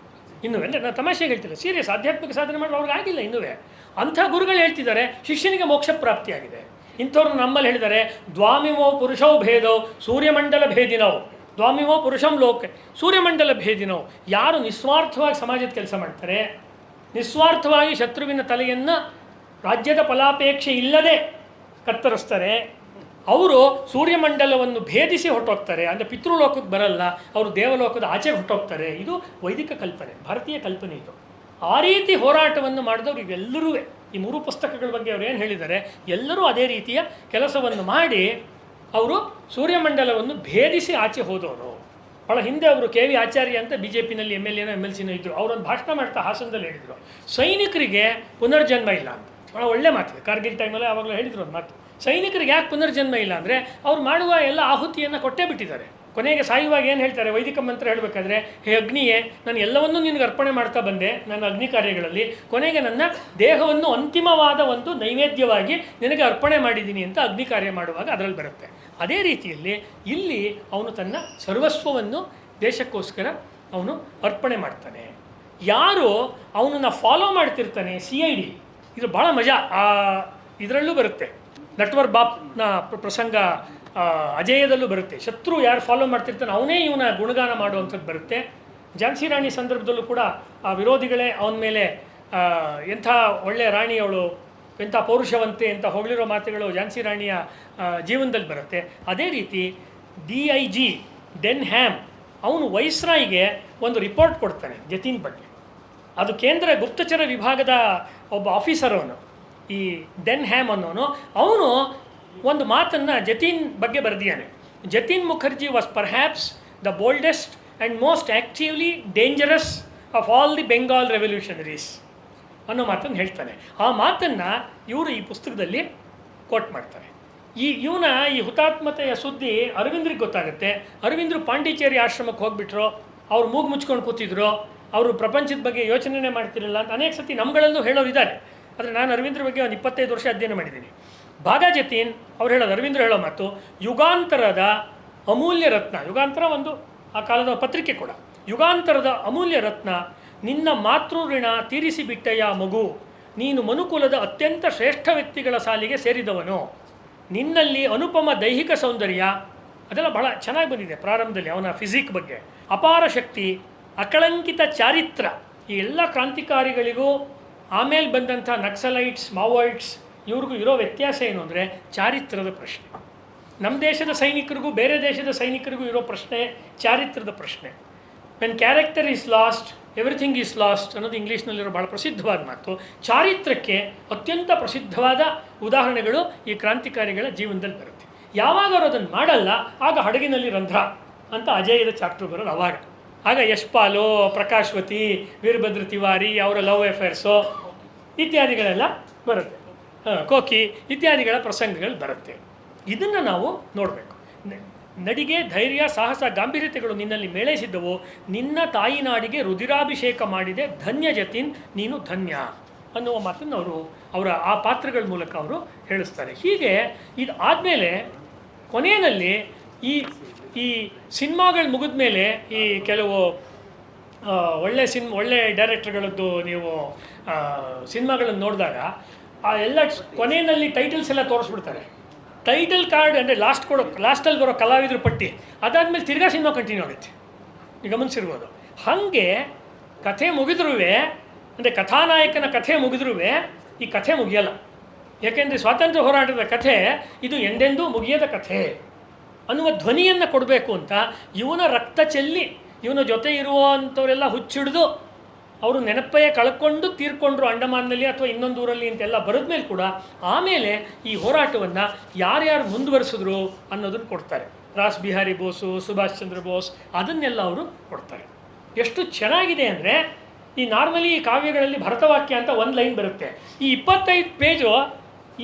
ಇನ್ನೂ. ಅಂದರೆ ನಾನು ತಮಾಷೆಗೆ ಹೇಳ್ತಿಲ್ಲ, ಸೀರಿಯಸ್. ಆಧ್ಯಾತ್ಮಿಕ ಸಾಧನೆ ಮಾಡಲು ಅವ್ರಿಗೆ ಆಗಿಲ್ಲ ಇನ್ನೂ. ಅಂಥ ಗುರುಗಳು ಹೇಳ್ತಿದ್ದಾರೆ ಶಿಷ್ಯನಿಗೆ ಮೋಕ್ಷ ಪ್ರಾಪ್ತಿಯಾಗಿದೆ. ಇಂಥವ್ರು ನಮ್ಮಲ್ಲಿ ಹೇಳಿದ್ದಾರೆ, ದ್ವಾಮಿಮೋ ಪುರುಷೌ ಭೇದೌ ಸೂರ್ಯಮಂಡಲ ಭೇದಿನವು, ದ್ವಾಮಿಮೋ ಪುರುಷಂ ಲೋಕ ಸೂರ್ಯಮಂಡಲ ಭೇದಿನವು. ಯಾರು ನಿಸ್ವಾರ್ಥವಾಗಿ ಸಮಾಜದ ಕೆಲಸ ಮಾಡ್ತಾರೆ, ನಿಸ್ವಾರ್ಥವಾಗಿ ಶತ್ರುವಿನ ತಲೆಯನ್ನು ರಾಜ್ಯದ ಫಲಾಪೇಕ್ಷೆ ಇಲ್ಲದೆ ಕತ್ತರಿಸ್ತಾರೆ, ಅವರು ಸೂರ್ಯಮಂಡಲವನ್ನು ಭೇದಿಸಿ ಹೊರಟೋಗ್ತಾರೆ. ಅಂದರೆ ಪಿತೃಲೋಕಕ್ಕೆ ಬರಲ್ಲ, ಅವರು ದೇವಲೋಕದ ಆಚೆಗೆ ಹೊರಟೋಗ್ತಾರೆ. ಇದು ವೈದಿಕ ಕಲ್ಪನೆ, ಭಾರತೀಯ ಕಲ್ಪನೆ ಇದು. ಆ ರೀತಿ ಹೋರಾಟವನ್ನು ಮಾಡಿದವರು ಇವೆಲ್ಲರೂ, ಈ 3 ಪುಸ್ತಕಗಳ ಬಗ್ಗೆ ಅವ್ರು ಏನು ಹೇಳಿದ್ದಾರೆ, ಎಲ್ಲರೂ ಅದೇ ರೀತಿಯ ಕೆಲಸವನ್ನು ಮಾಡಿ ಅವರು ಸೂರ್ಯಮಂಡಲವನ್ನು ಭೇದಿಸಿ ಆಚೆ ಹೋದವರು. ಭಾಳ ಹಿಂದೆ ಅವರು ಕೆ ವಿ ಆಚಾರ್ಯ ಅಂತ BJPನಲ್ಲಿ MLA MLC ಇದ್ದರು. ಅವರೊಂದು ಭಾಷಣ ಮಾಡ್ತಾ ಹಾಸನದಲ್ಲಿ ಹೇಳಿದರು, ಸೈನಿಕರಿಗೆ ಪುನರ್ಜನ್ಮ ಇಲ್ಲ ಅಂತ. ಭಾಳ ಒಳ್ಳೆ ಮಾತಿದೆ. ಕಾರ್ಗಿಲ್ ಟೈಮಲ್ಲಿ ಆವಾಗಲೂ ಹೇಳಿದರು ಒಂದು ಮಾತು, ಸೈನಿಕರಿಗೆ ಯಾಕೆ ಪುನರ್ಜನ್ಮ ಇಲ್ಲ ಅಂದರೆ ಅವ್ರು ಮಾಡುವ ಎಲ್ಲ ಆಹುತಿಯನ್ನು ಕೊಟ್ಟೇ ಬಿಟ್ಟಿದ್ದಾರೆ. ಕೊನೆಗೆ ಸಾಯುವಾಗ ಏನು ಹೇಳ್ತಾರೆ, ವೈದಿಕ ಮಂತ್ರ ಹೇಳಬೇಕಾದ್ರೆ, ಹೇ ಅಗ್ನಿಯೇ, ನಾನು ಎಲ್ಲವನ್ನೂ ನಿನಗೆ ಅರ್ಪಣೆ ಮಾಡ್ತಾ ಬಂದೆ ನನ್ನ ಅಗ್ನಿ ಕಾರ್ಯಗಳಲ್ಲಿ, ಕೊನೆಗೆ ನನ್ನ ದೇಹವನ್ನು ಅಂತಿಮವಾದ ಒಂದು ನೈವೇದ್ಯವಾಗಿ ನಿನಗೆ ಅರ್ಪಣೆ ಮಾಡಿದ್ದೀನಿ ಅಂತ ಅಗ್ನಿ ಕಾರ್ಯ ಮಾಡುವಾಗ ಅದರಲ್ಲಿ ಬರುತ್ತೆ. ಅದೇ ರೀತಿಯಲ್ಲಿ ಇಲ್ಲಿ ಅವನು ತನ್ನ ಸರ್ವಸ್ವವನ್ನು ದೇಶಕ್ಕೋಸ್ಕರ ಅವನು ಅರ್ಪಣೆ ಮಾಡ್ತಾನೆ. ಯಾರು ಅವನನ್ನು ಫಾಲೋ ಮಾಡ್ತಿರ್ತಾನೆ, CID, ಇದು ಭಾಳ ಮಜಾ. ಇದರಲ್ಲೂ ಬರುತ್ತೆ, ನಟ್ವರ್ ಬಾಪ್ನ ಪ್ರಸಂಗ ಅಜೇಯದಲ್ಲೂ ಬರುತ್ತೆ. ಶತ್ರು ಯಾರು ಫಾಲೋ ಮಾಡ್ತಿರ್ತಾನೆ ಅವನೇ ಇವನ ಗುಣಗಾನ ಮಾಡುವಂಥದ್ದು ಬರುತ್ತೆ. ಝಾನ್ಸಿ ರಾಣಿ ಸಂದರ್ಭದಲ್ಲೂ ಕೂಡ ಆ ವಿರೋಧಿಗಳೇ ಅವನ ಮೇಲೆ ಎಂಥ ಒಳ್ಳೆಯ ರಾಣಿ ಅವಳು, ಎಂಥ ಪೌರುಷವಂತೆ ಅಂತ ಹೊಗಳಿರೋ ಮಾತುಗಳು ಝಾನ್ಸಿ ರಾಣಿಯ ಜೀವನದಲ್ಲಿ ಬರುತ್ತೆ. ಅದೇ ರೀತಿ DIG ಡೆನ್ಹ್ಯಾಮ್ ಅವನು ವೈಸ್ರಾಯ್ಗೆ ಒಂದು ರಿಪೋರ್ಟ್ ಕೊಡ್ತಾನೆ ಜತಿನ್ ಬಗ್ಗೆ. ಅದು ಕೇಂದ್ರ ಗುಪ್ತಚರ ವಿಭಾಗದ ಒಬ್ಬ ಆಫೀಸರ್ ಅವನು, ಈ ಡೆನ್ಹ್ಯಾಮ್ ಅನ್ನೋನು. ಅವನು ಒಂದು ಮಾತನ್ನು ಜತಿನ್ ಬಗ್ಗೆ ಬರೆದಿದ್ದಾನೆ. Jatin Mukherjee was perhaps the boldest and most actively dangerous of all the Bengal revolutionaries ಅನ್ನೋ ಮಾತನ್ನು ಹೇಳ್ತಾನೆ. ಆ ಮಾತನ್ನು ಇವರು ಈ ಪುಸ್ತಕದಲ್ಲಿ ಕೋಟ್ ಮಾಡ್ತಾರೆ. ಇವನ ಈ ಹುತಾತ್ಮತೆಯ ಸುದ್ದಿ ಅರವಿಂದ್ರಿಗೆ ಗೊತ್ತಾಗುತ್ತೆ. ಅರವಿಂದರು ಪಾಂಡಿಚೇರಿ ಆಶ್ರಮಕ್ಕೆ ಹೋಗ್ಬಿಟ್ರು, ಅವ್ರು ಮೂಗು ಮುಚ್ಕೊಂಡು ಕೂತಿದ್ರು, ಅವರು ಪ್ರಪಂಚದ ಬಗ್ಗೆ ಯೋಚನೆ ಮಾಡ್ತಿರಲಿಲ್ಲ ಅಂತ ಅನೇಕ ಸತಿ ನಮ್ಗಳಲ್ಲೂ ಹೇಳೋರಿದ್ದಾರೆ. ಆದರೆ ನಾನು ಅರವಿಂದ್ರ ಬಗ್ಗೆ ಒಂದು 25 ವರ್ಷ ಅಧ್ಯಯನ ಮಾಡಿದ್ದೀನಿ. ಭಾಗಾ ಜತೀನ್ ಅವ್ರು ಹೇಳೋದು, ಅರವಿಂದ್ರ ಹೇಳೋ ಮಾತು, ಯುಗಾಂತರದ ಅಮೂಲ್ಯ ರತ್ನ, ಯುಗಾಂತರ ಒಂದು ಆ ಕಾಲದ ಪತ್ರಿಕೆ ಕೂಡ, ಯುಗಾಂತರದ ಅಮೂಲ್ಯ ರತ್ನ, ನಿನ್ನ ಮಾತೃ ಋಣ ತೀರಿಸಿಬಿಟ್ಟೆಯ ಮಗು, ನೀನು ಮನುಕುಲದ ಅತ್ಯಂತ ಶ್ರೇಷ್ಠ ವ್ಯಕ್ತಿಗಳ ಸಾಲಿಗೆ ಸೇರಿದವನು, ನಿನ್ನಲ್ಲಿ ಅನುಪಮ ದೈಹಿಕ ಸೌಂದರ್ಯ, ಅದೆಲ್ಲ ಬಹಳ ಚೆನ್ನಾಗಿ ಬಂದಿದೆ ಪ್ರಾರಂಭದಲ್ಲಿ ಅವನ ಫಿಸಿಕ್ ಬಗ್ಗೆ, ಅಪಾರ ಶಕ್ತಿ, ಅಕಳಂಕಿತ ಚಾರಿತ್ರ. ಈ ಎಲ್ಲ ಕ್ರಾಂತಿಕಾರಿಗಳಿಗೂ ಆಮೇಲೆ ಬಂದಂಥ ನಕ್ಸಲೈಟ್ಸ್, ಮಾವೋಯಿಟ್ಸ್ ಇವ್ರಿಗೂ ಇರೋ ವ್ಯತ್ಯಾಸ ಏನು ಅಂದರೆ ಚಾರಿತ್ರದ ಪ್ರಶ್ನೆ. ನಮ್ಮ ದೇಶದ ಸೈನಿಕರಿಗೂ ಬೇರೆ ದೇಶದ ಸೈನಿಕರಿಗೂ ಇರೋ ಪ್ರಶ್ನೆ ಚಾರಿತ್ರದ ಪ್ರಶ್ನೆ. When character is last everything is last ಅನ್ನೋದು ಇಂಗ್ಲೀಷ್ನಲ್ಲಿರೋ ಭಾಳ ಪ್ರಸಿದ್ಧವಾದ ಮಾತು. ಚಾರಿತ್ರಕ್ಕೆ ಅತ್ಯಂತ ಪ್ರಸಿದ್ಧವಾದ ಉದಾಹರಣೆಗಳು ಈ ಕ್ರಾಂತಿಕಾರಿಗಳ ಜೀವನದಲ್ಲಿ ಬರುತ್ತೆ. ಯಾವಾಗ ಅವರು ಅದನ್ನು ಮಾಡಲ್ಲ ಆಗ ಹಡಗಿನಲ್ಲಿ ರಂಧ್ರ ಅಂತ ಅಜೇಯದ ಚಾಪ್ಟರ್ ಬರೋದು ಅವಾಗ. ಆಗ ಯಶ್ಪಾಲು, ಪ್ರಕಾಶ್ವತಿ, ವೀರಭದ್ರ ತಿವಾರಿ ಅವರ ಲವ್ ಅಫೇರ್ಸು ಇತ್ಯಾದಿಗಳೆಲ್ಲ ಬರುತ್ತೆ, ಕೋಕಿ ಇತ್ಯಾದಿಗಳ ಪ್ರಸಂಗಗಳು ಬರುತ್ತೆ. ಇದನ್ನು ನಾವು ನೋಡಬೇಕು. ನಡಿಗೆ, ಧೈರ್ಯ, ಸಾಹಸ, ಗಾಂಭೀರ್ಯತೆಗಳು ನಿನ್ನಲ್ಲಿ ಮೇಳೈಸಿದ್ದವು, ನಿನ್ನ ತಾಯಿನಾಡಿಗೆ ರುಧಿರಾಭಿಷೇಕ ಮಾಡಿದೆ, ಧನ್ಯ ಜತಿನ್, ನೀನು ಧನ್ಯ ಅನ್ನುವ ಮಾತನ್ನು ಅವರ ಆ ಪಾತ್ರಗಳ ಮೂಲಕ ಅವರು ಹೇಳಿಸ್ತಾರೆ. ಹೀಗೆ ಇದು ಆದಮೇಲೆ ಕೊನೆಯಲ್ಲಿ ಈ ಸಿನಿಮಾಗಳು ಮುಗಿದ ಮೇಲೆ ಈ ಕೆಲವು ಒಳ್ಳೆ ಡೈರೆಕ್ಟರ್ಗಳದ್ದು ನೀವು ಸಿನಿಮಾಗಳನ್ನು ನೋಡಿದಾಗ ಆ ಎಲ್ಲ ಕೊನೆಯಲ್ಲಿ ಟೈಟಲ್ಸ್ ಎಲ್ಲ ತೋರಿಸ್ಬಿಡ್ತಾರೆ. ಟೈಟಲ್ ಕಾರ್ಡ್ ಅಂದರೆ ಲಾಸ್ಟಲ್ಲಿ ಬರೋ ಕಲಾವಿದ್ರ ಪಟ್ಟಿ, ಅದಾದಮೇಲೆ ತಿರ್ಗಾ ಸಿನಿಮಾ ಕಂಟಿನ್ಯೂ ಆಗುತ್ತೆ. ನೀವು ಗಮನಿಸಿರ್ಬೋದು. ಹಾಗೆ ಕಥೆ ಮುಗಿದ್ರೂ, ಅಂದರೆ ಕಥಾನಾಯಕನ ಕಥೆ ಮುಗಿದ್ರೂ ಈ ಕಥೆ ಮುಗಿಯಲ್ಲ. ಯಾಕೆಂದರೆ ಸ್ವಾತಂತ್ರ್ಯ ಹೋರಾಟದ ಕಥೆ ಇದು ಎಂದೆಂದೂ ಮುಗಿಯದ ಕಥೆ ಅನ್ನುವ ಧ್ವನಿಯನ್ನು ಕೊಡಬೇಕು ಅಂತ ಇವನ ರಕ್ತ ಚೆಲ್ಲಿ ಇವನ ಜೊತೆ ಇರುವಂಥವರೆಲ್ಲ ಹುಚ್ಚಿಡಿದು ಅವರು ನೆನಪೇ ಕಳ್ಕೊಂಡು ತೀರ್ಕೊಂಡ್ರು ಅಂಡಮಾನ್ನಲ್ಲಿ ಅಥವಾ ಇನ್ನೊಂದು ಊರಲ್ಲಿ ಅಂತೆಲ್ಲ ಬರೆದ್ಮೇಲೆ ಕೂಡ ಆಮೇಲೆ ಈ ಹೋರಾಟವನ್ನು ಯಾರ್ಯಾರು ಮುಂದುವರಿಸಿದ್ರು ಅನ್ನೋದನ್ನು ಕೊಡ್ತಾರೆ. ರಾಸ್ ಬಿಹಾರಿ ಬೋಸು, ಸುಭಾಷ್ ಚಂದ್ರ ಬೋಸ್, ಅದನ್ನೆಲ್ಲ ಅವರು ಕೊಡ್ತಾರೆ. ಎಷ್ಟು ಚೆನ್ನಾಗಿದೆ ಅಂದರೆ ಈ ನಾರ್ಮಲಿ ಈ ಕಾವ್ಯಗಳಲ್ಲಿ ಭರತವಾಕ್ಯ ಅಂತ ಒಂದು ಲೈನ್ ಬರುತ್ತೆ. ಈ 25 ಪೇಜು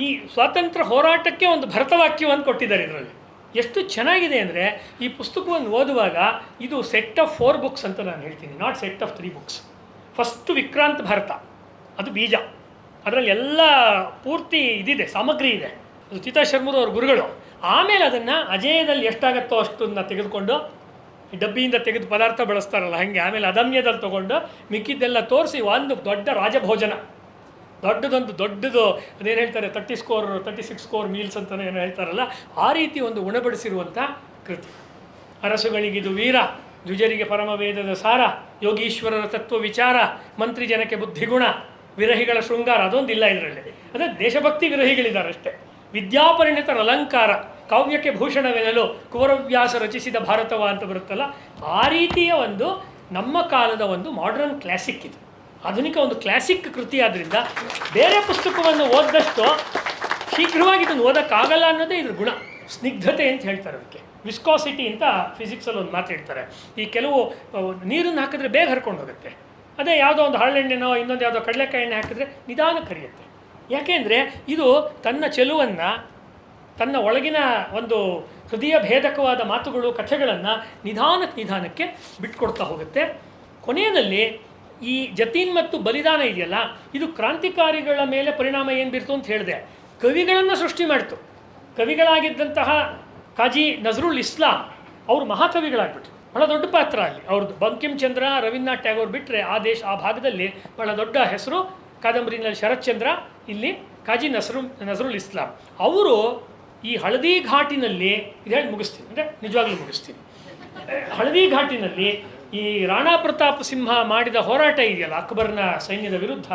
ಈ ಸ್ವಾತಂತ್ರ್ಯ ಹೋರಾಟಕ್ಕೆ ಒಂದು ಭರತವಾಕ್ಯವನ್ನು ಕೊಟ್ಟಿದ್ದಾರೆ ಇದರಲ್ಲಿ. ಎಷ್ಟು ಚೆನ್ನಾಗಿದೆ ಅಂದರೆ ಈ ಪುಸ್ತಕವನ್ನು ಓದುವಾಗ ಇದು ಸೆಟ್ ಆಫ್ 4 ಬುಕ್ಸ್ ಅಂತ ನಾನು ಹೇಳ್ತೀನಿ, not set of 3 books. First Vikrant Bharat, ಅದು ಬೀಜ, ಅದರಲ್ಲಿ ಎಲ್ಲ ಪೂರ್ತಿ ಇದಿದೆ, ಸಾಮಗ್ರಿ ಇದೆ, ಅದು ಸೀತಾ ಶರ್ಮರು ಅವ್ರ ಗುರುಗಳು. ಆಮೇಲೆ ಅದನ್ನು ಅಜೇಯದಲ್ಲಿ ಎಷ್ಟಾಗತ್ತೋ ಅಷ್ಟನ್ನು ತೆಗೆದುಕೊಂಡು ಡಬ್ಬಿಯಿಂದ ತೆಗೆದು ಪದಾರ್ಥ ಬಳಸ್ತಾರಲ್ಲ ಹಾಗೆ, ಆಮೇಲೆ ಅದಮ್ಯದಲ್ಲಿ ತೊಗೊಂಡು ಮಿಕ್ಕಿದ್ದೆಲ್ಲ ತೋರಿಸಿ ಒಂದು ದೊಡ್ಡ ರಾಜಭೋಜನ, ದೊಡ್ಡದು ಅದೇನು ಹೇಳ್ತಾರೆ 36 ಸ್ಕೋರ್ ಮೀಲ್ಸ್ ಅಂತಲೇ ಏನೋ ಹೇಳ್ತಾರಲ್ಲ, ಆ ರೀತಿ ಒಂದು ಉಣಬಡಿಸಿರುವಂಥ ಕೃತಿ. ಅರಸುಗಳಿಗಿದು ವೀರ, ದ್ವಿಜರಿಗೆ ಪರಮವೇದದ ಸಾರ, ಯೋಗೀಶ್ವರರ ತತ್ವ ವಿಚಾರ, ಮಂತ್ರಿ ಜನಕ್ಕೆ ಬುದ್ಧಿಗುಣ, ವಿರಹಿಗಳ ಶೃಂಗಾರ, ಅದೊಂದಿಲ್ಲ ಇದರಲ್ಲಿ. ಅದೇ ದೇಶಭಕ್ತಿ ವಿರಹಿಗಳಿದ್ದಾರೆ ಅಷ್ಟೇ. ವಿದ್ಯಾಪರಿಣಿತರ ಅಲಂಕಾರ, ಕಾವ್ಯಕ್ಕೆ ಭೂಷಣವೆನಲು, ಕುವರವ್ಯಾಸ ರಚಿಸಿದ ಭಾರತವ ಅಂತ ಬರುತ್ತಲ್ಲ, ಆ ರೀತಿಯ ಒಂದು ನಮ್ಮ ಕಾಲದ ಒಂದು ಮಾಡರ್ನ್ ಕ್ಲಾಸಿಕ್ ಇದು, ಆಧುನಿಕ ಒಂದು ಕ್ಲಾಸಿಕ್ ಕೃತಿ. ಆದ್ದರಿಂದ ಬೇರೆ ಪುಸ್ತಕವನ್ನು ಓದಿದಷ್ಟು ಶೀಘ್ರವಾಗಿ ಇದನ್ನು ಓದೋಕ್ಕಾಗಲ್ಲ ಅನ್ನೋದೇ ಇದ್ರ ಗುಣ. ಸ್ನಿಗ್ಧತೆ ಅಂತ ಹೇಳ್ತಾರೆ ಅದಕ್ಕೆ, ವಿಸ್ಕಾಸಿಟಿ ಅಂತ ಫಿಸಿಕ್ಸಲ್ಲಿ ಒಂದು ಮಾತು ಹೇಳ್ತಾರೆ. ಈ ಕೆಲವು ನೀರನ್ನು ಹಾಕಿದ್ರೆ ಬೇಗ ಹರ್ಕೊಂಡು ಹೋಗುತ್ತೆ, ಅದೇ ಯಾವುದೋ ಒಂದು ಹರಳೆಣ್ಣೆನೋ ಇನ್ನೊಂದು ಯಾವುದೋ ಕಡಲೆಕಾಯಿ ಎಣ್ಣೆ ಹಾಕಿದ್ರೆ ನಿಧಾನಕ್ಕೆ ಹರಿಯುತ್ತೆ. ಯಾಕೆಂದರೆ ಇದು ತನ್ನ ಚೆಲುವನ್ನು, ತನ್ನ ಒಳಗಿನ ಒಂದು ಹೃದಯ ಭೇದಕವಾದ ಮಾತುಗಳು, ಕಥೆಗಳನ್ನು ನಿಧಾನಕ್ಕೆ ಬಿಟ್ಕೊಡ್ತಾ ಹೋಗುತ್ತೆ. ಕೊನೆಯಲ್ಲಿ ಈ ಜತೀನ್ ಮತ್ತು ಬಲಿದಾನ ಇದೆಯಲ್ಲ, ಇದು ಕ್ರಾಂತಿಕಾರಿಗಳ ಮೇಲೆ ಪರಿಣಾಮ ಏನು ಬೀರ್ತು ಅಂತ ಹೇಳಿದೆ. ಕವಿಗಳನ್ನು ಸೃಷ್ಟಿ ಮಾಡಿತು. ಕವಿಗಳಾಗಿದ್ದಂತಹ ಕಾಜಿ ನಜರುಲ್ ಇಸ್ಲಾಂ ಅವರು ಮಹಾಕವಿಗಳಾಗ್ಬಿಟ್ರು, ಬಹಳ ದೊಡ್ಡ ಪಾತ್ರ ಅಲ್ಲಿ ಅವ್ರದ್ದು. ಬಂಕಿಂಚಂದ್ರ, ರವೀಂದ್ರನಾಥ್ ಟ್ಯಾಗೋರ್ ಬಿಟ್ಟರೆ ಆ ಭಾಗದಲ್ಲಿ ಬಹಳ ದೊಡ್ಡ ಹೆಸರು. ಕಾದಂಬರಿನಲ್ಲಿ ಶರತ್ಚಂದ್ರ, ಇಲ್ಲಿ ಕಾಜಿ ನಜರುಲ್ ಇಸ್ಲಾಂ. ಅವರು ಈ ಹಳದಿ ಘಾಟಿನಲ್ಲಿ, ಇದು ಹೇಳಿ ಮುಗಿಸ್ತೀನಿ, ಅಂದರೆ ನಿಜವಾಗ್ಲೂ ಮುಗಿಸ್ತೀನಿ. ಹಳದಿ ಘಾಟಿನಲ್ಲಿ ಈ ರಾಣಾ ಪ್ರತಾಪ್ ಸಿಂಹ ಮಾಡಿದ ಹೋರಾಟ ಇದೆಯಲ್ಲ ಅಕ್ಬರ್ನ ಸೈನ್ಯದ ವಿರುದ್ಧ,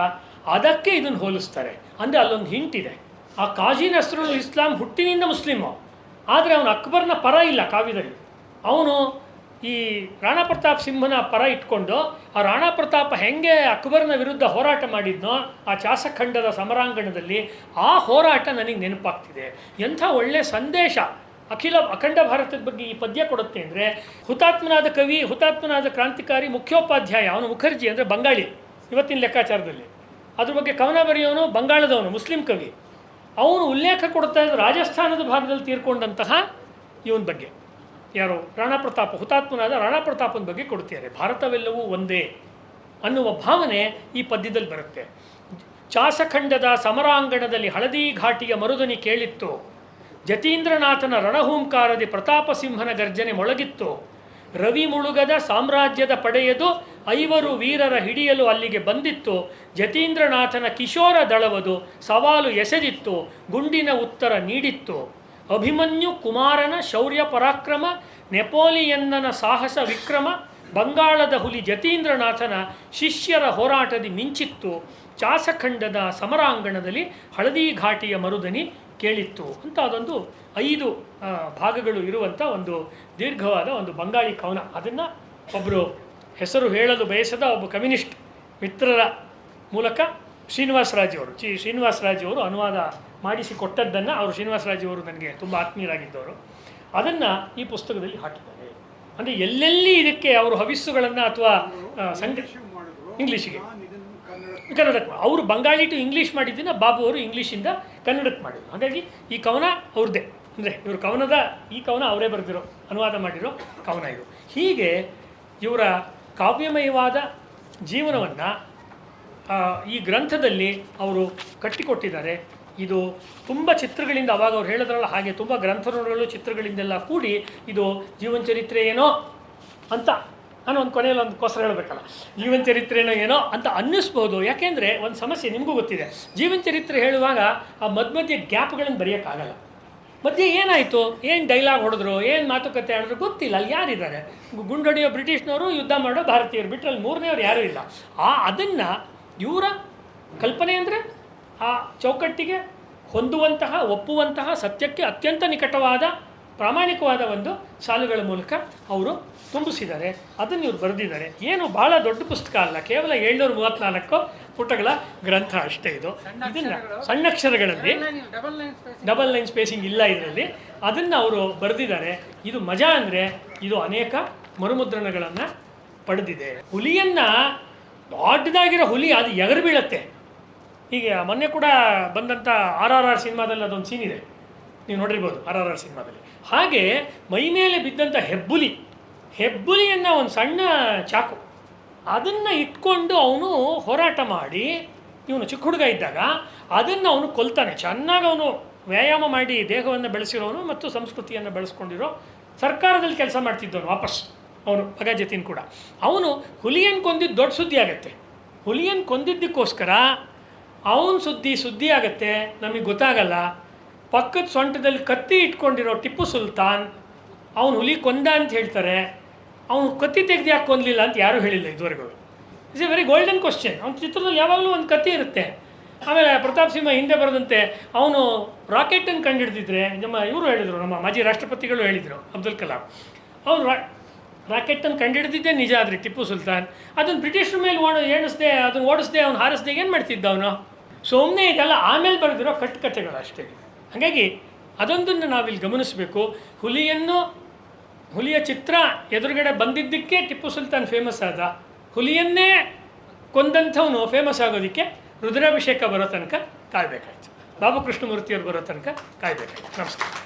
ಅದಕ್ಕೆ ಇದನ್ನು ಹೋಲಿಸ್ತಾರೆ. ಅಂದರೆ ಅಲ್ಲೊಂದು ಹಿಂಟಿದೆ. ಆ ಕಾಜಿ ನಜರುಲ್ ಇಸ್ಲಾಂ ಹುಟ್ಟಿನಿಂದ ಮುಸ್ಲಿಮು, ಆದರೆ ಅವನು ಅಕ್ಬರ್ನ ಪರ ಇಲ್ಲ ಕಾವ್ಯದಲ್ಲಿ. ಅವನು ಈ ರಾಣಾ ಪ್ರತಾಪ್ ಸಿಂಹನ ಪರ ಇಟ್ಕೊಂಡು, ಆ ರಾಣಾ ಪ್ರತಾಪ ಹೆಂಗೆ ಅಕ್ಬರ್ನ ವಿರುದ್ಧ ಹೋರಾಟ ಮಾಡಿದ್ನೋ ಆ ಚಾಸಖಂಡದ ಸಮರಾಂಗಣದಲ್ಲಿ, ಆ ಹೋರಾಟ ನನಗೆ ನೆನಪಾಗ್ತಿದೆ. ಎಂಥ ಒಳ್ಳೆಯ ಸಂದೇಶ ಅಖಂಡ ಭಾರತದ ಬಗ್ಗೆ ಈ ಪದ್ಯ ಕೊಡುತ್ತೆ ಅಂದರೆ, ಹುತಾತ್ಮನಾದ ಕವಿ, ಹುತಾತ್ಮನಾದ ಕ್ರಾಂತಿಕಾರಿ, ಮುಖ್ಯೋಪಾಧ್ಯಾಯ ಅವನು ಮುಖರ್ಜಿ, ಅಂದರೆ ಬಂಗಾಳಿ ಇವತ್ತಿನ ಲೆಕ್ಕಾಚಾರದಲ್ಲಿ. ಅದ್ರ ಬಗ್ಗೆ ಕವನ ಬರೆಯೋನು ಬಂಗಾಳದವನು, ಮುಸ್ಲಿಂ ಕವಿ. ಅವನು ಉಲ್ಲೇಖ ಕೊಡ್ತಾ ಇದ್ದ ರಾಜಸ್ಥಾನದ ಭಾಗದಲ್ಲಿ ತೀರ್ಕೊಂಡಂತಹ ಇವನ ಬಗ್ಗೆ, ಯಾರು ರಾಣಾ ಪ್ರತಾಪ, ಹುತಾತ್ಮನಾದ ರಾಣಾ ಪ್ರತಾಪನ ಬಗ್ಗೆ ಕೊಡ್ತಿದ್ದಾರೆ. ಭಾರತವೆಲ್ಲವೂ ಒಂದೇ ಅನ್ನುವ ಭಾವನೆ ಈ ಪದ್ಯದಲ್ಲಿ ಬರುತ್ತೆ. ಚಾಸಖಂಡದ ಸಮರಾಂಗಣದಲ್ಲಿ ಹಳದಿ ಘಾಟಿಯ ಮರುದನಿ ಕೇಳಿತ್ತು, ಜತೀಂದ್ರನಾಥನ ರಣಹೂಂಕಾರದಿ ಪ್ರತಾಪ ಸಿಂಹನ ಗರ್ಜನೆ ಮೊಳಗಿತ್ತು, ರವಿ ಮುಳುಗದ ಸಾಮ್ರಾಜ್ಯದ ಪಡೆಯದು 5 ವೀರರ ಹಿಡಿಯಲು ಅಲ್ಲಿಗೆ ಬಂದಿತ್ತು, ಜತೀಂದ್ರನಾಥನ ಕಿಶೋರ ದಳವದು ಸವಾಲು ಎಸೆದಿತ್ತು, ಗುಂಡಿನ ಉತ್ತರ ನೀಡಿತ್ತು, ಅಭಿಮನ್ಯು ಕುಮಾರನ ಶೌರ್ಯ ಪರಾಕ್ರಮ, ನೆಪೋಲಿಯನ್ನನ ಸಾಹಸ ವಿಕ್ರಮ, ಬಂಗಾಳದ ಹುಲಿ ಜತೀಂದ್ರನಾಥನ ಶಿಷ್ಯರ ಹೋರಾಟದಿ ಮಿಂಚಿತ್ತು, ಚಾಸಖಂಡದ ಸಮರಾಂಗಣದಲ್ಲಿ ಹಳದಿ ಘಾಟಿಯ ಮರುದನಿ ಕೇಳಿತ್ತು ಅಂತ ಅದೊಂದು 5 ಭಾಗಗಳು ಇರುವಂಥ ಒಂದು ದೀರ್ಘವಾದ ಒಂದು ಬಂಗಾಳಿ ಕವನ. ಅದನ್ನು ಒಬ್ಬರು ಹೆಸರು ಹೇಳಲು ಬಯಸದ ಒಬ್ಬ ಕಮ್ಯುನಿಸ್ಟ್ ಮಿತ್ರರ ಮೂಲಕ ಶ್ರೀನಿವಾಸರಾಜವರು ಅನುವಾದ ಮಾಡಿಸಿ ಕೊಟ್ಟದ್ದನ್ನು, ಅವರು ಶ್ರೀನಿವಾಸರಾಜವರು ನನಗೆ ತುಂಬ ಆತ್ಮೀಯರಾಗಿದ್ದವರು, ಅದನ್ನು ಈ ಪುಸ್ತಕದಲ್ಲಿ ಹಾಕಿದ್ದಾರೆ. ಅಂದರೆ ಎಲ್ಲೆಲ್ಲಿ ಇದಕ್ಕೆ ಅವರು ಹವಿಸ್ಸುಗಳನ್ನು ಅಥವಾ ಇಂಗ್ಲೀಷಿಗೆ ಕನ್ನಡಕ್ಕೆ, ಅವರು ಬಂಗಾಳಿ ಟು ಇಂಗ್ಲೀಷ್ ಮಾಡಿದ್ದನ್ನು ಬಾಬು ಅವರು ಇಂಗ್ಲೀಷಿಂದ ಕನ್ನಡಕ್ಕೆ ಮಾಡಿದರು. ಹಾಗಾಗಿ ಈ ಕವನ ಅವ್ರದ್ದೇ, ಅಂದರೆ ಇವರು ಈ ಕವನ ಅವರೇ ಬರೆದಿರೋ, ಅನುವಾದ ಮಾಡಿರೋ ಕವನ ಇದು. ಹೀಗೆ ಇವರ ಕಾವ್ಯಮಯವಾದ ಜೀವನವನ್ನು ಈ ಗ್ರಂಥದಲ್ಲಿ ಅವರು ಕಟ್ಟಿಕೊಟ್ಟಿದ್ದಾರೆ. ಇದು ತುಂಬ ಚಿತ್ರಗಳಿಂದ, ಅವಾಗ ಅವ್ರು ಹೇಳಿದ್ರಲ್ಲ ಹಾಗೆ ತುಂಬ ಗ್ರಂಥಗಳು ಚಿತ್ರಗಳಿಂದೆಲ್ಲ ಕೂಡಿ ಇದು ಜೀವನ ಚರಿತ್ರೆ ಏನೋ ಅಂತ, ನಾನು ಒಂದು ಕೊನೆಯಲ್ಲಿ ಒಂದು ಕೋಸರ ಹೇಳಬೇಕಲ್ಲ, ಜೀವನ ಚರಿತ್ರೆನೋ ಏನೋ ಅಂತ ಅನ್ನಿಸ್ಬೋದು. ಯಾಕೆಂದರೆ ಒಂದು ಸಮಸ್ಯೆ ನಿಮಗೂ ಗೊತ್ತಿದೆ, ಜೀವನ ಚರಿತ್ರೆ ಹೇಳುವಾಗ ಆ ಮಧ್ಯೆ ಗ್ಯಾಪ್ಗಳನ್ನು ಬರೆಯೋಕ್ಕಾಗಲ್ಲ. ಮಧ್ಯೆ ಏನಾಯಿತು, ಏನು ಡೈಲಾಗ್ ಹೊಡೆದ್ರು, ಏನು ಮಾತುಕತೆ ಆಡಿದ್ರು ಗೊತ್ತಿಲ್ಲ. ಅಲ್ಲಿ ಯಾರಿದ್ದಾರೆ, ಗುಂಡೊಡೆಯೋ ಬ್ರಿಟಿಷ್ನವರು, ಯುದ್ಧ ಮಾಡೋ ಭಾರತೀಯರು ಬಿಟ್ಟರೆ ಅಲ್ಲಿ ಮೂರನೇವ್ರು ಯಾರೂ ಇಲ್ಲ. ಅದನ್ನು ಇವರ ಕಲ್ಪನೆ ಅಂದರೆ ಆ ಚೌಕಟ್ಟಿಗೆ ಹೊಂದುವಂತಹ, ಒಪ್ಪುವಂತಹ, ಸತ್ಯಕ್ಕೆ ಅತ್ಯಂತ ನಿಕಟವಾದ ಪ್ರಾಮಾಣಿಕವಾದ ಒಂದು ಸಾಲುಗಳ ಮೂಲಕ ಅವರು ತುಂಬಿಸಿದ್ದಾರೆ. ಅದನ್ನು ಇವರು ಬರೆದಿದ್ದಾರೆ. ಏನು ಭಾಳ ದೊಡ್ಡ ಪುಸ್ತಕ ಅಲ್ಲ, ಕೇವಲ 734 ಪುಟಗಳ ಗ್ರಂಥ ಅಷ್ಟೇ ಇದು. ಇದನ್ನು ಸಣ್ಣಕ್ಷರಗಳಲ್ಲಿ ಡಬಲ್ ಲೈನ್ ಸ್ಪೇಸಿಂಗ್ ಇಲ್ಲ ಇದರಲ್ಲಿ, ಅದನ್ನು ಅವರು ಬರೆದಿದ್ದಾರೆ. ಇದು ಮಜಾ ಅಂದರೆ ಇದು ಅನೇಕ ಮರುಮುದ್ರಣಗಳನ್ನು ಪಡೆದಿದೆ. ಹುಲಿಯನ್ನು, ದೊಡ್ಡದಾಗಿರೋ ಹುಲಿ ಅದು ಎಗರು ಬೀಳತ್ತೆ. ಹೀಗೆ ಮೊನ್ನೆ ಕೂಡ ಬಂದಂಥ RRR ಸಿನಿಮಾದಲ್ಲಿ ಅದೊಂದು ಸೀನ್ ಇದೆ, ನೀವು ನೋಡಿರ್ಬೋದು RRR ಸಿನಿಮಾದಲ್ಲಿ. ಹಾಗೆ ಮೈ ಮೇಲೆ ಬಿದ್ದಂಥ ಹೆಬ್ಬುಲಿಯನ್ನು ಒಂದು ಸಣ್ಣ ಚಾಕು ಅದನ್ನು ಇಟ್ಕೊಂಡು ಅವನು ಹೋರಾಟ ಮಾಡಿ, ಇವನು ಚಿಕ್ಕ ಹುಡುಗ ಇದ್ದಾಗ ಅದನ್ನು ಅವನು ಕೊಲ್ತಾನೆ. ಚೆನ್ನಾಗಿ ಅವನು ವ್ಯಾಯಾಮ ಮಾಡಿ ದೇಹವನ್ನು ಬೆಳೆಸಿರೋನು ಮತ್ತು ಸಂಸ್ಕೃತಿಯನ್ನು ಬೆಳೆಸ್ಕೊಂಡಿರೋ ಸರ್ಕಾರದಲ್ಲಿ ಕೆಲಸ ಮಾಡ್ತಿದ್ದವನು ವಾಪಸ್ ಅವನು ಭಗಜತಿನ್ ಕೂಡ. ಅವನು ಹುಲಿಯನ್ನು ಕೊಂದಿದ್ದು ದೊಡ್ಡ ಸುದ್ದಿ ಆಗುತ್ತೆ. ಹುಲಿಯನ್ನು ಕೊಂದಿದ್ದಕ್ಕೋಸ್ಕರ ಅವನ ಸುದ್ದಿ ಆಗುತ್ತೆ, ನಮಗೆ ಗೊತ್ತಾಗಲ್ಲ. ಪಕ್ಕದ ಸೊಂಟದಲ್ಲಿ ಕತ್ತಿ ಇಟ್ಕೊಂಡಿರೋ ಟಿಪ್ಪು ಸುಲ್ತಾನ್ ಅವನು ಹುಲಿ ಕೊಂದ ಅಂತ ಹೇಳ್ತಾರೆ. ಅವನು ಕತ್ತಿ ತೆಗೆದು ಯಾಕೆ ಕೊಂದಲಿಲ್ಲ ಅಂತ ಯಾರೂ ಹೇಳಿಲ್ಲ ಇದುವರೆಗೂ. It's A very golden question. ಅವನ ಚಿತ್ರದಲ್ಲಿ ಯಾವಾಗಲೂ ಒಂದು ಕತ್ತಿ ಇರುತ್ತೆ. ಆಮೇಲೆ ಪ್ರತಾಪ್ ಸಿಂಹ ಹಿಂದೆ ಬರೆದಂತೆ ಅವನು ರಾಕೆಟನ್ನು ಕಂಡುಹಿಡಿದಿದ್ರೆ, ಇವರು ಹೇಳಿದರು, ನಮ್ಮ ಮಾಜಿ ರಾಷ್ಟ್ರಪತಿಗಳು ಹೇಳಿದರು, ಅಬ್ದುಲ್ ಕಲಾಂ. ಅವನು ರಾಕೆಟನ್ನು ಕಂಡುಹಿಡಿದಿದ್ದೇ ನಿಜ. ಆದರೆ ಟಿಪ್ಪು ಸುಲ್ತಾನ್ ಅದನ್ನು ಬ್ರಿಟಿಷರ ಮೇಲೆ ಅದನ್ನು ಓಡಿಸ್ದೆ, ಅವನು ಹಾರಿಸ್ದೆ ಏನು ಮಾಡ್ತಿದ್ದ ಅವನು? ಸುಮ್ಮನೆ ಇದೆಲ್ಲ ಆಮೇಲೆ ಬರೆದಿರೋ ಕಟ್ಟುಕಥೆಗಳು ಅಷ್ಟೇ. ಹಾಗಾಗಿ ಅದೊಂದನ್ನು ನಾವಿಲ್ಲಿ ಗಮನಿಸಬೇಕು. ಹುಲಿಯ ಚಿತ್ರ ಎದುರುಗಡೆ ಬಂದಿದ್ದಕ್ಕೆ ಟಿಪ್ಪು ಸುಲ್ತಾನ್ ಫೇಮಸ್ ಆದ. ಹುಲಿಯನ್ನೇ ಕೊಂದಂಥವನು ಫೇಮಸ್ ಆಗೋದಕ್ಕೆ ರುದ್ರಾಭಿಷೇಕ ಬರೋ ತನಕ ಕಾಯಬೇಕಾಯ್ತು. ಬಾಬು ಕೃಷ್ಣಮೂರ್ತಿಯವರು ಬರೋ ತನಕ ಕಾಯಬೇಕಾಯ್ತು. ನಮಸ್ಕಾರ.